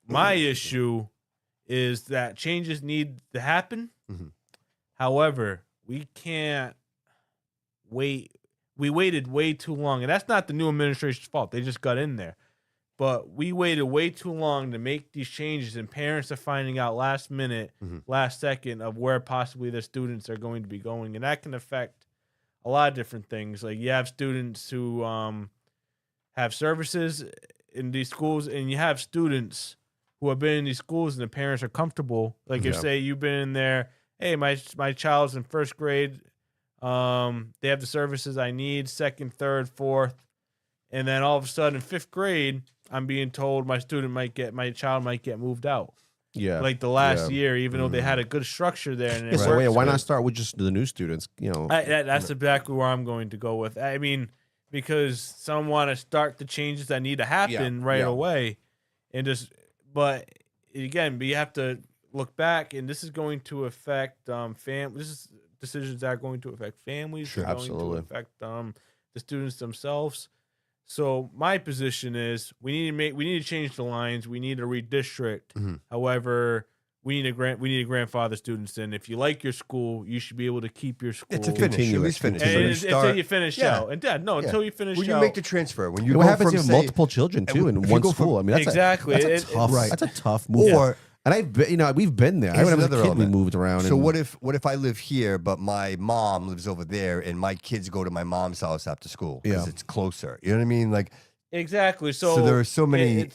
My issue is that changes need to happen. However, we can't wait. We waited way too long, and that's not the new administration's fault. They just got in there. But we waited way too long to make these changes, and parents are finding out last minute, last second of where possibly their students are going to be going, and that can affect a lot of different things. Like you have students who have services in these schools, and you have students who have been in these schools, and the parents are comfortable. Like if say you've been in there, hey, my child's in first grade, they have the services I need, second, third, fourth, and then all of a sudden in fifth grade, I'm being told my child might get moved out. Yeah. Like the last year, even though they had a good structure there. And it So works why good. not start with just the new students? You know. That's exactly where I'm going to go with. I mean, because some want to start the changes that need to happen right away, and but again, you have to look back, and this is going to affect This is decisions that are going to affect families. Sure, they're going absolutely. to affect the students themselves. So my position is we need to change the lines. We need to redistrict. However, we need to grandfather students in. If you like your school, you should be able to keep your school. It's a finish. Continue At it. least finish. And So you until start- you finish Yeah. out. And until you finish When you out. make the transfer, when you What go happens from if you have say, multiple children too in if you one go from- school? I mean, that's Exactly. That's a tough. Right. That's a tough move. Or- and I've been, we've been there. I Here's when I was a another kid, we element. moved around. So and, what if I live here, but my mom lives over there, and my kids go to my mom's house after school because Yeah. it's closer? You know what I mean? Like, Exactly. So there are so many-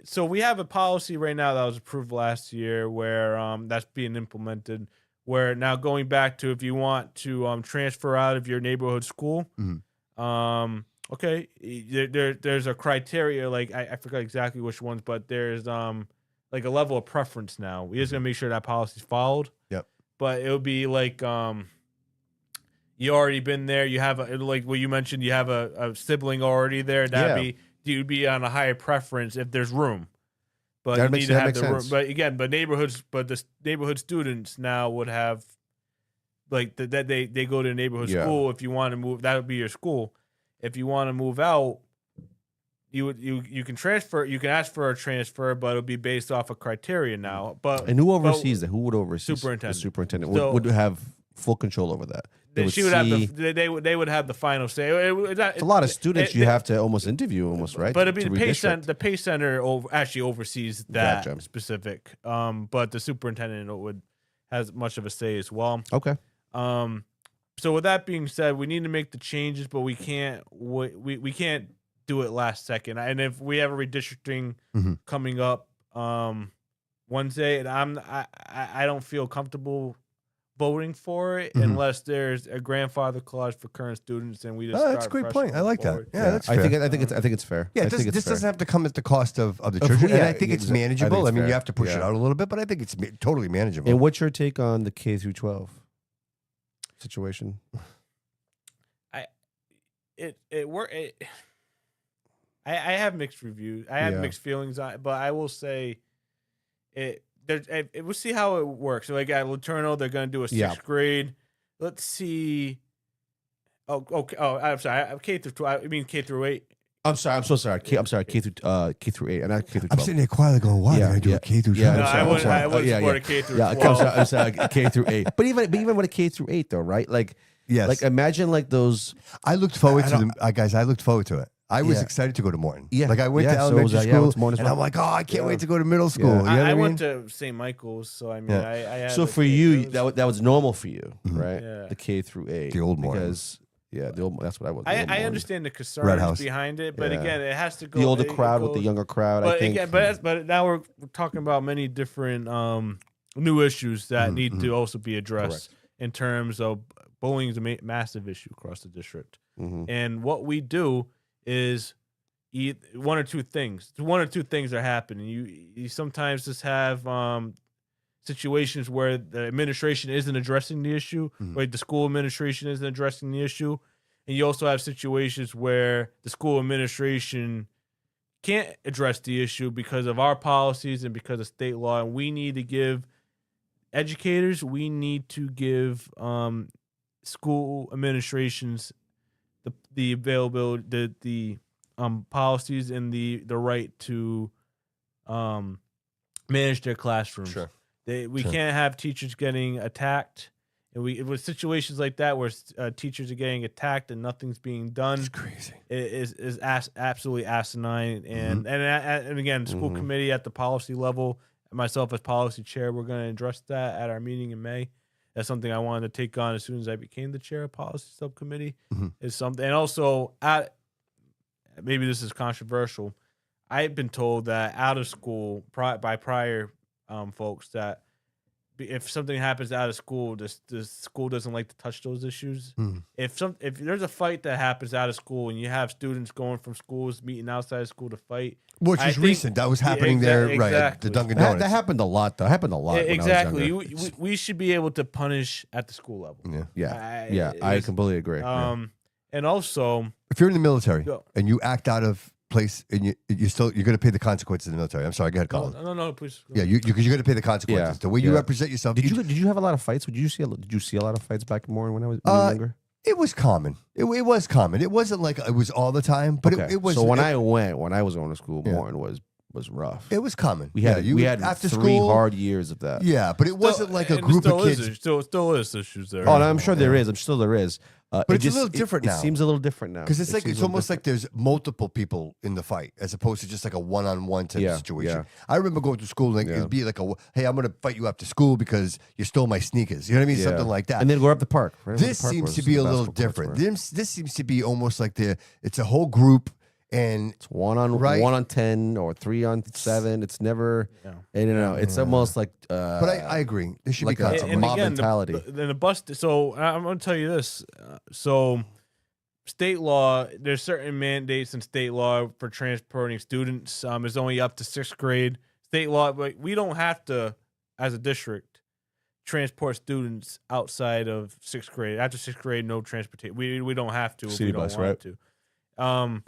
So we have a policy right now that was approved last year where that's being implemented. Where now going back to if you want to transfer out of your neighborhood school, okay, there's a criteria. Like I forgot exactly which ones, but there's like a level of preference now. We just gonna make sure that policy's followed. Yep. But it would be like you already been there. You have like what you mentioned. You have a sibling already there. You'd be on a higher preference if there's room. But That you makes- need to that have makes the room. sense. But again, the neighborhood students now would have like that they go to a neighborhood Yeah. school. If you want to move, that would be your school. If you want to move out, you can transfer. You can ask for a transfer, but it'll be based off a criteria now. But And who oversees that? Who would oversee? Superintendent. The superintendent So- would have full control over that. she would have they would have the final say. It's a lot of students you have to almost interview, almost, right? But it'd be to the pay redistrict. center. The pay center actually oversees that Gotcha. specific. But the superintendent has much of a say as well. Okay. So with that being said, we need to make the changes, but we can't do it last second. And if we have a redistricting coming up Wednesday, and I don't feel comfortable voting for it unless there's a grandfather clause for current students, and we just. Oh, that's a great point. I like that. Yeah, that's fair. I think it's fair. Yeah, I think it's this fair. doesn't have to come at the cost of the Of children, who- and yeah, I think it's I think manageable. it's I mean, you fair. have to push it Yeah. out a little bit, but I think it's totally manageable. And what's your take on the K through 12 situation? I have mixed reviews. I have Yeah. mixed feelings on it, but I will say we'll see how it works. So like at Laterno, they're going to do a sixth grade. Let's see. Oh, okay. Oh, I'm sorry. K through 12. I mean K through 8. I'm sorry. I'm so sorry. I'm sorry. K through 8, and not K through 12. I'm sitting there quietly going, "Why Yeah, they're going to do yeah. a K through Yeah, 12?" No, I'm sorry, I I'm wouldn't. sorry. I wouldn't Yeah, support yeah. a K through Yeah, 12. I'm sorry, K through 8. But even with a K through 8 though, right? Like, Yes. like imagine like those. I looked forward I to don't- them, guys. I looked forward to it. I was Yeah. excited to go to Morton. Yeah. Like I went Yeah, to so elementary was I. Yeah, I school, went to Morton as and well. I'm like, "Oh, I can't Yeah. wait to go to middle school." Yeah. You know what I mean? went to St. Michael's, so I mean, Yeah. I had So the for K you, through. that was normal for you, right? Yeah. The K through 8, The old Morton. because the old. That's what I was. the old I Morton. understand the Red concerns House. behind it, but Yeah. again, it has to go. The older it crowd with the goes- younger crowd. But I think. again, but now we're talking about many different new issues that need to also be addressed in terms of bullying is a massive issue across the district. Mhm. And what we do is one or two things. One or two things are happening. You sometimes just have situations where the administration isn't addressing the issue, like the school administration isn't addressing the issue, and you also have situations where the school administration can't address the issue because of our policies and because of state law. And we need to give educators, we need to give school administrations the availability, the policies and the right to manage their classrooms. Sure. We Sure. can't have teachers getting attacked, and with situations like that where teachers are getting attacked and nothing's being done. It's crazy. Is absolutely asinine, and and again, school committee at the policy level, myself as policy chair, we're going to address that at our meeting in May. That's something I wanted to take on as soon as I became the chair of policy subcommittee. Is something, and also maybe this is controversial. I've been told that out of school by prior folks that if something happens out of school, the school doesn't like to touch those issues. If there's a fight that happens out of school and you have students going from schools meeting outside of school to fight, Which I is think- recent. That was happening there, right? At the exactly. Dunkin' That, Donuts. that happened a lot, though. It happened a lot. When Exactly. I was younger. We should be able to punish at the school level. Yeah. I completely agree. And also, If you're in the military Go. and you act out of place, and you're going to pay the consequences in the military. I'm sorry. Go ahead, Colin. no, please. Yeah, because you're going to pay the consequences. Yeah, The way you yeah. represent yourself. Did you have a lot of fights? Did you see a lot of fights back more when I was younger? It was common. It was common. It wasn't like it was all the time, but Okay. it was. So when I was going to school, Yeah. Morton was rough. it was common. We had we had after 3 school. hard years of that. Yeah, but it wasn't like a And group still of kids. Still is issues there. Oh, and I'm sure there is. I'm sure there is. But it it's a little different It now. seems a little different now. Because it's It seems it's a little almost different. like there's multiple people in the fight as opposed to just like a one-on-one type Yeah, of situation. yeah. I remember going to school and like, Yeah. it'd be like hey, I'm going to fight you after school because you stole my sneakers. You know what I mean? Yeah. Something like that. And then go up the park. Right? This seems to be a little different. This seems to be almost like it's a whole group and It's 1 on Right. 1 on 10 or 3 on 7. It's never. Yeah. I don't know. It's almost like. but I agree. There should like be a- consequences. and mob again, mentality. The bus. So I'm going to tell you this. So state law, there's certain mandates in state law for transporting students. It's only up to 6th grade. State law, but we don't have to, as a district, transport students outside of 6th grade. After 6th grade, no transportation. We don't have to. If City we don't bus, want right? to.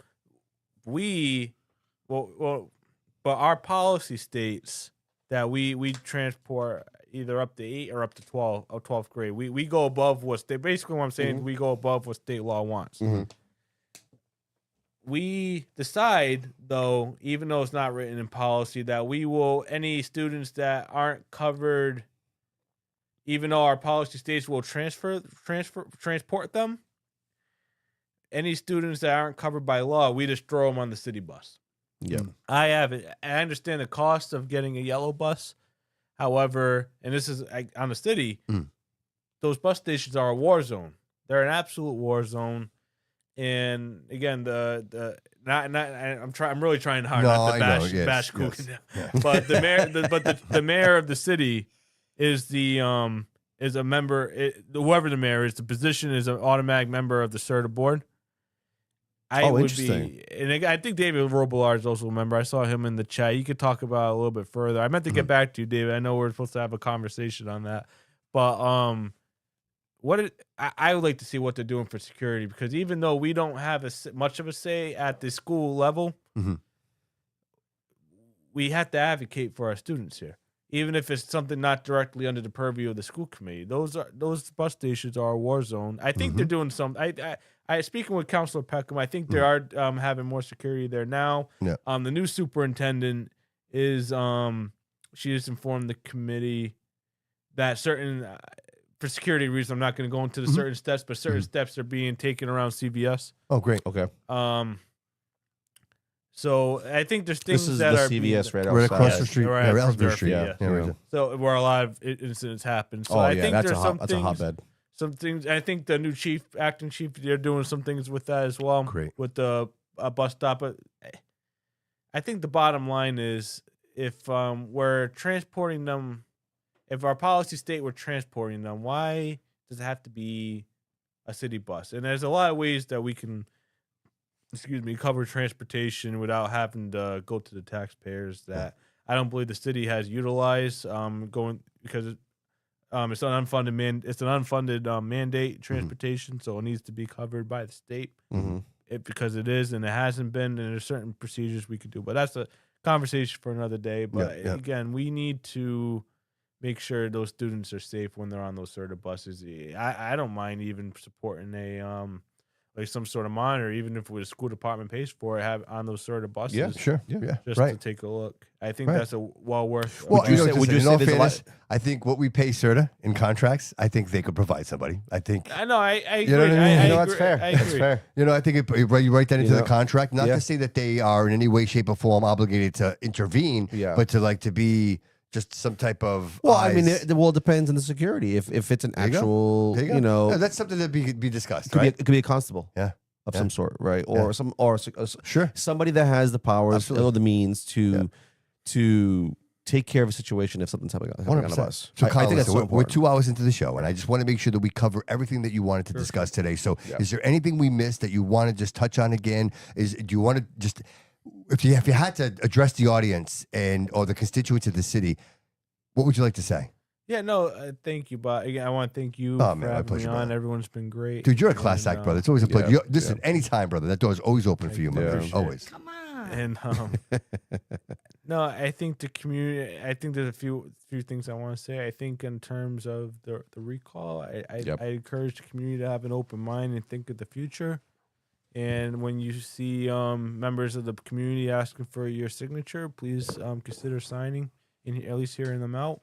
But our policy states that we transport either up to 8 or up to 12 or 12th grade. We go above basically what I'm saying, we go above what state law wants. we decide, though, even though it's not written in policy, that we will any students that aren't covered, even though our policy states we'll transport them. Any students that aren't covered by law, we just throw them on the city bus. Yeah. I understand the cost of getting a yellow bus. However, and this is on the city, those bus stations are a war zone. They're an absolute war zone. And again, I'm really trying hard not to bash Couto. Yeah. But the mayor of the city is is a member. Whoever the mayor is, the position is an automatic member of the CERTA board. Interesting. And I think David Robillard is also a member. I saw him in the chat. You could talk about it a little bit further. I meant to get back to you, David. I know we're supposed to have a conversation on that, but I would like to see what they're doing for security, because even though we don't have much of a say at the school level, we have to advocate for our students here, even if it's something not directly under the purview of the school committee. Those bus stations are a war zone. I think they're doing some. I speaking with Councilor Peckham, I think they are having more security there now. Yeah. The new superintendent is she has informed the committee that certain for security reasons, I'm not going to go into the certain steps, but certain steps are being taken around CVS. Oh, great. Okay. So I think there's things This is that the are CVS right Right outside. across the street. Right, Yeah, from Ellsbury Murphy, Street. yeah. Right. So where a lot of incidents happen. So Oh, I yeah, think that's there's a hotbed. some things. I think the new acting chief, they're doing some things with that as well. Great. With the bus stop. But I think the bottom line is, if we're transporting them, if our policy state we're transporting them, why does it have to be a city bus? And there's a lot of ways that we can, cover transportation without having to go to the taxpayers that I don't believe the city has utilized because it's an unfunded mandate transportation, so it needs to be covered by the state. Because it is, and it hasn't been, and there's certain procedures we could do, but that's a conversation for another day. But again, we need to make sure those students are safe when they're on those sort of buses. I don't mind even supporting a like some sort of monitor, even if the school department pays for it, have on those sort of buses. Yeah, sure. Yeah, just to take a look. I think that's a well worth. Well, Would you say in all there's a fairness, lot- I think what we pay CERTA in contracts, I think they could provide somebody. I think. I know. I agree. You know what I mean? I No, that's agree. fair. I That's agree. fair. You know, I think you write that into the contract, not Yeah. to say that they are in any way, shape, or form obligated to intervene, Yeah. but to be just some type of. Well, I mean, eyes. it depends on the security. If it's an There you go. actual, There you go. you know, Yeah, that's something that be discussed, it could, right? it could be a constable. Yeah. Of Yeah. some sort, right? Yeah. Or Sure. somebody that has the powers Absolutely. or the means to take care of a situation if something's happening on a 100%. bus. So, I Collin, think that's listen, so we're important. 2 hours into the show, and I just want to make sure that we cover everything that you wanted to discuss today. So, is there anything we missed that you want to just touch on again? Do you want to just, if you had to address the audience or the constituents of the city, what would you like to say? Yeah, no, thank you. But again, I want to thank you Oh, for man, my having pleasure, me on. brother. Everyone's been great. Dude, you're a class act, brother. It's always a pleasure. Yeah, Listen, anytime, brother. That door's always open for you, my Yeah. man. Always. Come on. And no, I think the community. I think there's a few things I want to say. I think in terms of the recall, I encourage the community to have an open mind and think of the future. And when you see members of the community asking for your signature, please consider signing, at least hearing them out.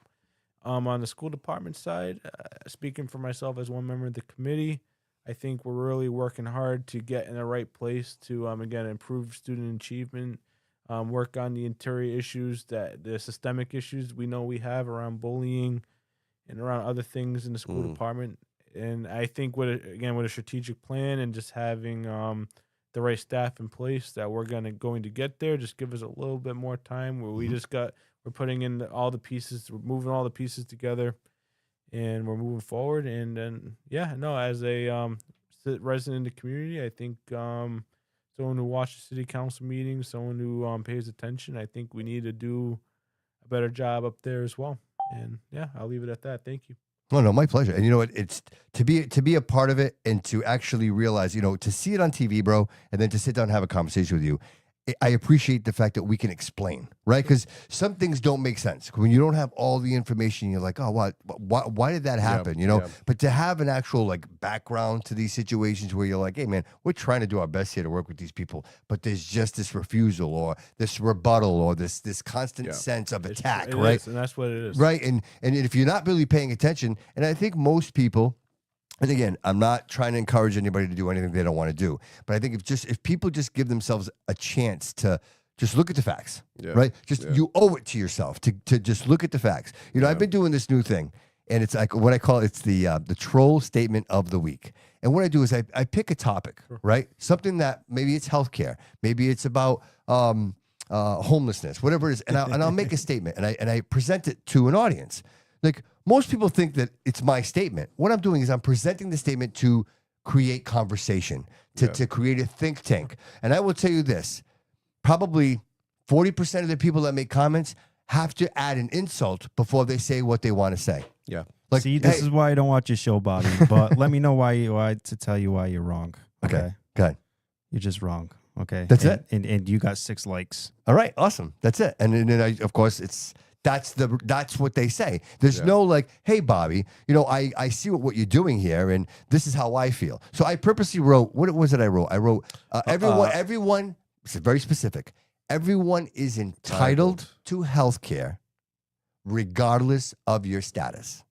On the school department side, speaking for myself as one member of the committee, I think we're really working hard to get in the right place to, again, improve student achievement, work on the interior issues, the systemic issues we know we have around bullying and around other things in the school department. And I think with a strategic plan and just having the right staff in place, that we're going to get there. Just give us a little bit more time where we're putting in all the pieces, we're moving all the pieces together, and we're moving forward. And then, as a resident in the community, I think someone who watches city council meetings, someone who pays attention, I think we need to do a better job up there as well. And I'll leave it at that. Thank you. No, my pleasure. And you know what? It's to be a part of it and to actually realize, to see it on TV, bro, and then to sit down and have a conversation with you. I appreciate the fact that we can explain, right? Because some things don't make sense when you don't have all the information. You're like, oh, why did that happen? But to have an actual like background to these situations where you're like, hey man, we're trying to do our best here to work with these people, but there's just this refusal or this rebuttal or this constant sense of attack, right? And that's what it is, right? And if you're not really paying attention, and I think most people. And again, I'm not trying to encourage anybody to do anything they don't want to do, but I think if people just give themselves a chance to just look at the facts, right? You owe it to yourself to just look at the facts. I've been doing this new thing, and it's like what I call it's the troll statement of the week. And what I do is I pick a topic, right? Something that maybe it's healthcare, maybe it's about homelessness, whatever it is, and I'll make a statement and I present it to an audience. Like most people think that it's my statement. What I'm doing is I'm presenting the statement to create conversation, to create a think tank. And I will tell you this, probably 40% of the people that make comments have to add an insult before they say what they want to say. Yeah. Like, see, this is why I don't watch your show, Bobby. But let me know why to tell you why you're wrong. Okay. Go ahead. You're just wrong. Okay. That's it. And you got 6 likes. All right. Awesome. That's it. And then of course that's what they say. There's no like, hey Bobby, I see what you're doing here, and this is how I feel. So I purposely wrote, what was it I wrote? I wrote everyone. It's very specific. Everyone is entitled to health care, regardless of your status.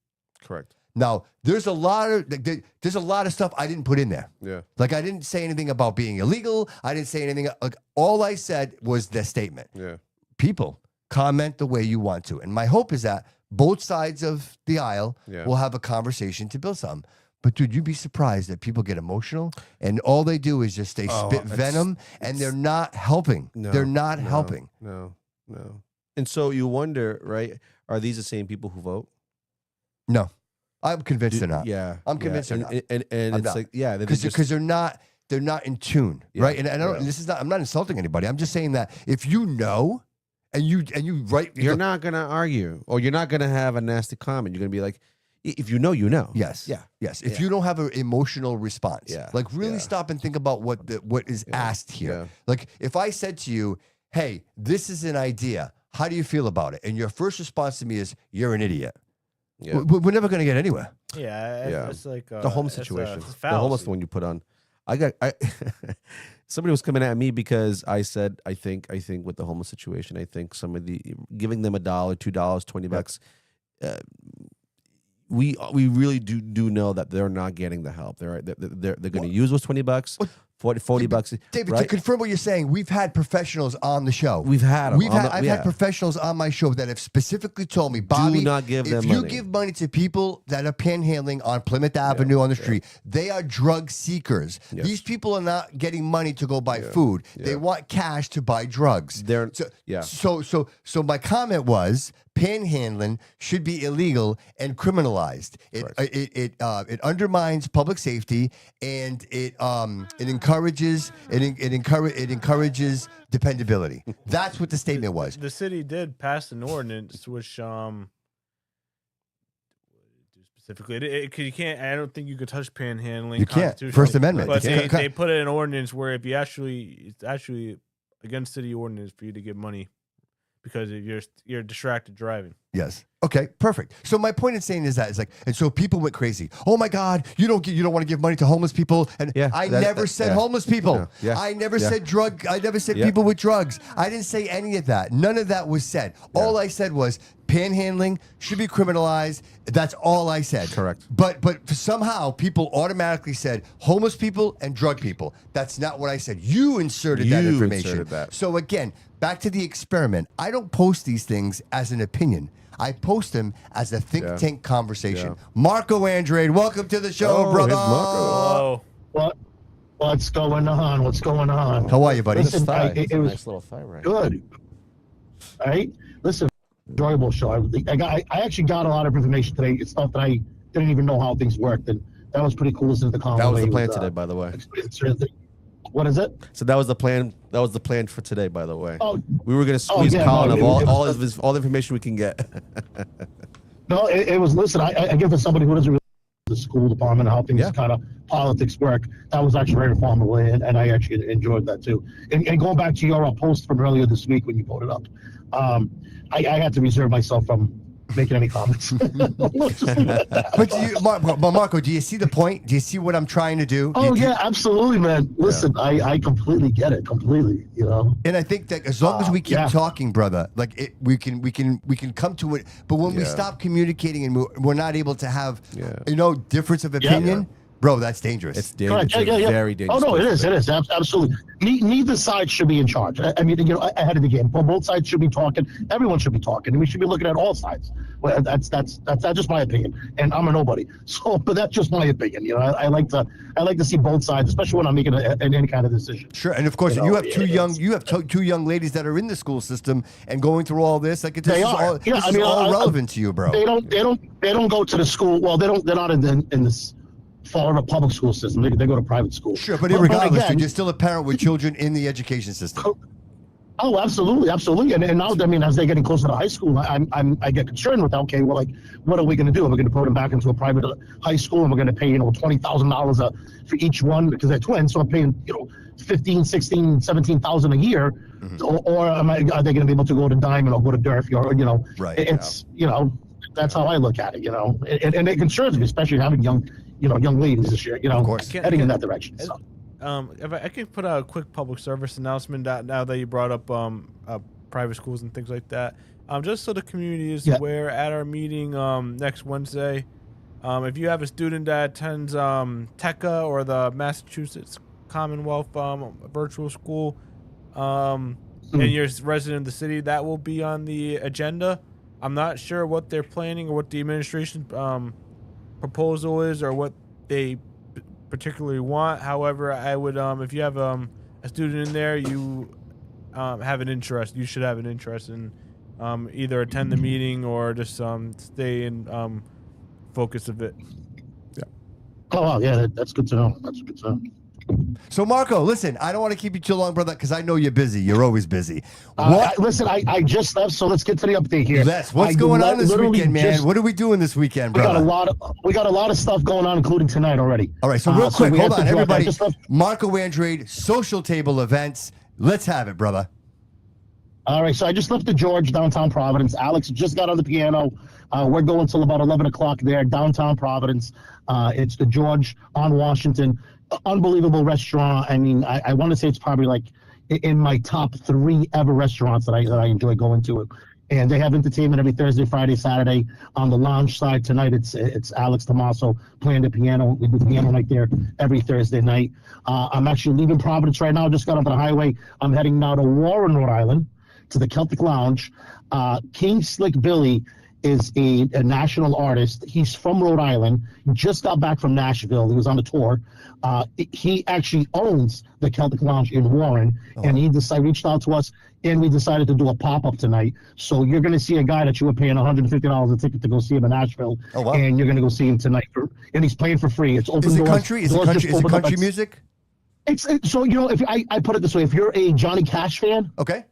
Correct. Now, there's a lot of stuff I didn't put in there. Yeah. Like I didn't say anything about being illegal. I didn't say anything. Like all I said was the statement. Yeah. People, comment the way you want to. And my hope is that both sides of the aisle will have a conversation to build something. But dude, you'd be surprised that people get emotional and all they do is just spit venom and they're not helping. They're not helping. No. And so you wonder, right? Are these the same people who vote? No. I'm convinced they're not. Yeah. I'm convinced they're not. And it's not. like, yeah, because they're not in tune. Right. And I don't I'm not insulting anybody. I'm just saying that if you know and you write, you're not gonna argue, or you're not gonna have a nasty comment. You're gonna be like, if you know, you know. Yes. Yeah. Yes. If you don't have an emotional response, like really stop and think about what is asked here. Yeah. Like if I said to you, "Hey, this is an idea. How do you feel about it?" and your first response to me is, "You're an idiot." Yeah. We're never gonna get anywhere. Yeah. It's like the homeless it's situation, a the homeless one you put on. Somebody was coming at me because I said, I think with the homeless situation, I think some of the giving them $1, $2, $20, we really do know that they're not getting the help. They're going to use those $20, $40. David, right? to confirm what you're saying, we've had professionals on the show. We've had them. I've had professionals on my show that have specifically told me, Bobby, not give if them you money. give money to people that are panhandling on Plymouth Avenue on the street, they are drug seekers. Yes. These people are not getting money to go buy food. They want cash to buy drugs. So my comment was, panhandling should be illegal and criminalized. It undermines public safety and it encourages dependability. That's what the statement was. The city did pass an ordinance which specifically because you can't. I don't think you could touch panhandling. You can't. First Amendment. But they put it in ordinance where if you it's actually against city ordinance for you to give money because you're distracted driving. Yes. Okay. Perfect. So my point in saying is like, and so people went crazy. Oh my God, you don't want to give money to homeless people. And I never said homeless people. I never said drug. I never said people with drugs. I didn't say any of that. None of that was said. All I said was panhandling should be criminalized. That's all I said. Correct. But somehow people automatically said homeless people and drug people. That's not what I said. You inserted that information. So again, back to the experiment. I don't post these things as an opinion. I post them as a think tank conversation. Marco Andrade, welcome to the show, brother. Hello. What's going on? What's going on? How are you, buddy? Listen, It was nice little thigh, right? good. All right. Listen, enjoyable show. I actually got a lot of information today. It's stuff that I didn't even know how things worked, and that was pretty cool listening to the convo. That was the plan today, by the way. What is it? So that was the plan. That was the plan for today, by the way. Oh, we were going to squeeze Collin of all the information we can get. No, it was. Listen, I give it to somebody who doesn't really school department, how things kind of politics work. That was actually very informative, and I actually enjoyed that too. And going back to your post from earlier this week when you voted up, I had to reserve myself from making any comments. Let's just leave it at that. But Marco, do you see the point? Do you see what I'm trying to do? Oh yeah, absolutely, man. Listen, I completely get it, completely. You know. And I think that as long as we keep talking, brother, like we can come to it. But when we stop communicating and we're not able to have, difference of opinion. Bro, that's dangerous. It's dangerous. Very dangerous. Oh no, it is. Absolutely. Neither side should be in charge. I mean, ahead of the game. Both sides should be talking. Everyone should be talking, and we should be looking at all sides. Well, that's just my opinion, and I'm a nobody. So, but that's just my opinion. You know, I like to see both sides, especially when I'm making any kind of decision. Sure, and of course, you have two young ladies that are in the school system and going through all this. Like this is all relevant to you, bro. They don't go to the school. Well, they're not in this. Follow the public school system. They go to private school. Sure, but regardless, again, you're still a parent with children in the education system. Oh, absolutely. And now, I mean, as they're getting closer to high school, I get concerned with, okay, well, like, what are we going to do? Are we going to put them back into a private high school, and we're going to pay, $20,000 for each one because they're twins? So I'm paying, $15,000, $16,000, $17,000 a year, or are they going to be able to go to Diamond or go to Durfee or Right? It's that's how I look at it. And it concerns me, especially having young ladies this year, of course, heading in that direction. So. If I could put out a quick public service announcement now that you brought up private schools and things like that, just so the community is aware, at our meeting next Wednesday, if you have a student that attends TECA or the Massachusetts Commonwealth virtual school, and you're a resident of the city, that will be on the agenda. I'm not sure what they're planning or what the administration proposal is or what they particularly want. However, I would if you have a student in there, you have an interest, you should have an interest in either attend the meeting or just stay in focus of it. Oh wow, yeah, that's good to know. That's good to know. So Marco, listen, I don't want to keep you too long, brother, because I know you're busy. You're always busy. Listen, I just left, so let's get to the update here. What's going on this weekend, man? What are we doing this weekend, brother? We got a lot of stuff going on, including tonight already. All right, so real quick, hold on, everybody. Marco Andrade, Social Table Events. Let's have it, brother. All right, so I just left the George, downtown Providence. Alex just got on the piano. We're going till about 11 o'clock there, downtown Providence. It's the George on Washington. Unbelievable restaurant. I mean, I want to say it's probably like in my top 3 ever restaurants that I enjoy going to. And they have entertainment every Thursday, Friday, Saturday. On the lounge side tonight, it's Alex Tomaso playing the piano. We do piano night there every Thursday night. I'm actually leaving Providence right now. Just got onto the highway. I'm heading now to Warren, Rhode Island, to the Celtic Lounge. King Slick Billy is a national artist. He's from Rhode Island. Just got back from Nashville. He was on a tour. He actually owns the Celtic Lounge in Warren, and he reached out to us, and we decided to do a pop-up tonight. So you're going to see a guy that you were paying $150 a ticket to go see him in Nashville, and you're going to go see him tonight. And he's playing for free. It's open doors. Is it country music? So if I put it this way, if you're a Johnny Cash fan, okay,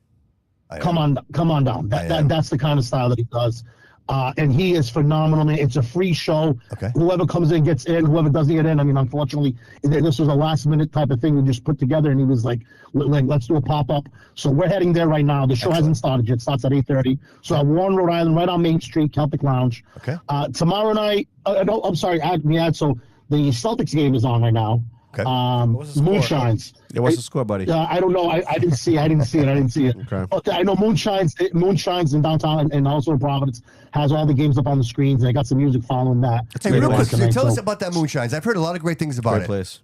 come on down. That's the kind of style that he does. And he is phenomenal, man. It's a free show. Okay. Whoever comes in gets in. Whoever doesn't get in, I mean, unfortunately, this was a last-minute type of thing we just put together, and he was like, let's do a pop-up. So we're heading there right now. The show hasn't started yet. It starts at 8:30. So at Warren, Rhode Island, right on Main Street, Celtic Lounge. Okay. Tomorrow night, I'm sorry, so the Celtics game is on right now. Okay. Moonshines. Yeah, what's the score, buddy? I don't know. I didn't see it. Okay. I know Moonshines in downtown and also in Providence has all the games up on the screens. And I got some music following that. Hey, real quick, tell us about that Moonshines. I've heard a lot of great things about it. Place.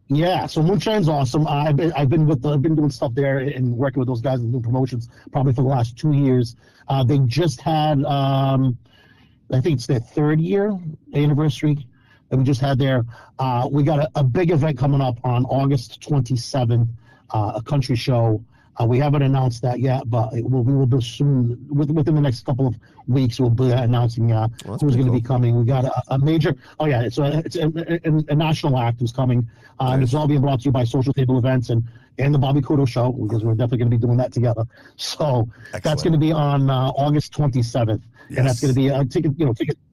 Yeah, so Moonshine's awesome. I've been doing stuff there and working with those guys and doing promotions probably for the last 2 years. They just had I think it's their 3rd year anniversary. And we just had there. We got a big event coming up on August 27th, a country show. We haven't announced that yet, but we will do soon. Within the next couple of weeks, we'll be announcing who's going to be coming. We got a major. Oh yeah, it's a national act who's coming. And it's all being brought to you by Social Table Events and the Bobby Couto Show, because we're definitely going to be doing that together. So that's going to be on August 27th, and that's going to be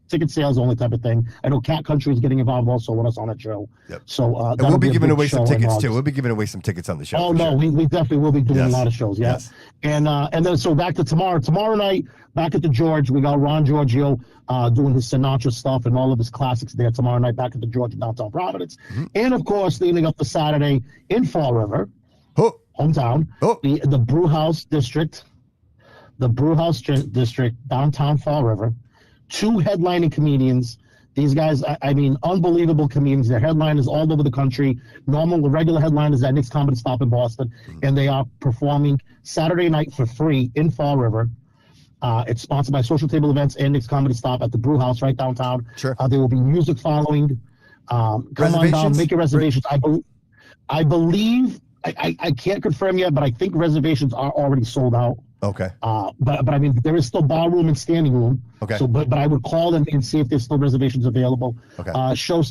ticket sales only type of thing. I know Cat Country is getting involved also with us on that show. Yep. So And we'll be giving away some tickets too. We'll be giving away some tickets on the show. Oh for no, sure. we definitely will be doing Yes. a lot of shows. Yeah. Yes. And then so back to tomorrow. Tomorrow night, back at the George, we got Ron Giorgio doing his Sinatra stuff and all of his classics there tomorrow night back at the George in downtown Providence. And of course, leading up to Saturday in Fall River, Oh, hometown, Oh. the Brew House District, downtown Fall River, 2 headlining comedians. These guys, I mean, unbelievable comedians. Their headliners all over the country. The regular headliners at Nick's Comedy Stop in Boston, and they are performing Saturday night for free in Fall River. It's sponsored by Social Table Events and Nick's Comedy Stop at the Brew House right downtown. Sure. There will be music following. Come on down, make your reservations. I believe, I can't confirm yet, but I think reservations are already sold out. okay. But I mean, there is still bar room and standing room. Okay. So, but I would call them and see if there's still reservations available. Okay.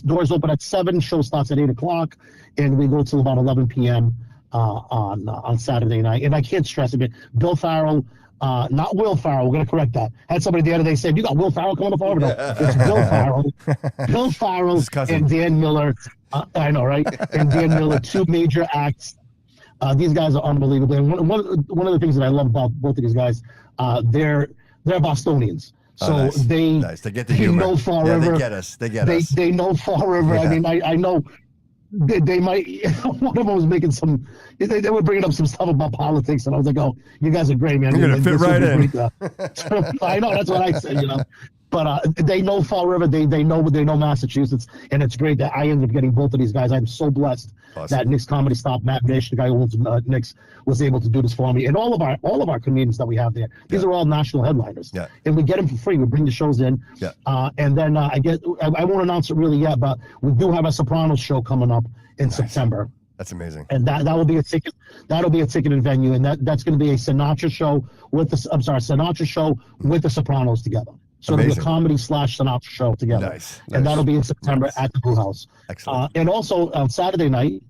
Doors open at 7. Show starts at 8 o'clock, and we go till about 11 p.m. On Saturday night. And I can't stress it, but Bill Farrell, not Will Farrell. We're gonna correct that. Had somebody the other day said, "You got Will Farrell coming to Florida?" No, it's Bill Farrell. Bill Farrell His cousin. and Dan Miller. I know, right? And Dan Miller, 2 major acts. These guys are unbelievable. And one of the things that I love about both of these guys, they're Bostonians. So Oh, nice. they get the humor. know Fall Yeah, River. they get us. They get us. They know Fall River. Yeah. I mean, I know they might. One of them was making some. They were bringing up some stuff about politics, and I was like, "Oh, you guys are great, man. You're gonna fit This will right be in." great, I know, that's what I said, you know. But they know Fall River. They know Massachusetts, and it's great that I ended up getting both of these guys. I'm so blessed Awesome. that Nick's Comedy Stop, Matt Nish, the guy who owns Nick's, was able to do this for me, and all of our comedians that we have there. These are all national headliners, Yeah. and we get them for free. We bring the shows in, Yeah. and then I won't announce it really yet, but we do have a Sopranos show coming up in September. That's amazing. And that will be a ticket. That'll be a ticket and venue, and that's going to be a Sinatra show with the Sopranos together. So it'll be Amazing. a comedy / Sinatra show together. Nice. And Nice. that'll be in September at the Brew House. Excellent. And also on Saturday night,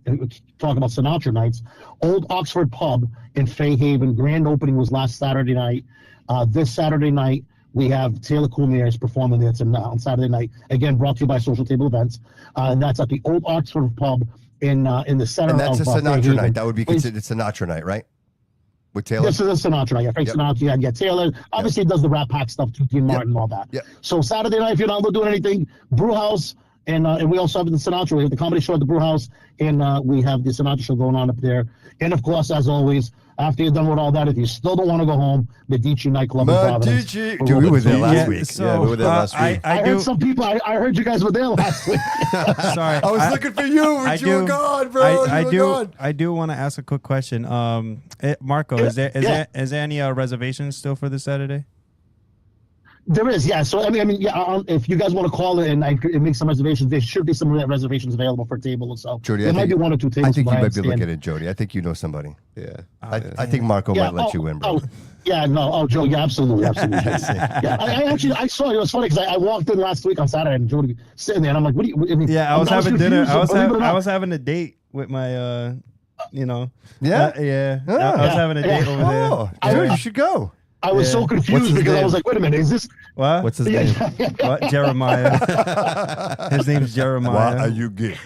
talking about Sinatra nights, Old Oxford Pub in Fairhaven. Grand opening was last Saturday night. This Saturday night, we have Taylor Coulmiers performing there on Saturday night. Again, brought to you by Social Table Events. And that's at the Old Oxford Pub in the center And that's of a Sinatra Fairhaven. night. That would be considered Sinatra night, right? With Taylor? This is a Sinatra night. Yeah, Frank Yep. Sinatra. Yeah, Taylor. Obviously, does the Rat Pack stuff, too, Dean Martin, and all that. Yep. So Saturday night, if you're not doing anything, Brew House, and we also have the Sinatra. We have the comedy show at the Brew House, and we have the Sinatra show going on up there. And of course, as always, after you're done with all that, if you still don't want to go home, Medici nightclub in Providence. Medici. Dude, we were there last week. Yeah, we were there last week. I heard some people. I heard you guys were there last week. Sorry, I was looking for you, but you were gone, bro. I You were do. gone. I do want to ask a quick question. Marco, is there any reservations still for this Saturday? There is, yeah. So I mean, yeah. If you guys want to call it and make some reservations, there should be some reservations available for a table or so. Jody, there might be 1 or 2 tables. I think you but might be understand. looking at Jody. I think you know somebody. Yeah. I think Marco might let you in, bro. Joe, yeah, absolutely. Yeah, I saw you. It was funny because I walked in last week on Saturday and Jody sitting there, and I'm like, what do you? I mean, Yeah, I was having dinner. confused, I was having a date with my, Yeah? yeah. I was having a date over there. Oh, dude, you should go. I was so What's confused his because I name? was like, wait a minute, is this? What? What's his name? What? Jeremiah. His name's Jeremiah. Why are you gay?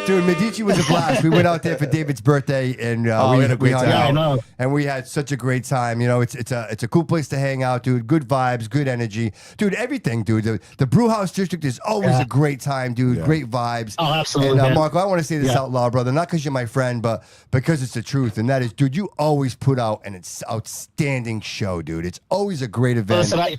Dude, Medici was a blast. We went out there for David's birthday, and we had a great hung time. Yeah, I out, know. and we had such a great time. You know, it's a cool place to hang out, dude. Good vibes, good energy, dude. Everything, dude. The Brew House District is always a great time, dude. Yeah. Great vibes. Oh, absolutely, And man. Marco, I want to say this Yeah. out loud, brother. Not because you're my friend, but because it's the truth, and that is, dude. You always put out an outstanding show, dude. It's always a great event. Listen,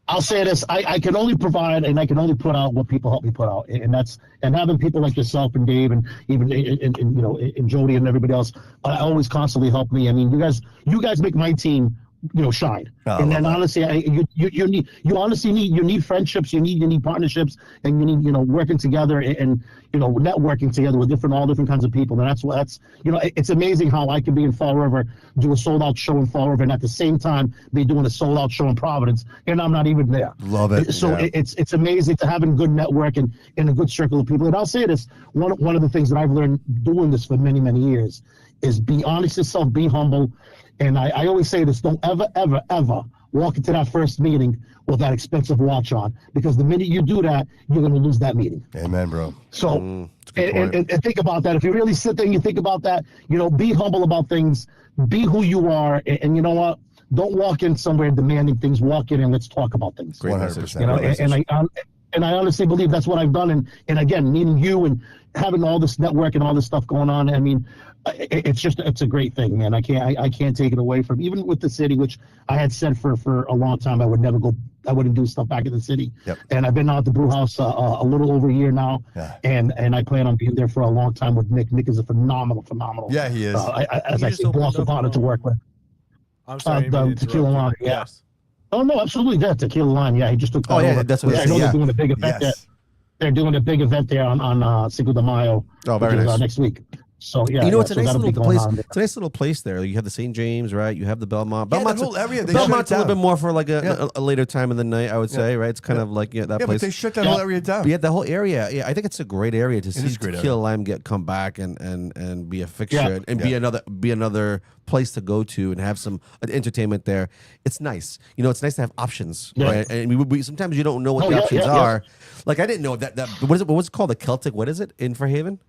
I'll say this: I can only provide and I can only put out what people help me put out, and having people like yourself and Dave and even and Jody and everybody else always constantly help me. I mean, you guys make my team shine. Oh, And then love that. honestly, you need friendships, you need partnerships, and you need working together and networking together with all different kinds of people. And that's it's amazing how I can be in Fall River, do a sold out show in Fall River, and at the same time be doing a sold out show in Providence, and I'm not even there. Love it. So Yeah. it's amazing to have a good network and in a good circle of people. And I'll say this: one of the things that I've learned doing this for many, many years is be honest yourself, be humble. And I always say this: don't ever walk into that first meeting with that expensive watch on, because the minute you do that, you're going to lose that meeting. Amen, bro. So, and think about that. If you really sit there and you think about that, be humble about things, be who you are, and you know what? Don't walk in somewhere demanding things. Walk in and let's talk about things. 100%. And I honestly believe that's what I've done. And again, meeting you and having all this network and all this stuff going on. I mean, it's a great thing, man. I can't take it away from, even with the city, which I had said for a long time I wouldn't do stuff back in the city. Yep. And I've been out at the brew house a little over a year now. Yeah. And I plan on being there for a long time with Nick. Nick is a phenomenal. Yeah, he is. As I say, boss of honor to work with. I'm sorry. The tequila line. Yeah. Yes. Oh no, absolutely. That tequila line. Yeah, he just took. That's what I know they're doing a big event there. They're doing a big event there on Cinco de Mayo. Oh, very nice. Next week. So yeah, it's a nice that'll little be going place. on there. It's a nice little place there. You have the St. James, right? You have the Belmont. Yeah, Belmont's that whole area. They Belmont's shut a it little bit down. more for like a later time in the night, I would say, right? It's kind of like that Yeah, place. but they shut that whole area down. Yeah, the whole area. Yeah, I think it's a great area to see is a great Tequila area. Lime come back and be a fixture Yeah. and be another place to go to and have some entertainment there. It's nice. It's nice to have options, Yeah. right? And we sometimes you don't know what Oh, the yeah, options yeah, are. Like I didn't know that what is it? What's it called? The Celtic? What is it in Fairhaven?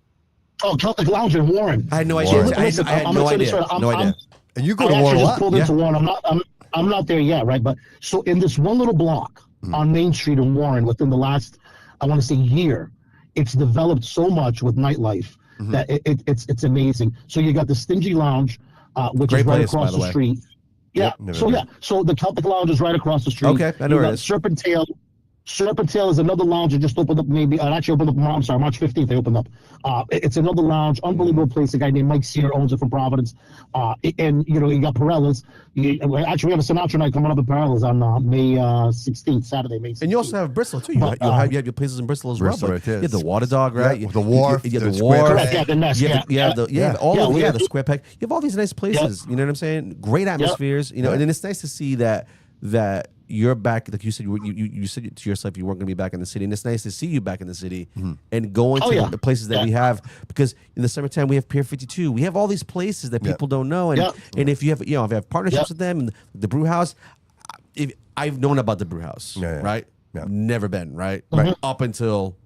Oh, Celtic Lounge in Warren. I had no idea. Warren. I Listen, had I'm no gonna tell you idea. straight, No idea. And you go I to Warren actually a just lot. pulled into Warren. I'm not there yet, right? But so in this one little block on Main Street in Warren, within the last, I want to say year, it's developed so much with nightlife that it's amazing. So you got the Stingy Lounge, which Great is right place, by across the the way. street. Yeah. never So been. yeah. So the Celtic Lounge is right across the street. Okay, I know You where it got is. Serpentale. Serpentale is another lounge that just opened up. Maybe it actually opened up. I'm sorry, March 15th. They opened up. It's another lounge, unbelievable place. A guy named Mike Sear owns it from Providence. And you got Perella's. Actually, we have a Sinatra night coming up at Perella's on May 16th, Saturday, May 16th. And you also have Bristol too. You But, have your places in Bristol as Bristol, well. right But there. you have the Water Dog, right? Yeah, the Wharf, You have the the Square Wharf. Peg. Correct, yeah, the Nest, You have the Square Peg. You have all these nice places. You know what I'm saying? Great atmospheres. And then it's nice to see that you're back. Like you said, you said to yourself you weren't going to be back in the city, and it's nice to see you back in the city and going to the places that we have. Because in the summertime we have Pier 52. We have all these places that people don't know, and if you have if you have partnerships with them and the brew house, I've known about the brew house, right? Yeah. Never been right up until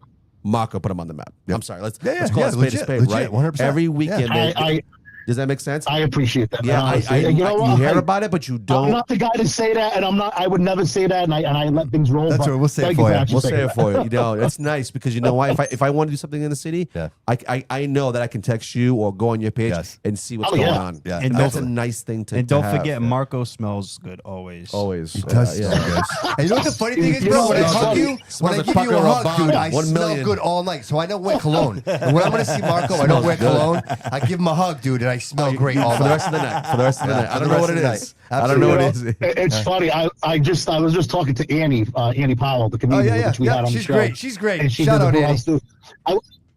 Marco put them on the map. I'm sorry. Let's call it spade a spade, right? 100%. Every weekend. I Does that make sense? I appreciate that. Yeah, honestly. you hear about it, but you don't. I'm not the guy to say that, and I would never say that, and I let things roll. That's but right, we'll say it thank for you. actually We'll saying say it that. for you. It's nice because you know why? If I want to do something in the city, I know that I can text you or go on your page Yes. and see what's Oh, going yeah. on. Yeah, And that's a absolutely. nice thing to And don't have. forget, Marco smells good always. Always. He does smell good. And you know what the funny thing is, bro? When I hug you, when I give you a hug, dude, I smell good all night. So I don't wear cologne. And when I'm going to see Marco, I don't wear cologne. I give him a hug, dude, and I smell great all for the night. rest of the night. For the rest of the night. I for don't the know what rest it of the is. night. I don't know what it is. It's funny. I was just talking to Annie Powell, the Oh, comedian, yeah, which we had on she's the show. great. She's great. And she Shout did out, the Annie. house too.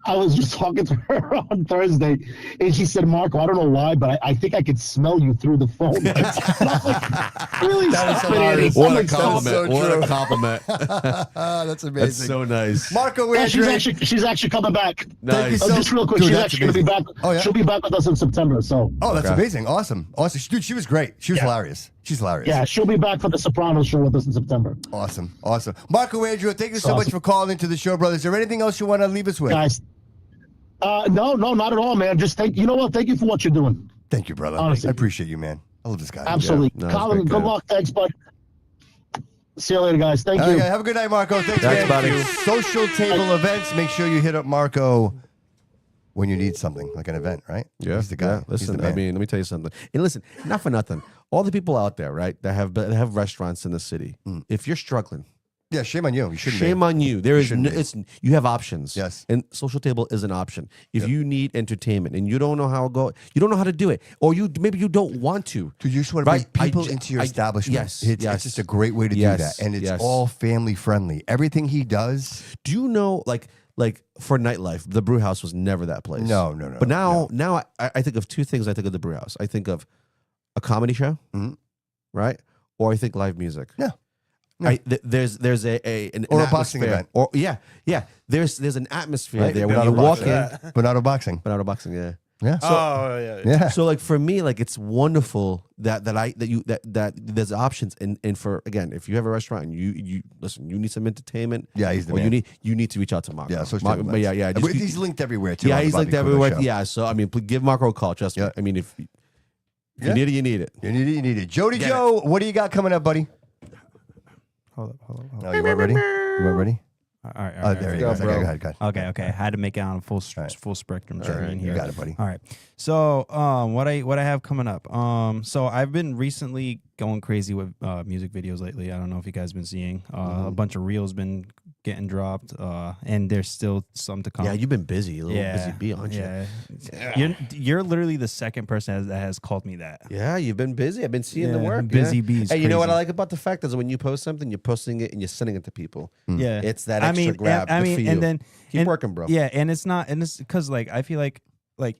I was just talking to her on Thursday, and she said, "Marco, I don't know why, but I think I could smell you through the phone." And I'm like, really? That is Stop it, Annie. hilarious. I'm What a like, stop so it. compliment. What true. a compliment. That's amazing. That's so nice. Marco, we're Yeah, she's actually coming back. Thank you Nice. so Just real quick, Dude, she's that's actually gonna be back. Oh, yeah? She'll be back with us in September. So Oh, that's Okay. amazing. Awesome. Dude, she was great. She was hilarious. She's hilarious. yeah, she'll be back for the Sopranos show with us in September. Awesome. Marco Andrew, thank you so Awesome. much for calling into the show, brother. Is there anything else you want to leave us with? Guys, no, not at all, man. Just thank you know what? Thank you for what you're doing. Thank you, brother. Honestly. I appreciate you, man. I love this guy. Absolutely. no, it's Colin, great, good guy. luck. Thanks, bud. See you later, guys. Thank you. Okay, have a good night, Marco. Thanks, Thanks, man. buddy. Social table events. Make sure you hit up Marco when you need something, like an event, right? Yeah, He's the guy. yeah. He's Listen, the I man. mean, let me tell you something. And listen, not for nothing. All the people out there, right, that have restaurants in the city. If you're struggling, Yeah, shame on you. You shouldn't shame be. on you. There is shouldn't no, be. it's you have options. Yes. And social table is an option. If you need entertainment and you don't know how you don't know how to do it, or maybe you don't want to. Dude, you just want to Right. bring people I- into your I- establishment. yes, It's yes. just a great way to Yes, do that. And it's yes. all family friendly. Everything he does. Do you know, like for nightlife, the brew house was never that place. No. But now I think of two things. I think of the brew house. I think of a comedy show, right? Or I think live music. Yeah. There's an Or a boxing atmosphere. event. Or There's an atmosphere Right? there But when not you a walk boxing. in. But not a boxing. But not a boxing, yeah. Yeah. yeah. So like for me, like it's wonderful that there's options and for again, if you have a restaurant and you listen, you need some entertainment. Yeah, he's the or man. you need to reach out to Marco. Yeah, so he's linked everywhere too. Yeah, on the he's Bobby linked Couto everywhere. show. Yeah, so I mean, give Marco a call. Trust me. I mean, if you need it, you need it. You need it. Jody Joe, what do you got coming up, buddy? Hold up. Oh, you weren't ready? You weren't ready? All right. Oh, there you go. bro. Go ahead. Okay. I had to make it on a full spectrum screen You here. got it, buddy. All right. So, what I have coming up. So I've been recently going crazy with music videos lately. I don't know if you guys been seeing. A bunch of reels been getting dropped. And there's still some to come. Yeah, you've been busy, a little busy bee, aren't you? Yeah. You're literally the second person that has called me that. Yeah, you've been busy. I've been seeing the work. Busy yeah. bees. Hey, you know what I crazy. like about the fact is when you post something, you're posting it and you're sending it to people. Yeah. It's that extra grab. Good for you. and then keep working, bro. Yeah, and it's because like I feel like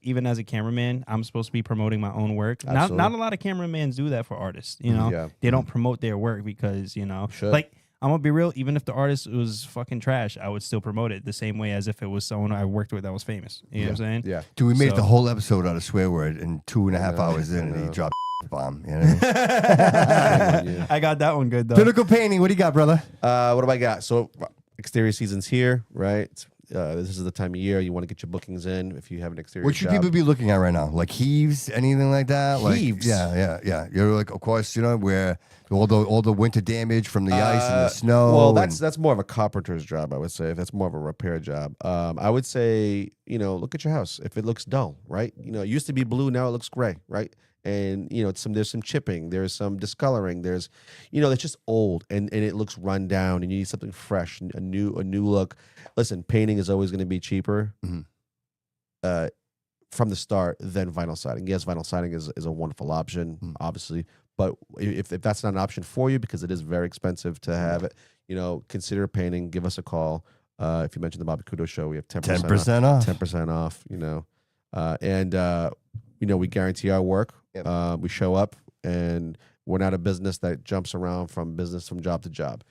even as a cameraman, I'm supposed to be promoting my own work. Not a lot of cameramans do that for artists. You know, Yeah. they don't promote their work because Should. like I'm gonna be real. Even if the artist was fucking trash, I would still promote it the same way as if it was someone I worked with that was famous. You know what I'm saying? Yeah. Dude, we made So- the whole episode out of swear word in 2.5 hours in, and he dropped bomb. You know what I mean? Yeah. I got that one good though. Pinnacle Painting, what do you got, brother? What do I got? So exterior season's here, right? This is the time of year you want to get your bookings in if you have an exterior What should job. people be looking at right now? Like heaves, anything like that? Heaves? Like, yeah. You're like, of course, where all the winter damage from the ice and the snow. Well, and- that's more of a carpenter's job, I would say. If that's more of a repair job, I would say look at your house. If it looks dull, right? It used to be blue, now it looks gray, right? And there's some chipping, there's some discoloring, there's it's just old and it looks run down, and you need something fresh, a new look. Listen, painting is always going to be cheaper from the start than vinyl siding. Yes, vinyl siding is a wonderful option, obviously. But if that's not an option for you, because it is very expensive to have it, consider painting. Give us a call. If you mention the Bobby Couto show, we have 10% off. 10% off. We guarantee our work. Yep. We show up, and we're not a business that jumps around from job to job.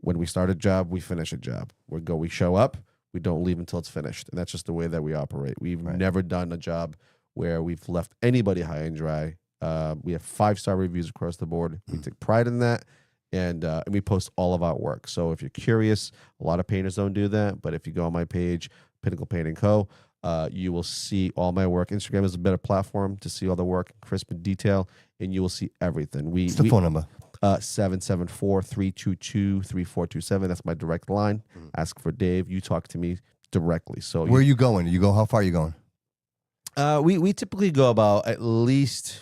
When we start a job, we finish a job. We show up. We don't leave until it's finished, and that's just the way that we operate. We've never done a job where we've left anybody high and dry. We have 5-star reviews across the board. We take pride in that, and we post all of our work. So if you're curious, a lot of painters don't do that, but if you go on my page, Pinnacle Painting Co., you will see all my work. Instagram is a better platform to see all the work, crisp and detail, and you will see everything. What's the phone number? 774-322-3427. That's my direct line. Ask for Dave. You talk to me directly. So Where are you going? How far are you going? we typically go about at least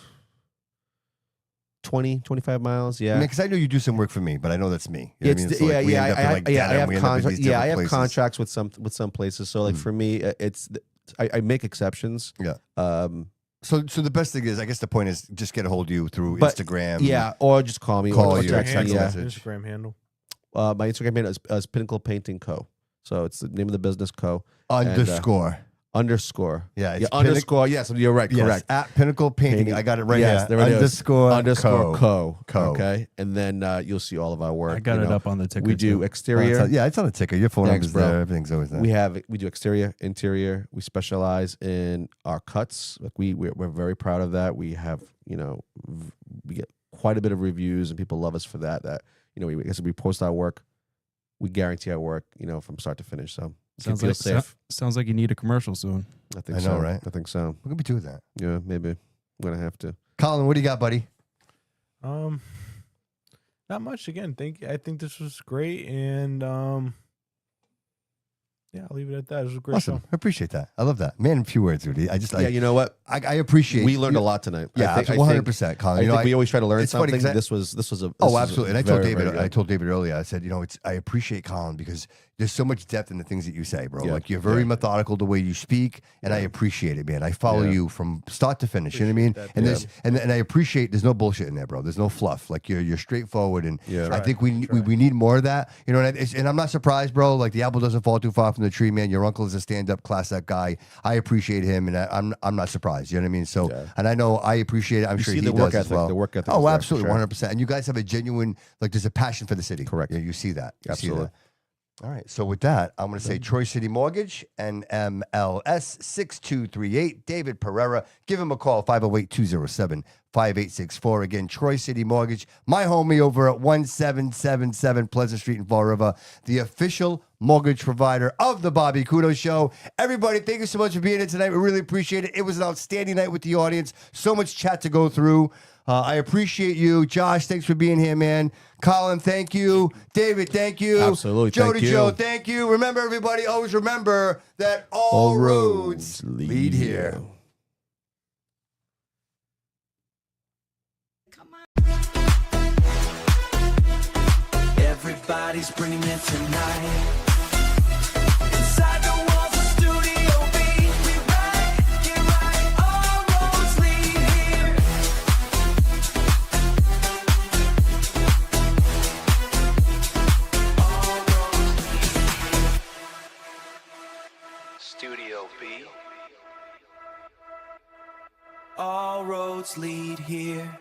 20, 25 miles. Yeah. Because I know you do some work for me, but I know that's me. You know what I mean? It's So, like, we end up in, like, I Dedham, have we end up in contracts. these Yeah, I different have places. contracts with some places. So like for me, I make exceptions. Yeah. So So the best thing is, I guess the point is, just get a hold of you through But, Instagram. yeah, or just call me. Call or you, text text me. Yeah. message. Instagram handle. My Instagram handle is Pinnacle Painting Co. So it's the name of the business Co. Underscore. Underscore. Yeah, it's Yeah, underscore. Yes, you're right. Yes, Correct. at Pinnacle Painting. I got it right Yes, here. there it is. Underscore Co. Co. Okay, and then you'll see all of our work. I got it up on the ticker. We do too. exterior. It's on the ticker. Your phone Thanks, number's bro. there. Everything's always there. We do exterior, interior. We specialize in our cuts. Like we're very proud of that. We have we get quite a bit of reviews, and people love us for that. That we post our work. We guarantee our work, from start to finish. So Sounds feel like safe. sounds like you need a commercial soon. I think I so. know, right? I think so. We're gonna be doing that. Yeah, maybe I'm gonna have to. Colin, what do you got, buddy? Not much. Again, I think this was great, and I'll leave it at that. It was a great Awesome. show. I appreciate that. I love that. Man, few words, Rudy. Yeah, you know what? I appreciate. We learned a lot tonight. Yeah, I think 100%, Colin. I think we always try to learn it's funny something. 'cause This was a absolutely. And I told very, David. very I good. told David earlier. I said, I appreciate Colin because there's so much depth in the things that you say, bro. Yeah. Like you're very methodical the way you speak, and I appreciate it, man. I follow you from start to finish. You know what I mean? Appreciate And that. there's and I appreciate there's no bullshit in there, bro. There's no fluff. Like you're straightforward, and Yeah. I think we need more of that. And I'm not surprised, bro. Like the apple doesn't fall too far from the tree, man. Your uncle is a stand-up class act guy. I appreciate him, and I'm not surprised. You know what I mean? So, and I know I appreciate it. I'm sure see he the work does as ethic. well. The work ethic is Oh, there, for absolutely, sure. 100%. And you guys have a genuine, like, there's a passion for the city. Correct. You see that. You see Absolutely. that. All right. So with that, I'm going to say Troy City Mortgage, NMLS 6238, David Pereira. Give him a call, 508-207-5864. Again, Troy City Mortgage, my homie over at 1777 Pleasant Street in Fall River, the official mortgage provider of the Bobby Couto Show. Everybody, thank you so much for being here tonight. We really appreciate it. It was an outstanding night with the audience. So much chat to go through. I appreciate you. Josh, thanks for being here, man. Collin, thank you. David, thank you. Absolutely. Joe Thank to you. Joe, thank you. Remember, everybody, always remember that all roads lead here. Everybody's bringing it tonight. Inside the walls of Studio B, we ride, get right, all roads lead here. All roads lead here. Studio B. All roads lead here.